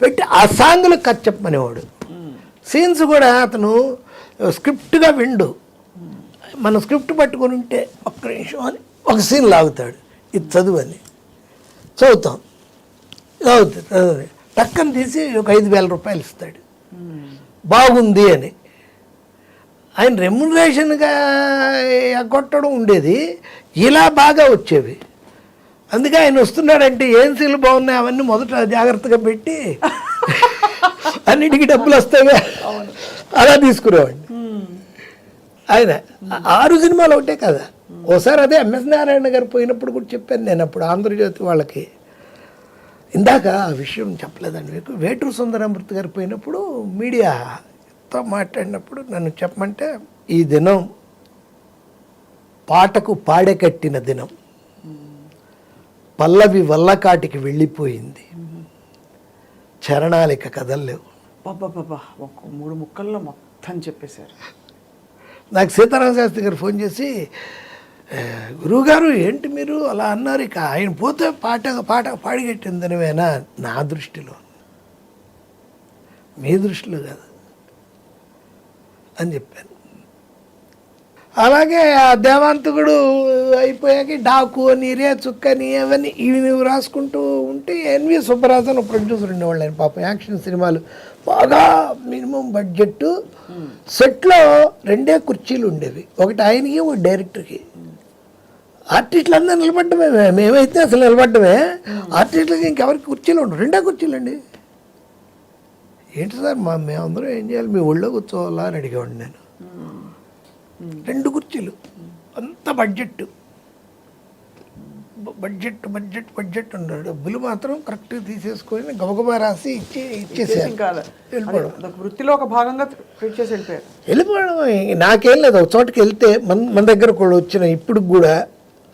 పెట్టి ఆ సాంగ్లు కథ చెప్పమనేవాడు. సీన్స్ కూడా అతను స్క్రిప్ట్గా విండు, మన స్క్రిప్ట్ పట్టుకొని ఉంటే ఒక్క నిమిషం అని ఒక సీన్ లాగుతాడు, ఇది చదువు అని చదువుతాం, చదువుతుంది టక్కని తీసి ఒక 5,000 రూపాయలు ఇస్తాడు బాగుంది అని. ఆయన రెమ్యునరేషన్గా కొట్టడం ఉండేది, ఇలా బాగా వచ్చేవి. అందుకే ఆయన వస్తున్నాడంటే ఏం సీన్లు బాగున్నాయి అవన్నీ మొదట జాగ్రత్తగా పెట్టి అన్నిటికీ డబ్బులు వస్తాయిగా అలా తీసుకునేవాడిని. ఆయన 6 సినిమాలు ఒకటే కదా. ఓసారి అదే ఎంఎస్ నారాయణ గారు పోయినప్పుడు కూడా చెప్పాను నేను, అప్పుడు ఆంధ్రజ్యోతి వాళ్ళకి, ఇందాక ఆ విషయం చెప్పలేదండి మీకు. వేటూరు సుందరమూర్తి గారు పోయినప్పుడు మీడియాతో మాట్లాడినప్పుడు నన్ను చెప్పమంటే, ఈ దినం పాటకు పాడె కట్టిన దినం, పల్లవి వల్లకాటికి వెళ్ళిపోయింది, చరణాలిక కదల్లేవు. బాబా ఒక 3 ముక్కల్లో మొత్తం చెప్పేశారు. నాకు సీతారామ శాస్త్రి గారు ఫోన్ చేసి, గురువుగారు ఏంటి మీరు అలా అన్నారు, ఇక ఆయన పోతే పాట పాడిగట్టిందనివేనా? నా దృష్టిలో, మీ దృష్టిలో కాదు అని చెప్పాను. అలాగే ఆ దేవాంతకుడు అయిపోయాక డాకు అని, రే చుక్కని, అవన్నీ ఇవి నువ్వు రాసుకుంటూ ఉంటే ఎన్వి సుబ్బరాజు అని ప్రొడ్యూసర్ ఉండేవాళ్ళు. ఆయన పాపం యాక్షన్ సినిమాలు బాగా మినిమం బడ్జెట్, సెట్లో 2 కుర్చీలు ఉండేవి, ఒకటి ఆయనకి ఒక డైరెక్టర్కి. ఆర్టిస్టులు అందరూ నిలబడ్డమే, మేమైతే అసలు నిలబడ్డమే, ఆర్టిస్టులకి ఇంకెవరికి కుర్చీలు ఉండవు, 2 కుర్చీలు అండి. ఏంటి సార్ మేమందరం ఏం చేయాలి, మీ ఒళ్ళో కూర్చోవాలా అని అడిగేవాడిని నేను. 2 కుర్చీలు, అంత బడ్జెట్ ఉన్నాడు. డబ్బులు మాత్రం కరెక్ట్గా తీసేసుకొని గబగబా రాసి ఇచ్చేసారు. వృత్తిలో ఒక భాగంగా ట్రీట్ చేసి వెళ్ళిపోవడం. నాకేం లేదు, ఒక చోటుకి వెళ్తే మన దగ్గర కూడా వచ్చిన ఇప్పుడు కూడా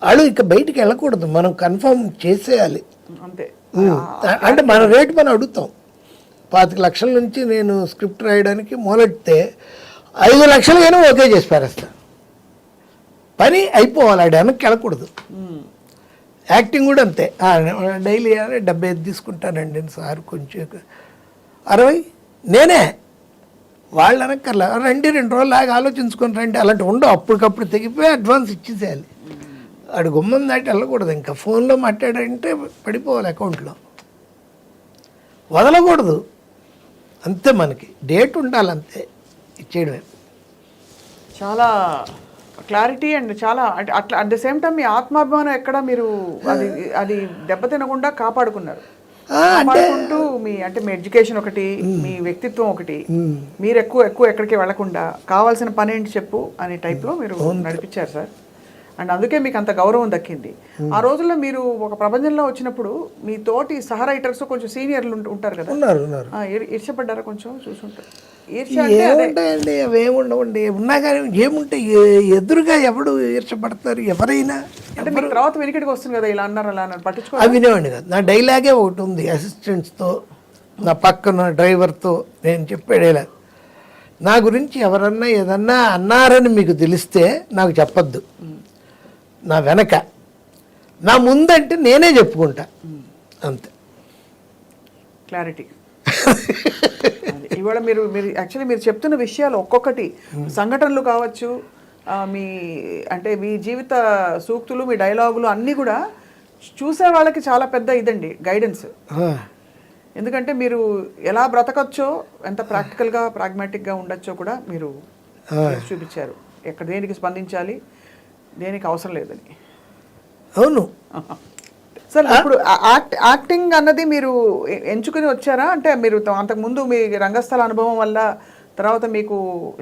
వాళ్ళు ఇక బయటికి వెళ్ళకూడదు, మనం కన్ఫర్మ్ చేసేయాలి అంతే. అంటే మన రేటు మనం అడుగుతాం. 25 లక్షల నుంచి నేను స్క్రిప్ట్ రాయడానికి మొదలెడితే 5 లక్షలకైనా ఓకే చేసి పారేస్తాను. పని అయిపోవాలి, ఆడ వెనక్కి వెళ్ళకూడదు. యాక్టింగ్ కూడా అంతే, డైలీ 75 తీసుకుంటానండి సార్, కొంచెం 60 నేనే, వాళ్ళు వెనక్కర్లా, రండి 2 రోజులు లాగా ఆలోచించుకొని రండి, అలాంటి ఉండవు. అప్పటికప్పుడు తెగిపోయి అడ్వాన్స్ ఇచ్చేసేయాలి. ఆడు గుమ్మం దాటి వెళ్ళకూడదు, ఇంకా ఫోన్లో మాట్లాడంటే పడిపోవాలి అకౌంట్లో, వదలకూడదు అంతే. మనకి డేట్ ఉండాలి అంతే, ఇచ్చేయడమే. చాలా క్లారిటీ అండ్ చాలా అట్లా అట్ ద సేమ్ టైం మీ ఆత్మాభిమానం ఎక్కడ మీరు అది దెబ్బతినకుండా కాపాడుకున్నారు. కాపాడుకుంటూ మీ ఎడ్యుకేషన్ ఒకటి, మీ వ్యక్తిత్వం ఒకటి, మీరు ఎక్కువ ఎక్కడికి వెళ్లకుండా కావాల్సిన పని ఏంటి చెప్పు అనే టైప్లో మీరు నడిపించారు సార్. అండ్ అందుకే మీకు అంత గౌరవం దక్కింది. ఆ రోజుల్లో మీరు ఒక ప్రపంచంలో వచ్చినప్పుడు మీ తోటి సహ రైటర్స్ కొంచెం సీనియర్లు ఉంటారు కదా, ఉన్నారు. ఈర్ష్యపడ్డారా? కొంచెం చూసుంటారు. ఈర్ష్య అంటే అదే. ఏముంటాయండి, అవి ఏముండవండి. ఉన్నా కానీ ఏముంటాయి, ఎదురుగా ఎవడు ఈర్చపడతారు ఎవరైనా. అంటే మీకు తర్వాత వెనుకటికి వస్తుంది కదా, ఇలా అన్నారు అలా అన్నారు, పట్టించుకో. అవి వినేవాడిని కాదు. నా డైలాగే ఒకటి ఉంది, అసిస్టెంట్స్తో నా పక్కన డ్రైవర్తో నేను చెప్పేడేలా. నా గురించి ఎవరన్నా ఏదన్నా అన్నారని మీకు తెలిస్తే నాకు చెప్పొద్దు. నా వెనక, నా ముందంటే నేనే చెప్పుకుంటా, అంతే. క్లారిటీ. ఇవాళ మీరు మీరు యాక్చువల్లీ మీరు చెప్తున్న విషయాలు ఒక్కొక్కటి సంఘటనలు కావచ్చు, మీ అంటే మీ జీవిత సూక్తులు, మీ డైలాగులు అన్నీ కూడా చూసే వాళ్ళకి చాలా పెద్ద ఇదండి, గైడెన్స్. ఎందుకంటే మీరు ఎలా బ్రతకచ్చో, ఎంత ప్రాక్టికల్గా ప్రాగ్మాటిక్గా ఉండొచ్చో కూడా మీరు చూపించారు. ఎక్కడ దేనికి స్పందించాలి, దేనికి అవసరం లేదని. అవును సార్, ఇప్పుడు యాక్టింగ్ అన్నది మీరు ఎంచుకుని వచ్చారా? అంటే మీరు అంతకుముందు మీ రంగస్థల అనుభవం వల్ల తర్వాత మీకు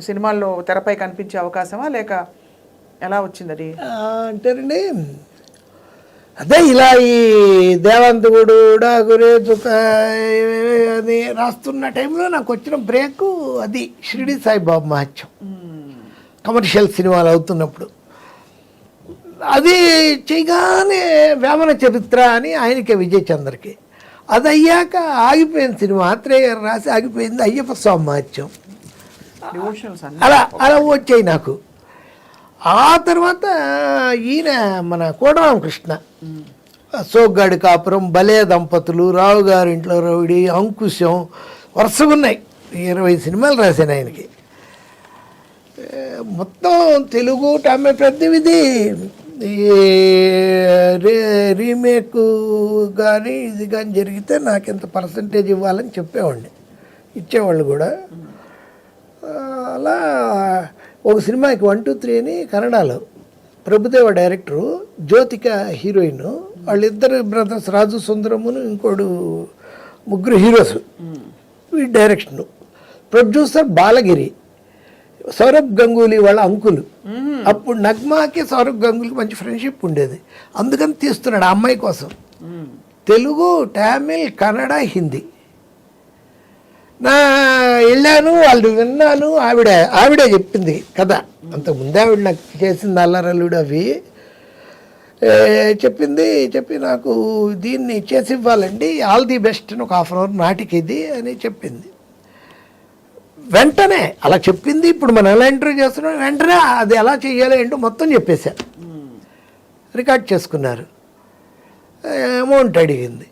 సినిమాల్లో తెరపై కనిపించే అవకాశమా, లేక ఎలా వచ్చింది అది? అంటేనండి, అదే ఇలా ఈ దేవంతుడు డాగురే చుక్క అని రాస్తున్న టైంలో నాకు వచ్చిన బ్రేక్ అది షిరిడి సాయిబాబా మహత్యం. కమర్షియల్ సినిమాలు అవుతున్నప్పుడు అది చేయగానే వేమన చరిత్ర అని ఆయనకే విజయ్ చంద్రకి. అది అయ్యాక ఆగిపోయిన సినిమా ఆత్రేయ గారు రాసి ఆగిపోయింది అయ్యప్ప స్వామి మహత్యం. అలా అలా వచ్చాయి నాకు. ఆ తర్వాత ఈయన మన కోటరామకృష్ణ, సోగ్గాడి కాపురం, భలే దంపతులు, రావు గారి ఇంట్లో రౌడీ, అంకుశం, వరుసగా ఉన్నాయి. 20 సినిమాలు రాశాను ఆయనకి. మొత్తం తెలుగు తమిళ పెద్దవిది రీమేక్ కానీ ఇది కానీ జరిగితే నాకు ఎంత పర్సంటేజ్ ఇవ్వాలని చెప్పేవాడిని, ఇచ్చేవాళ్ళు కూడా. అలా ఒక సినిమాకి 1, 2, 3 అని కన్నడలో ప్రభుదేవ డైరెక్టరు, జ్యోతిక హీరోయిన్, వాళ్ళిద్దరు బ్రదర్స్ రాజు సుందరమును ఇంకోడు, ముగ్గురు హీరోస్. ఈ డైరెక్షను, ప్రొడ్యూసర్ బాలగిరి, సౌరభ్ గంగూలీ వాళ్ళ అంకులు. అప్పుడు నగ్మాకి సౌరభ్ గంగూలీకి మంచి ఫ్రెండ్షిప్ ఉండేది, అందుకని తీస్తున్నాడు ఆ అమ్మాయి కోసం. తెలుగు, తమిళ్, కన్నడ, హిందీ. నా వెళ్ళాను, వాళ్ళు విన్నాను. ఆవిడే చెప్పింది కదా, అంతకుముందే ఆవిడ నాకు చేసింది అల్లరల్లుడు అవి చెప్పి నాకు దీన్ని చేసి ఇవ్వాలండి, ఆల్ ది బెస్ట్ అని ఒక 1/2 hour నాటికి ఇది అని చెప్పింది. వెంటనే అలా చెప్పింది. ఇప్పుడు మనం ఎలా ఇంటర్వ్యూ చేస్తున్నాం, వెంటనే అది ఎలా చేయాలి ఏంటో మొత్తం చెప్పేశారు. రికార్డ్ చేసుకున్నారు. అమౌంట్ అడిగింది.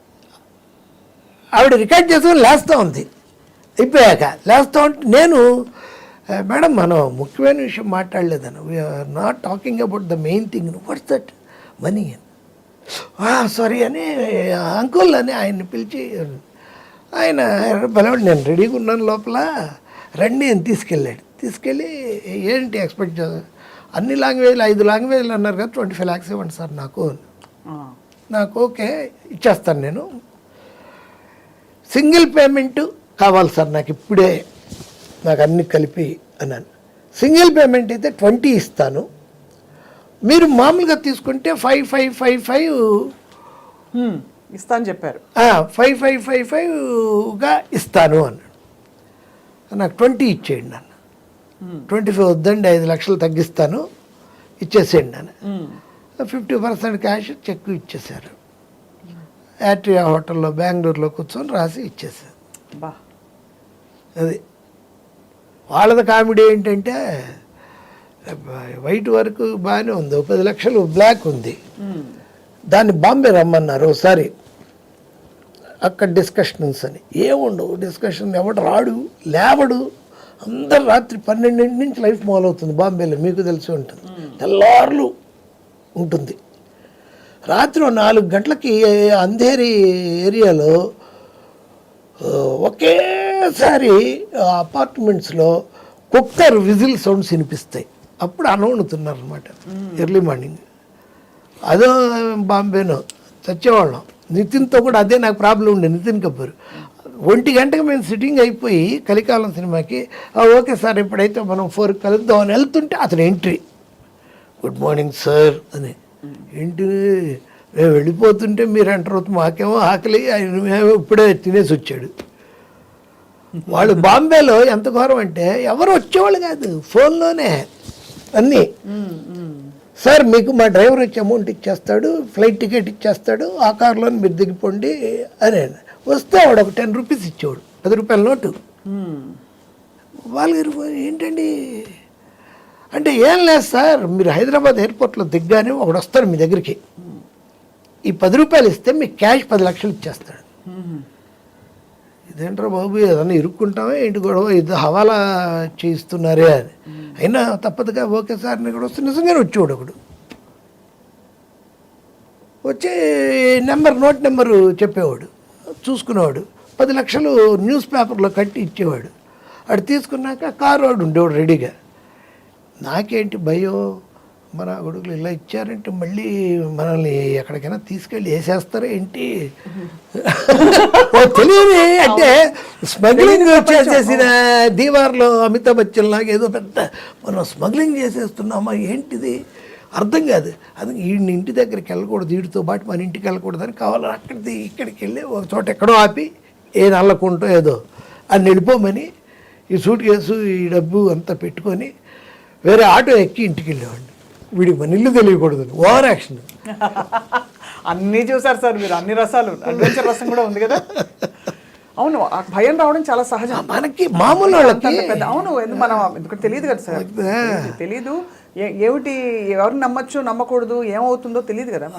ఆవిడ రికార్డ్ చేసుకుని లేస్తూ ఉంది. అయిపోయాక లేస్తూ ఉంటే నేను, మేడం మనం ముఖ్యమైన విషయం మాట్లాడలేదను, we're not talking about the main thing, what's that money అని. సారీ అని అంకుల్ అని ఆయన్ని పిలిచి, ఆయన బలవాడు, నేను రెడీగా ఉన్నాను లోపల రండి అని తీసుకెళ్ళి ఏంటి ఎక్స్పెక్ట్ చేస్తా, అన్ని లాంగ్వేజ్లు 5 లాంగ్వేజ్లు అన్నారు కదా, 25 lakhs ఇవ్వండి సార్ నాకు ఓకే ఇచ్చేస్తాను, నేను సింగిల్ పేమెంట్ కావాలి సార్ నాకు ఇప్పుడే, నాకు అన్ని కలిపి అన్నాను. సింగిల్ పేమెంట్ అయితే 20 ఇస్తాను, మీరు మామూలుగా తీసుకుంటే 5,555 ఇస్తాను చెప్పారు. 5,555గా ఇస్తాను అన్నాడు. నాకు 20 ఇచ్చేయండి అన్న. 25 వద్దండి, 5 లక్షలు తగ్గిస్తాను, ఇచ్చేసేయండి అన్న. 50% క్యాష్ చెక్ ఇచ్చేశారు. యాట్రియా హోటల్లో బెంగళూరులో కూర్చొని రాసి ఇచ్చేసారు. అది వాళ్ళది కామెడీ ఏంటంటే, వైట్ వరకు బాగానే ఉంది, 10 లక్షలు బ్లాక్ ఉంది, దాన్ని బాంబే రమ్మన్నారు ఒకసారి, అక్కడ డిస్కషన్స్ అని. ఏముండవు డిస్కషన్, ఎవడు రాడు లేవడు, అందరు రాత్రి 12 నుంచి లైఫ్ మొదలవుతుంది బాంబేలో, మీకు తెలిసి ఉంటుంది, తెల్లార్లు ఉంటుంది. రాత్రి 4 గంటలకి అంధేరి ఏరియాలో ఒకేసారి అపార్ట్మెంట్స్లో కుక్కర్ విజిల్ సౌండ్స్ వినిపిస్తాయి. అప్పుడు అనవణుతున్నారు అనమాట, ఎర్లీ మార్నింగ్. అదో బాంబేనో చచ్చేవాళ్ళం. నితిన్తో కూడా అదే నాకు ప్రాబ్లం ఉండే, నితిన్ కపూర్. 1 గంటకి మేము సిట్టింగ్ అయిపోయి కలికాలం సినిమాకి, ఓకే సార్ ఇప్పుడైతే మనం 4 కలుద్దాం అని వెళ్తుంటే అతను ఎంట్రీ, గుడ్ మార్నింగ్ సార్ అని. ఏంటి మేము వెళ్ళిపోతుంటే మీరు అంటారు, మాకేమో ఆకలి, ఆయన మేము ఇప్పుడే తినేసి వచ్చాడు. వాళ్ళు బాంబేలో ఎంత ఘోరం అంటే ఎవరు వచ్చేవాళ్ళు కాదు, ఫోన్లోనే అన్నీ. సార్ మీకు మా డ్రైవర్ వచ్చి అమౌంట్ ఇచ్చేస్తాడు, ఫ్లైట్ టికెట్ ఇచ్చేస్తాడు, ఆ కార్లో మీరు దిగిపోండి అని. వస్తే వాడు ఒక 10 రూపీస్ ఇచ్చేవాడు, 10 రూపాయల నోటు. వాళ్ళు ఏంటండి అంటే, ఏం లేదు సార్, మీరు హైదరాబాద్ ఎయిర్పోర్ట్లో దిగ్గానే ఒకడు వస్తాడు మీ దగ్గరికి, ఈ 10 రూపాయలు ఇస్తే మీకు క్యాష్ 10 లక్షలు ఇచ్చేస్తాడు. ఇదేంట్రా బాబు, ఏదన్నా ఇరుక్కుంటామే ఏంటి గొడవ, ఇది హవాలా చేయిస్తున్నారే అని. అయినా తప్పదుగా ఓకే సార్ ఇక్కడ వస్తే నిజంగానే వచ్చేవాడు ఒకడు. వచ్చి నోట్ నెంబరు చెప్పేవాడు, చూసుకునేవాడు. 10 లక్షలు న్యూస్ పేపర్లో కట్టి ఇచ్చేవాడు. అటు తీసుకున్నాక కారు వాడు ఉండేవాడు రెడీగా. నాకేంటి భయం, మన కొడుకులు ఇలా ఇచ్చారంటే మళ్ళీ మనల్ని ఎక్కడికైనా తీసుకెళ్ళి వేసేస్తారా ఏంటి తెలియదు. అంటే స్మగ్లింగ్ చేసేసిన దీవార్లో అమితాబ్ బచ్చన్ లాగా ఏదో పెద్ద మనం స్మగ్లింగ్ చేసేస్తున్నామా ఏంటిది అర్థం కాదు. అది వీడిని ఇంటి దగ్గరికి వెళ్ళకూడదు, వీడితో పాటు మన ఇంటికి వెళ్ళకూడదని కావాలి అక్కడికి ఇక్కడికి వెళ్ళి ఒక చోట ఎక్కడో ఆపి ఏ నల్లకుంటో ఏదో అని వెళ్ళిపోమని ఈ సూట్ కేసు ఈ డబ్బు అంతా పెట్టుకొని వేరే ఆటో ఎక్కి ఇంటికి వెళ్ళేవాడిని. వీడికి మన ఇల్లు తెలియకూడదు, ఓవర్ యాక్షన్. అన్నీ చూసారు సార్ మీరు, అన్ని రసాలు, అడ్వెంచర్ రసం కూడా ఉంది కదా. అవును, భయం రావడం చాలా సహజం మనకి, మామూలు వాళ్ళకి. అవును, మనం ఎందుకంటే తెలియదు కదా సార్, తెలీదు ఏమిటి, ఎవరిని నమ్మచ్చు నమ్మకూడదు, ఏమవుతుందో తెలియదు కదా.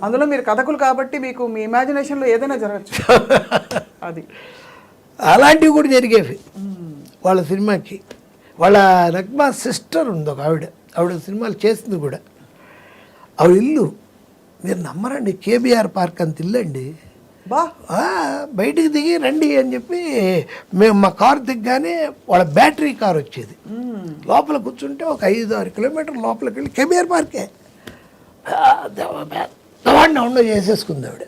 అందులో మీరు కథకులు కాబట్టి మీకు మీ ఇమాజినేషన్లో ఏదైనా జరగచ్చు. అది అలాంటివి కూడా జరిగేవి వాళ్ళ సినిమాకి. వాళ్ళ నగ్మా సిస్టర్ ఉంది ఒక ఆవిడ సినిమాలు చేసింది కూడా. ఆవిడ ఇల్లు మీరు నమ్మరండి, కేబీఆర్ పార్క్ అంత ఇల్లు అండి. బయటికి దిగి రండి అని చెప్పి మేము మా కారు దిగ్గానే వాళ్ళ బ్యాటరీ కార్ వచ్చేది. లోపల కూర్చుంటే ఒక 5-6 కిలోమీటర్ల లోపలికి వెళ్ళి కేబీఆర్ పార్కే ఉండో చేసేసుకుంది ఆవిడ.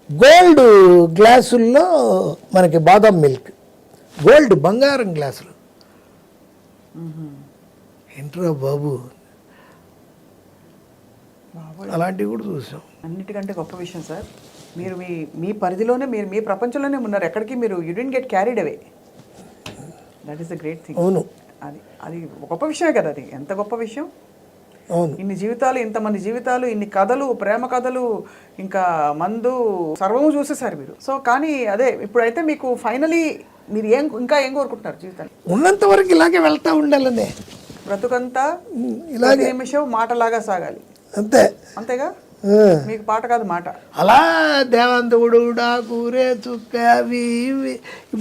గోల్డ్ గ్లాసుల్లో మనకి బాదం మిల్క్, గోల్డ్ బంగారం గ్లాసులు. ఏంట్రా బాబు, అలాంటివి కూడా చూసాం. అన్నిటికంటే గొప్ప విషయం సార్, మీరు మీ పరిధిలోనే, మీరు మీ ప్రపంచంలోనే ఉన్నారు, ఎక్కడికి మీరు you didn't get carried away. That is the great thing. అవును, అది గొప్ప విషయమే కదా. అది ఎంత గొప్ప విషయం. అవును, ఇన్ని జీవితాలు, ఇంతమంది జీవితాలు, ఇన్ని కథలు, ప్రేమ కథలు, ఇంకా మందు, సర్వము చూసేసారు మీరు. సో కానీ అదే ఇప్పుడైతే మీకు ఫైనలీ మీరు ఇంకా ఏం కోరుకుంటున్నారు జీవితాన్ని? ఉన్నంత వరకు ఇలాగే వెళ్తా ఉండాలనే, బ్రతుకంతా ఇలాగే నిమిషం మాటలాగా సాగాలి, అంతేగా. మీకు పాట కాదు మాట. అలా దేవంతవుడు, డాకూరే, చుక్క, అవి ఇవి,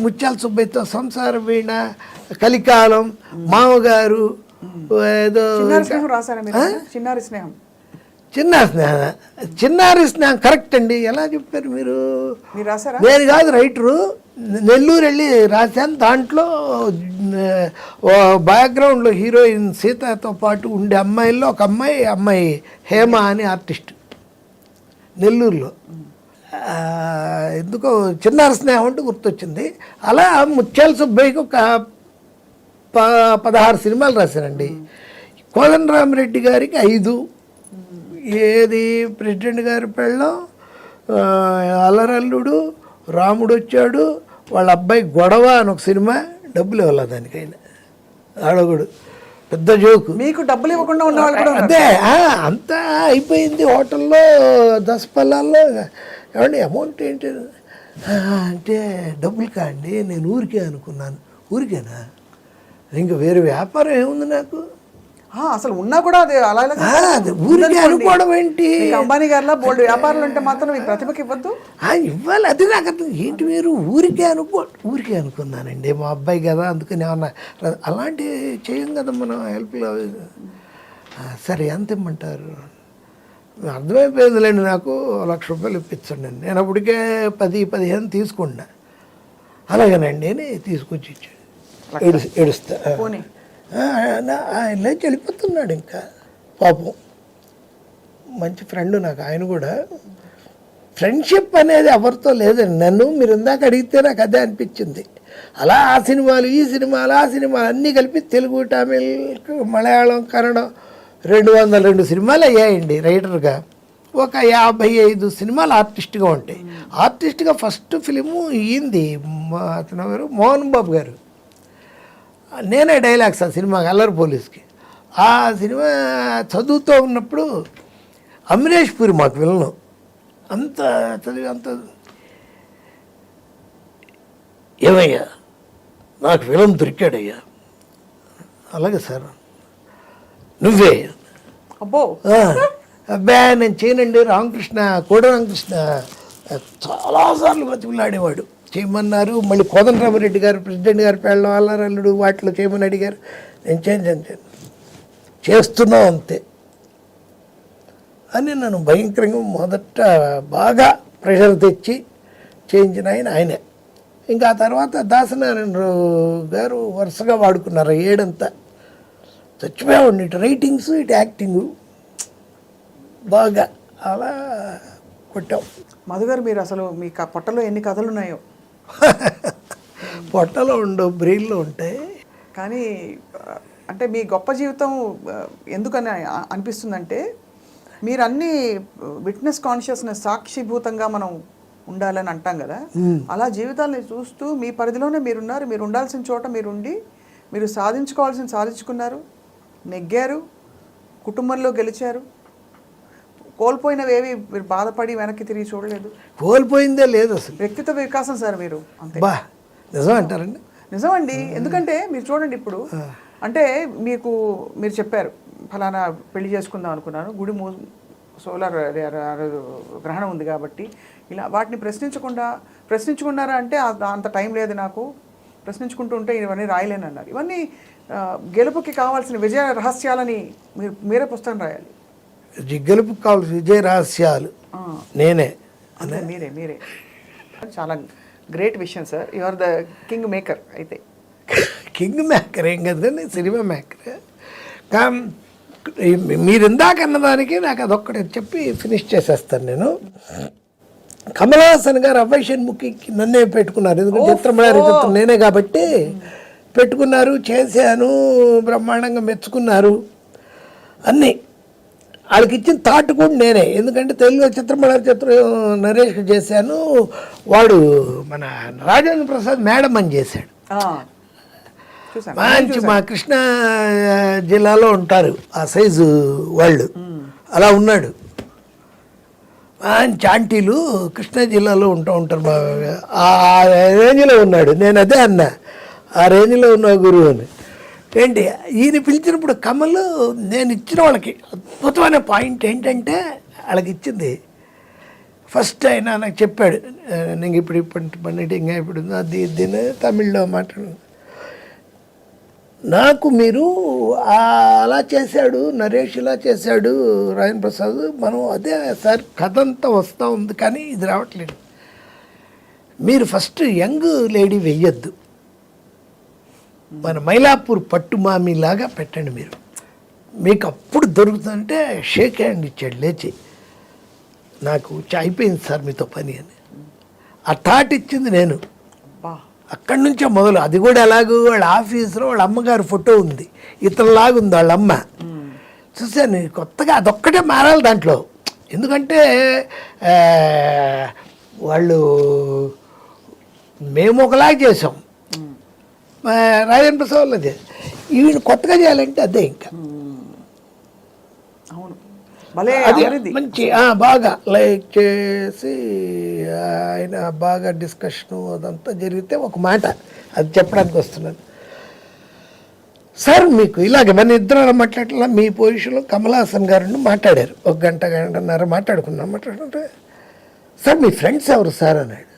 ముత్యాల సుబ్బయ్యతో సంసార వీణ, కలికాలం, మామగారు, ఏదో రాసారా మీరు? చిన్నారి స్నేహం. చిన్నారి స్నేహం కరెక్ట్ అండి. ఎలా చెప్పారు మీరు రాసారా? నేను కాదు రైటరు, నెల్లూరు వెళ్ళి రాశాను. దాంట్లో బ్యాక్గ్రౌండ్లో హీరోయిన్ సీతతో పాటు ఉండే అమ్మాయిల్లో ఒక అమ్మాయి హేమ అని ఆర్టిస్ట్ నెల్లూరులో. ఎందుకో చిన్నారి స్నేహం అంటే గుర్తొచ్చింది. అలా ముత్యాల సుబ్బయ్యకి ఒక 16 సినిమాలు రాశానండి. కోదండరామిరెడ్డి గారికి 5, ఏది ప్రెసిడెంట్ గారి పెళ్ళం, అల్లరల్లుడు, రాముడు వచ్చాడు, వాళ్ళ అబ్బాయి గొడవ అని ఒక సినిమా. డబ్బులు ఇవ్వాలి దానికైనా, అడగుడు పెద్ద జోకు. మీకు డబ్బులు ఇవ్వకుండా ఉన్నవాళ్ళు కూడా అదే అంతా అయిపోయింది. హోటల్లో 10 పళ్ళాల్లో ఏమండి అమౌంట్ ఏంటి అంటే, డబ్బులు కాండి, నేను ఊరికే అనుకున్నాను. ఊరికేనా? ఇంకా వేరే వ్యాపారం ఏముంది నాకు? అసలు ఉన్నా కూడా అది అలా ఊరికే అనుకోవడం ఏంటి? అంబానీ గారిలో బోల్డ్ వ్యాపారాలు అంటే మాత్రం ఈ ప్రతిభకి ఇవ్వద్దు. ఇవ్వాలి, అది నాకు అర్థం. ఏంటి మీరు ఊరికే అనుకున్నానండి, మా అబ్బాయి కదా అందుకని ఏమన్నా అలాంటివి చేయం కదా మనం హెల్ప్లో. సరే ఎంత ఇమ్మంటారు? అర్థమైపోయిందిలేండి, నాకు 1 లక్ష రూపాయలు ఇప్పించండి. నేను అప్పటికే 10-15 తీసుకున్నా. అలాగేనండి అని తీసుకొచ్చి ఇచ్చాడు. ఏడుస్తా ఆయన వెళ్ళిపోతున్నాడు. ఇంకా పాపం మంచి ఫ్రెండ్ నాకు. ఆయన కూడా ఫ్రెండ్షిప్ అనేది ఎవరితో లేదండి. నన్ను మీరు ఇందాక అడిగితే నాకు అదే అనిపించింది. అలా ఆ సినిమాలు, ఈ సినిమాలు, ఆ సినిమాలు అన్నీ కలిపి తెలుగు, తమిళ్, మలయాళం, కన్నడం 202 సినిమాలు అయ్యాయండి రైటర్గా. ఒక 55 సినిమాలు ఆర్టిస్ట్గా ఉంటాయి. ఆర్టిస్ట్గా ఫస్ట్ ఫిలిము ఈంది అతను ఎవరు, మోహన్ బాబు గారు. నేనే డైలాగ్స్ ఆ సినిమాకి, అల్లరి పోలీస్కి. ఆ సినిమా చదువుతూ ఉన్నప్పుడు అమరేష్ పూరి మాకు విలను. అంత చదివి అంత, ఏమయ్యా నాకు విలన్ దొరికాడయ్యా. అలాగే సార్, నువ్వే. అబ్బో, అబ్బా నేను చేయనండి, రామకృష్ణ కోడి రామకృష్ణ చాలాసార్లు బతికులాడేవాడు. చేయమన్నారు. మళ్ళీ కోదండరామరెడ్డి గారు ప్రెసిడెంట్ గారు పెళ్ళం అల్లారల్లుడు వాటిలో చేయమని అడిగారు. నేను చేయను, చేస్తున్నావు అంతే అని నన్ను భయంకరంగా మొదట బాగా ప్రెషర్ తెచ్చి చేయించిన ఆయనే. ఇంకా ఆ తర్వాత దాసనారాయణరావు గారు వరుసగా వాడుకున్నారు 7 అంతా. చచ్చిపోయావండి, ఇటు రైటింగ్స్ ఇటు యాక్టింగు బాగా అలా కొట్టాం. మధు గారు, మీరు అసలు మీ పొట్టలో ఎన్ని కథలు ఉన్నాయో. పొట్టలో ఉండవు, బ్రెయిన్లో ఉంటాయి. కానీ అంటే మీ గొప్ప జీవితం ఎందుకని అనిపిస్తుందంటే, మీరు అన్ని విట్నెస్ కాన్షియస్నెస్, సాక్షిభూతంగా మనం ఉండాలని అంటాం కదా, అలా జీవితాలని చూస్తూ మీ పరిధిలోనే మీరున్నారు. మీరు ఉండాల్సిన చోట మీరుండి, మీరు సాధించుకోవాల్సిన సాధించుకున్నారు, నెగ్గారు, కుటుంబంలో గెలిచారు. కోల్పోయినవేవి మీరు బాధపడి వెనక్కి తిరిగి చూడలేదు. కోల్పోయిందే లేదు అసలు. వ్యక్తిత్వ వికాసం సార్ మీరు. అంతే. బా నిజం అంటారండి? నిజమండి. ఎందుకంటే మీరు చూడండి, ఇప్పుడు అంటే మీరు చెప్పారు ఫలానా పెళ్లి చేసుకుందాం అనుకున్నాను, గుడి సోలార్ గ్రహణం ఉంది కాబట్టి ఇలా వాటిని ప్రశ్నించుకున్నారా అంటే అంత టైం లేదు నాకు, ప్రశ్నించుకుంటూ ఉంటే ఇవన్నీ రాయలేను అన్నారు. ఇవన్నీ గెలుపుకి కావాల్సిన విజయ రహస్యాలని మీరే పుస్తకం రాయాలి. గెలుపుకి కావాల్సిన విజయ రహస్యాలు నేనే. అంటే మీరే చాలా గ్రేట్ విషయం sir. You are the king maker. అయితే కింగ్ మేకర్ ఏం కదండి, సినిమా మేకర్. మీరు ఇందాక అన్నదానికి నాకు అదొక్కటి చెప్పి ఫినిష్ చేసేస్తాను నేను. కమల్ హాసన్ గారు అభయ్ షణ్ముఖికి నన్నే పెట్టుకున్నారు. ఎందుకంటే చిత్రం నేనే కాబట్టి పెట్టుకున్నారు, చేశాను, బ్రహ్మాండంగా మెచ్చుకున్నారు. అన్నీ వాళ్ళకి ఇచ్చిన థాట్ కూడా నేనే. ఎందుకంటే తెలుగులో చిత్రం నరేష్కి చేశాను, వాడు మన రాజేంద్ర ప్రసాద్ మేడం అని చేశాడు. మంచి మా కృష్ణా జిల్లాలో ఉంటారు ఆ సైజు వాళ్ళు, అలా ఉన్నాడు. మంచి ఆంటీలు కృష్ణా జిల్లాలో ఉంటారు బాగా, ఆ రేంజ్లో ఉన్నాడు. నేను అదే అన్నా, ఆ రేంజ్లో ఉన్న గురువు అని. ఏంటి ఈయన పిలిచినప్పుడు కమల్ నేను ఇచ్చిన వాళ్ళకి అద్భుతమైన పాయింట్ ఏంటంటే, వాళ్ళకి ఇచ్చింది ఫస్ట్ ఆయన నాకు చెప్పాడు, నేను ఇప్పుడు పండిట్ ఇంకా ఇప్పుడు దీన్ని తమిళ్లో మాట్లాడు, నాకు మీరు అలా చేశాడు నరేష్, ఇలా చేశాడు రాజేంద్ర ప్రసాద్, మనం అదే సార్ కథ అంతా వస్తూ ఉంది కానీ ఇది రావట్లేదు. మీరు ఫస్ట్ యంగ్ లేడీ వెయ్యొద్దు, మన మైలాపూర్ పట్టుమామిలాగా పెట్టండి మీరు, మీకు అప్పుడు దొరుకుతుందంటే షేక్ హ్యాండ్ ఇచ్చాడు లేచి, నాకు అయిపోయింది సార్ మీతో పని అని. ఆ థాట్ ఇచ్చింది నేను. అక్కడి నుంచే మొదలు. అది కూడా ఎలాగో వాళ్ళ ఆఫీసులో వాళ్ళ అమ్మగారు ఫోటో ఉంది, ఇతరులాగా ఉంది వాళ్ళ అమ్మ. చూసాను కొత్తగా అదొక్కటే మారాలి దాంట్లో. ఎందుకంటే వాళ్ళు మేము ఒకలాగా చేసాం, రాజేంద్ర ప్రసాద్ వాళ్ళది. ఈయన కొత్తగా చేయాలంటే అదే ఇంకా అది మంచి బాగా లైక్ చేసి ఆయన బాగా డిస్కషను అదంతా జరిగితే ఒక మాట అది చెప్పడానికి వస్తున్నాను. సార్ మీకు ఇలాగే మన ఇద్దరు మాట్లాడాల, మీ పొజిషన్లో కమల్ హాసన్ గారు మాట్లాడారు, 1 గంటన్నర మాట్లాడుకుంటే, సార్ మీ ఫ్రెండ్స్ ఎవరు సార్ అన్నాడు.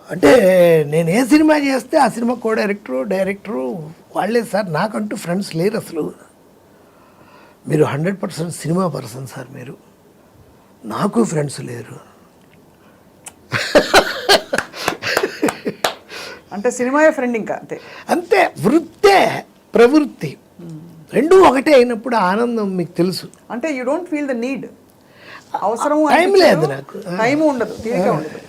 అంటే నేను ఏ సినిమా చేస్తే ఆ సినిమా డైరెక్టరు వాళ్ళే సార్, నాకంటూ ఫ్రెండ్స్ లేరు అసలు. మీరు 100% సినిమా పర్సన్ సార్, మీరు నాకు ఫ్రెండ్స్ లేరు. అంటే సినిమాయే ఫ్రెండ్ ఇంకా అంతే. అంతే, వృత్తే ప్రవృత్తి రెండూ ఒకటే అయినప్పుడు ఆనందం మీకు తెలుసు. అంటే you don't feel the need, అవసరం టైం లేదు, నాకు టైం ఉండదు, తీరిక ఉండదు.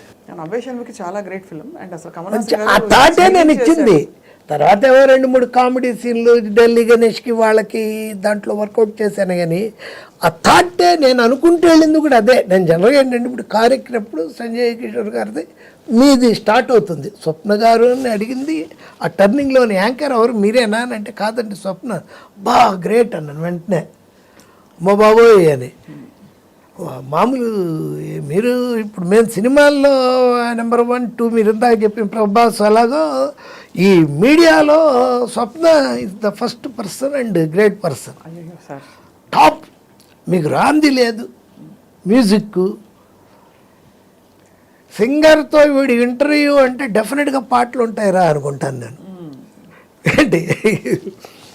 అభయ్ షణ్ముఖి చాలా గ్రేట్ ఫిల్మ్. అండ్ అసలు కమల్ హాసన్ ఆ థాటే నేను ఇచ్చింది. తర్వాత ఏవో 2-3 కామెడీ సీన్లు ఢిల్లీ గణేష్కి వాళ్ళకి దాంట్లో వర్కౌట్ చేశాను. కానీ ఆ థాటే నేను అనుకుంటూ వెళ్ళింది కూడా అదే. నేను జనరల్గా ఏంటంటే ఇప్పుడు కారు ఎక్కినప్పుడు సంజయ్ కిషోర్ గారిది మీది స్టార్ట్ అవుతుంది. స్వప్న గారు అని అడిగింది ఆ టర్నింగ్లోని యాంకర్ ఎవరు మీరేనా అని అంటే కాదండి స్వప్న. బా గ్రేట్ అన్నాను వెంటనే, మా బాబోయ్ అని. మామూలు మీరు ఇప్పుడు మేము సినిమాల్లో నెంబర్ 1, 2 మీరు ఇందాక చెప్పిన ప్రభాస్, అలాగో ఈ మీడియాలో Swapna is the first person and great person. అయ్యో సార్, టాప్. మీకు రాంది లేదు. మ్యూజిక్ సింగర్తో వీడి ఇంటర్వ్యూ అంటే డెఫినెట్గా పాటలు ఉంటాయిరా అనుకుంటాను నేను. ఏంటి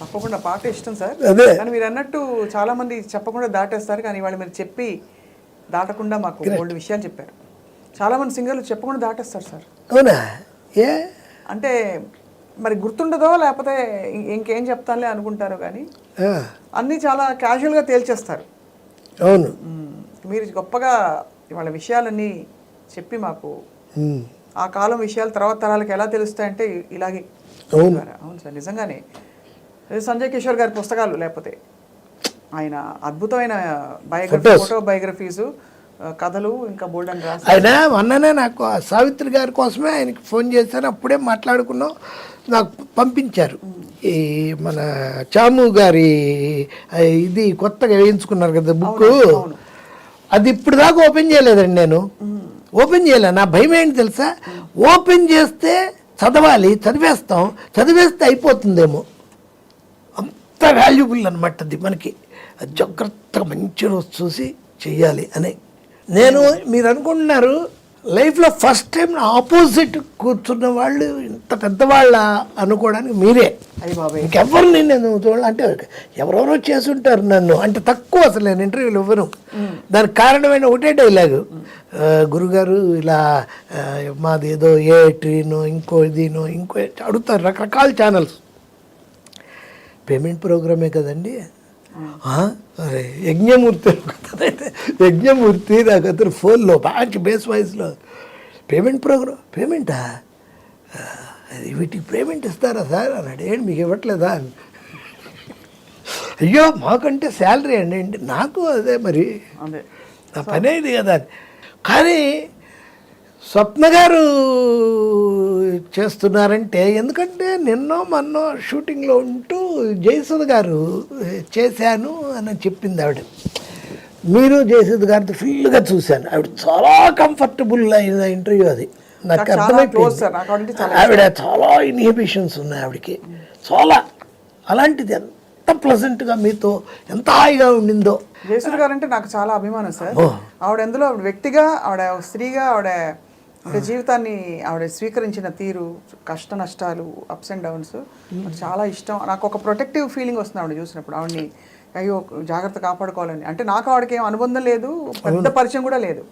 తప్పకుండా పాట ఇష్టం సార్. అదే. కానీ మీరు అన్నట్టు చాలా మంది చెప్పకుండా దాటేస్తారు, కానీ వాళ్ళు మీరు చెప్పి దాటకుండా మాకు 3 విషయాలు చెప్పారు. చాలా మంది సింగర్లు చెప్పకుండా దాటేస్తారు సార్. అవునా? ఏ అంటే మరి గుర్తుండదో లేకపోతే ఇంకేం చెప్తానులే అనుకుంటారు, కానీ అన్నీ చాలా క్యాజువల్గా తేల్చేస్తారు. అవును. మీరు గొప్పగా వాళ్ళ విషయాలన్నీ చెప్పి మాకు ఆ కాలం విషయాలు తర్వాత తరాలకు ఎలా తెలుస్తాయంటే ఇలాగే. అవును సార్, నిజంగానే. సంజయ్ కిషోర్ గారి పుస్తకాలు, లేకపోతే ఆయన అద్భుతమైన ఫోటో బయోగ్రఫీసు, కథలు, ఇంకా బోల్డ్ అని రాసి ఆయన మొన్ననే నాకు సావిత్రి గారి కోసమే ఆయనకి ఫోన్ చేశాను. అప్పుడే మాట్లాడుకున్నాం. నాకు పంపించారు ఈ మన చాము గారి ఇది కొత్తగా వేయించుకున్నారు కదా బుక్. అది ఇప్పుడు దాకా ఓపెన్ చేయలేదండి నేను. ఓపెన్ చేయలే. నా భయం ఏంటి తెలుసా, ఓపెన్ చేస్తే చదవాలి, చదివేస్తే అయిపోతుందేమో. అంత వాల్యుబుల్ అనమాట అది మనకి. జాగ్రత్తగా మంచి రోజు చూసి చెయ్యాలి అని నేను. మీరు అనుకుంటున్నారు లైఫ్లో ఫస్ట్ టైం ఆపోజిట్ కూర్చున్న వాళ్ళు ఇంత పెద్దవాళ్ళ అనుకోవడానికి మీరే. అయ్యి బాబాయ్, ఇంకెవరిని నేను చూడాలి అంటే ఎవరెవరో చేసుంటారు నన్ను అంటే తక్కువ. అసలు నేను ఇంటర్వ్యూలు ఇవ్వను. దానికి కారణమైన ఒకటే డైలాగు, గురుగారు ఇలా మాది ఏదో ఏ ట్రీనో ఇంకో ఇదినో ఇంకో అడుగుతారు రకరకాల ఛానల్స్. పేమెంట్ ప్రోగ్రామే కదండి. అరే యజ్ఞమూర్తి నాకు అతను ఫోన్లో మంచి బేస్ వాయిస్లో పేమెంట్ ప్రోగ్రామ్. పేమెంటా? వీటికి పేమెంట్ ఇస్తారా సార్ అన్నాడు. ఏంటి మీకు ఇవ్వట్లేదా? అయ్యో మాకంటే శాలరీ అండి. నాకు అదే మరి నా పనే ఇది కదా. కానీ స్వప్న గారు చేస్తున్నారంటే ఎందుకంటే నిన్నో మొన్నో షూటింగ్లో ఉంటూ జయసుధ గారు చేశాను అని చెప్పింది ఆవిడ. మీరు జయసుధ గారితో ఫుల్గా చూశాను. ఆవిడ చాలా కంఫర్టబుల్ అయిన ఇంటర్వ్యూ అది. నాకు అర్థమైపోయింది. ఆవిడ చాలా ఇన్హిబిషన్స్ ఉన్నాయి ఆవిడకి చాలా. అలాంటిది ఎంత ప్లెజెంట్గా మీతో ఎంత హాయిగా ఉండిందో. జయసుధ గారు అంటే నాకు చాలా అభిమానం సార్. ఆవిడ ఎందులో ఆవిడ వ్యక్తిగా, ఆవిడ స్త్రీగా, ఆవిడ అంటే జీవితాన్ని ఆవిడ స్వీకరించిన తీరు, కష్ట నష్టాలు, అప్స్ అండ్ డౌన్స్ నాకు చాలా ఇష్టం. నాకు ఒక ప్రొటెక్టివ్ ఫీలింగ్ వస్తుంది ఆవిడ చూసినప్పుడు. ఆవిడని అయ్యో జాగ్రత్త కాపాడుకోవాలని. అంటే నాకు ఆవిడకి ఏం అనుబంధం లేదు, పెద్ద పరిచయం కూడా లేదు.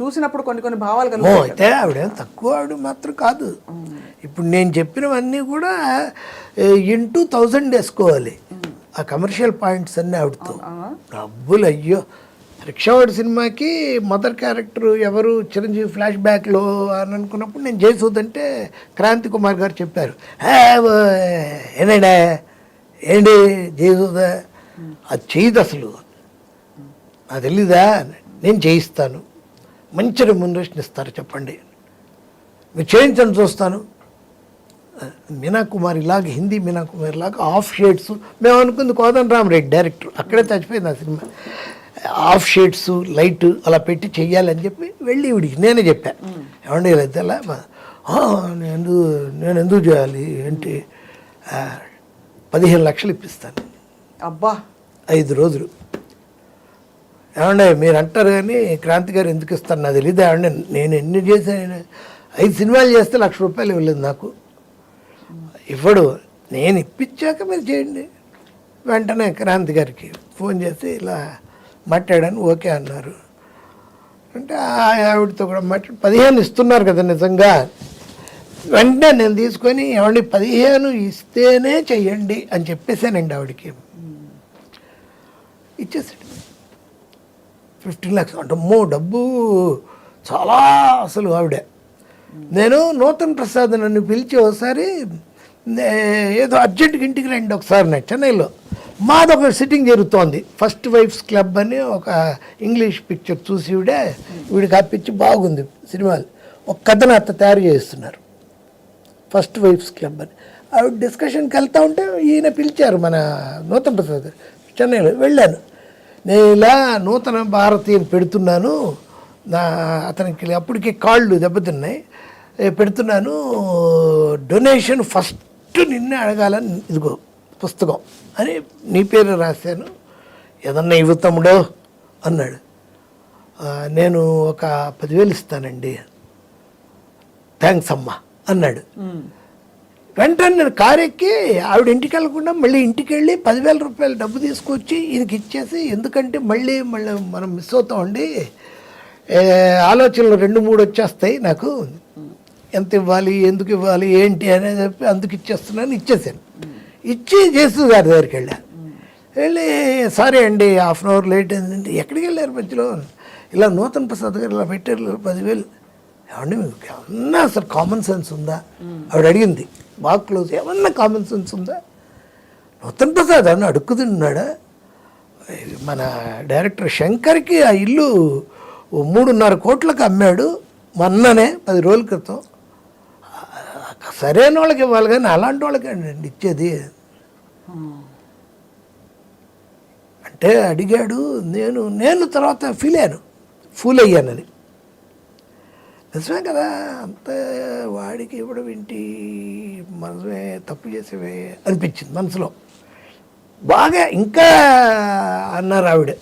చూసినప్పుడు కొన్ని భావాలు కలుగుతాయి. ఆవిడ తక్కువ ఆవిడ మాత్రం కాదు. ఇప్పుడు నేను చెప్పినవన్నీ కూడా ఇంటూ 1000 వేసుకోవాలి. ఆ కమర్షియల్ పాయింట్స్ అన్నీ ఆవిడతో. డబ్బులు అయ్యో. రిక్షావాడి సినిమాకి మదర్ క్యారెక్టర్ ఎవరు చిరంజీవి ఫ్లాష్ బ్యాక్లో అని అనుకున్నప్పుడు నేను జయసూద్ అంటే క్రాంతి కుమార్ గారు చెప్పారు, ఏంటి జయసూద అది చేయదు అసలు, నాకు తెలీదా, నేను చేయిస్తాను, మంచి రెమ్యునరేషన్ ఇస్తారు చెప్పండి, మీరు చేయించండి చూస్తాను. మీనా కుమార్ ఇలాగ హిందీ మీనా కుమార్ ఇలాగ ఆఫ్ షేడ్స్. మేము అనుకుంది కోదండరామరెడ్డి డైరెక్టర్, అక్కడే చచ్చిపోయింది ఆ సినిమా. ఆఫ్ షేడ్స్ లైట్ అలా పెట్టి చెయ్యాలని చెప్పి వెళ్ళి ఇవిడికి నేనే చెప్పాను, ఏమండి ఇలా అయితే అలా నేను ఎందుకు చేయాలి ఏంటి, 15 లక్షలు ఇప్పిస్తాను. అబ్బా 5 రోజులు. ఏమండి మీరు అంటారు కానీ క్రాంతి గారు ఎందుకు ఇస్తాను నాకు తెలియదు. ఏమండి నేను ఎన్ని చేశాను, 5 సినిమాలు చేస్తే 1,00,000 రూపాయలు ఇవ్వలేదు నాకు. ఇవ్వడు, నేను ఇప్పించాక మీరు చేయండి. వెంటనే క్రాంతి గారికి ఫోన్ చేసి ఇలా మాట్లాడాను, ఓకే అన్నారు. అంటే ఆవిడతో కూడా మాట్లాడి 15 ఇస్తున్నారు కదా నిజంగా. వెంటనే నేను తీసుకొని ఏమండి 15 ఇస్తేనే చెయ్యండి అని చెప్పేశానండి ఆవిడకి. ఇచ్చేసాడు 15 lakhs. అంటే డబ్బు చాలా అసలు ఆవిడ. నేను నూతన్ ప్రసాద్ నన్ను పిలిచి ఒకసారి ఏదో అర్జెంట్గా ఇంటికి రండి ఒకసారి నాకు చెన్నైలో మాదొక సిట్టింగ్ జరుగుతోంది. ఫస్ట్ వైఫ్స్ క్లబ్ అని ఒక ఇంగ్లీష్ పిక్చర్ చూసి వీడికి ఆ పిక్చర్ బాగుంది సినిమాలు. ఒక కథను అత్త తయారు చేస్తున్నారు ఫస్ట్ వైఫ్స్ క్లబ్ అని. ఆవిడ డిస్కషన్కి వెళ్తూ ఉంటే ఈయన పిలిచారు మన నూతన్ ప్రసాద్ చెన్నైలో. వెళ్ళాను. నేను ఇలా నూతన భారతీయని పెడుతున్నాను, అతనికి అప్పటికే కాళ్ళు దెబ్బతిన్నాయి, పెడుతున్నాను, డొనేషన్ ఫస్ట్ నిన్నే అడగాలని, ఇదిగో పుస్తకం అని నీ పేరు రాశాను, ఏదన్నా ఇవ్వు తమ్ముడో అన్నాడు. నేను ఒక 10,000 ఇస్తానండి. థ్యాంక్స్ అమ్మా అన్నాడు. వెంటనే నేను కారు ఎక్కి ఆవిడ ఇంటికి వెళ్ళకుండా మళ్ళీ ఇంటికి వెళ్ళి 10,000 రూపాయలు డబ్బు తీసుకొచ్చి ఈయనకి ఇచ్చేసి, ఎందుకంటే మళ్ళీ మనం మిస్ అవుతామండి, ఆలోచనలు 2-3 వచ్చేస్తాయి నాకు, ఎంత ఇవ్వాలి, ఎందుకు ఇవ్వాలి, ఏంటి అనేది చెప్పి అందుకు ఇచ్చేస్తున్నాను. ఇచ్చేసాను. ఇచ్చి జేసు గారి దగ్గరికి వెళ్ళి సారీ అండి హాఫ్ అన్ అవర్ లేట్ అయిందండి. ఎక్కడికి వెళ్ళారు మధ్యలో? ఇలా నూతన్ ప్రసాద్ గారు ఇలా పెట్టారు 10,000. ఏమండి మీకు ఏమన్నా అసలు కామన్ సెన్స్ ఉందా? ఆవిడ అడిగింది బాగా క్లోజ్. ఏమన్నా కామన్ సెన్స్ ఉందా? నూతన్ ప్రసాద్ అని అడుక్కుతున్నాడా? మన డైరెక్టర్ శంకర్కి ఆ ఇల్లు 3.5 కోట్లకు అమ్మాడు మొన్ననే 10 రోజుల క్రితం. సరైన వాళ్ళకి ఇవ్వాలి కానీ అలాంటి వాళ్ళకి అండి ఇచ్చేది అంటే అడిగాడు. నేను తర్వాత ఫూల్ అయ్యానని. నిజమే కదా, అంత వాడికి ఇవ్వడం ఏంటి, మనమే తప్పు చేసేవే అనిపించింది మనసులో. బాగా ఇంకా అన్నారు ఆవిడ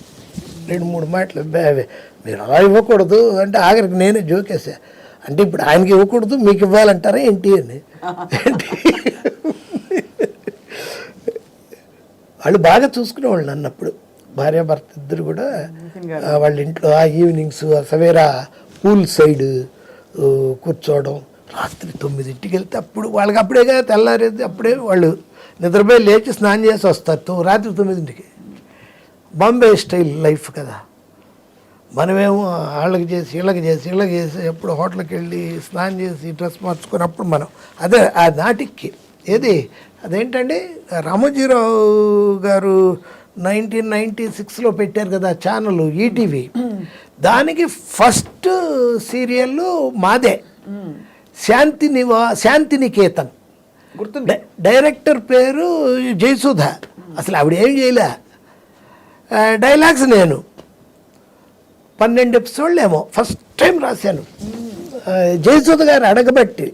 2-3 మాటలు, మీరు అలా ఇవ్వకూడదు అంటే ఆఖరికి నేనే జోకేసా. అంటే ఇప్పుడు ఆయనకి ఇవ్వకూడదు మీకు ఇవ్వాలంటారా ఏంటి అని. వాళ్ళు బాగా చూసుకునేవాళ్ళు నన్నప్పుడు, భార్యాభర్త ఇద్దరు కూడా. వాళ్ళ ఇంట్లో ఆ ఈవినింగ్స్ సవేరా పూల్ సైడ్ కూర్చోవడం, రాత్రి 9ంటికి వెళ్తే అప్పుడు వాళ్ళకి అప్పుడేగా తెల్లారేది, అప్పుడే వాళ్ళు నిద్రపోయి లేచి స్నానం చేసి వస్తారు రాత్రి 9ంటికి. బాంబే స్టైల్ లైఫ్ కదా. మనమేమో వాళ్ళకి చేసి వీళ్ళకి చేసి ఎప్పుడు హోటల్కి వెళ్ళి స్నానం చేసి డ్రెస్ మార్చుకున్నప్పుడు మనం అదే ఆ నాటికి ఏది అదేంటండి రామోజీరావు గారు 1996లో పెట్టారు కదా ఛానల్ ఈటీవీ. దానికి ఫస్ట్ సీరియల్ మాదే, శాంతినికేతన్. గుర్తుంది. డైరెక్టర్ పేరు జయసుధ. అసలు ఆవిడ ఏం చేయలే, డైలాగ్స్ నేను 12 ఎపిసోడ్లు ఏమో ఫస్ట్ టైం రాశాను. జయసుధ గారు అడగబట్టి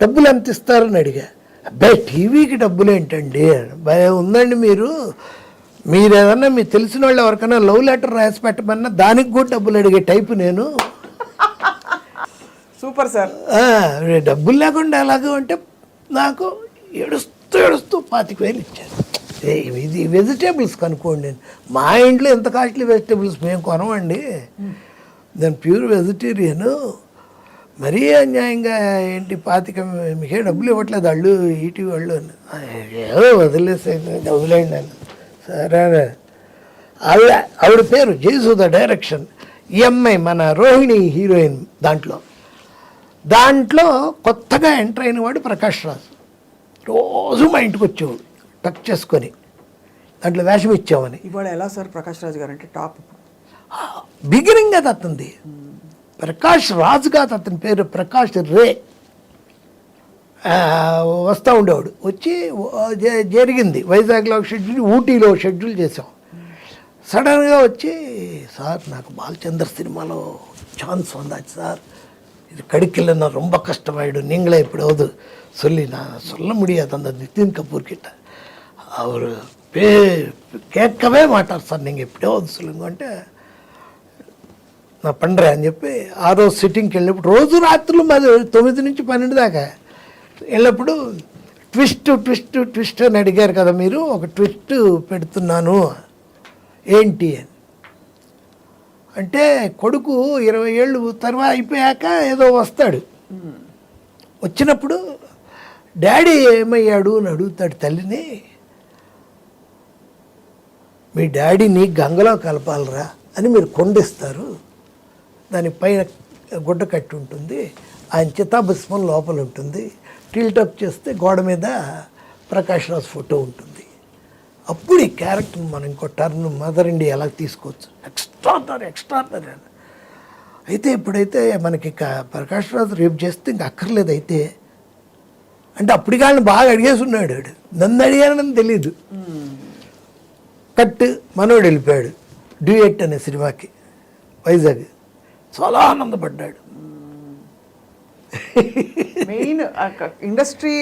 డబ్బులు ఎంత ఇస్తారని అడిగా. అబ్బాయి టీవీకి డబ్బులు ఏంటండి, భయం ఉందండి, మీరు ఏదన్నా మీకు తెలిసిన వాళ్ళు ఎవరికైనా లవ్ లెటర్ రాసి పెట్టమన్నా దానికి కూడా డబ్బులు అడిగే టైపు నేను. Super sir. డబ్బులు లేకుండా ఎలాగో అంటే నాకు ఏడుస్తూ 25,000 ఇచ్చారు. ఇది వెజిటేబుల్స్ కనుక్కోండి, నేను మా ఇంట్లో ఎంత కాస్ట్లీ వెజిటేబుల్స్ మేము కొనమండి, నేను ప్యూర్ వెజిటేరియను. మరీ అన్యాయంగా ఏంటి 25 మీకే డబ్బులు ఇవ్వట్లేదు వాళ్ళు ఈటీవీ వాళ్ళు అని. ఏదో వదిలేసేయండి వదిలేయండి అని. సరే ఆవిడ పేరు జయసుధ, డైరెక్షన్. ఈ అమ్మాయి మన రోహిణి హీరోయిన్. దాంట్లో కొత్తగా ఎంటర్ అయిన వాడు ప్రకాష్ రాజు. రోజు మా ఇంటికి వచ్చేవాడు టక్ చేసుకొని, దాంట్లో వేషం ఇచ్చామని. ఇవాళ ఎలా సార్ ప్రకాష్ రాజు గారు అంటే టాప్ బిగినింగ్ అది అతనిది. ప్రకాష్ రాజు కాదు అతని పేరు, ప్రకాష్ రే. వస్తూ ఉండేవాడు. వచ్చి జరిగింది వైజాగ్లో షెడ్యూల్, ఊటీలో షెడ్యూల్ చేసాం. సడన్గా వచ్చి సార్ నాకు బాలచంద్ర సినిమాలో ఛాన్స్ வந்தாச்சு சார், இது கிடைக்கல, நான் ரொம்ப கஷ்டமாயிடும், நீங்களே எப்படியாவது சொல்லி நான் சொல்ல முடியாது அந்த நிதின் கபூர் கிட்ட, அவர் கேட்கவே மாட்டார் సార్, நீங்கள் எப்படியாவது சொல்லுங்க అంటే నా పండ్రే అని చెప్పి ఆ రోజు సిట్టింగ్కి వెళ్ళినప్పుడు రోజు రాత్రులు మాది 9 నుంచి 12 దాకా వెళ్ళినప్పుడు ట్విస్ట్ అని అడిగారు కదా మీరు, ఒక ట్విస్ట్ పెడుతున్నాను ఏంటి అని అంటే, కొడుకు 20 ఏళ్ళు తర్వాత అయిపోయాక ఏదో వస్తాడు. వచ్చినప్పుడు డాడీ ఏమయ్యాడు అని అడుగుతాడు తల్లిని. మీ డాడీని గంగలో కలపాలరా అని మీరు కొండిస్తారు, దానిపైన గుడ్డ కట్టి ఉంటుంది, ఆయన చితాభస్మం లోపల ఉంటుంది, టిల్టప్ చేస్తే గోడ మీద ప్రకాష్ రాజ్ ఫోటో ఉంటుంది. అప్పుడు ఈ క్యారెక్టర్ మనం ఇంకో టర్న్ మదర్ ఇండియా ఎలా తీసుకోవచ్చు, ఎక్స్ట్రాడనరీ అని. అయితే ఇప్పుడైతే మనకి ప్రకాష్ రాజ్ రేపు చేస్తే ఇంక అక్కర్లేదు. అయితే అంటే అప్పటికి వాళ్ళని బాగా అడిగేసి ఉన్నాడు వాడు, నన్ను అడిగానని తెలీదు. కట్ మనోడు వెళ్ళిపోయాడు డ్యూయెట్ అనే సినిమాకి వైజాగ్. చాలా ఆనందపడ్డాడు. Main industry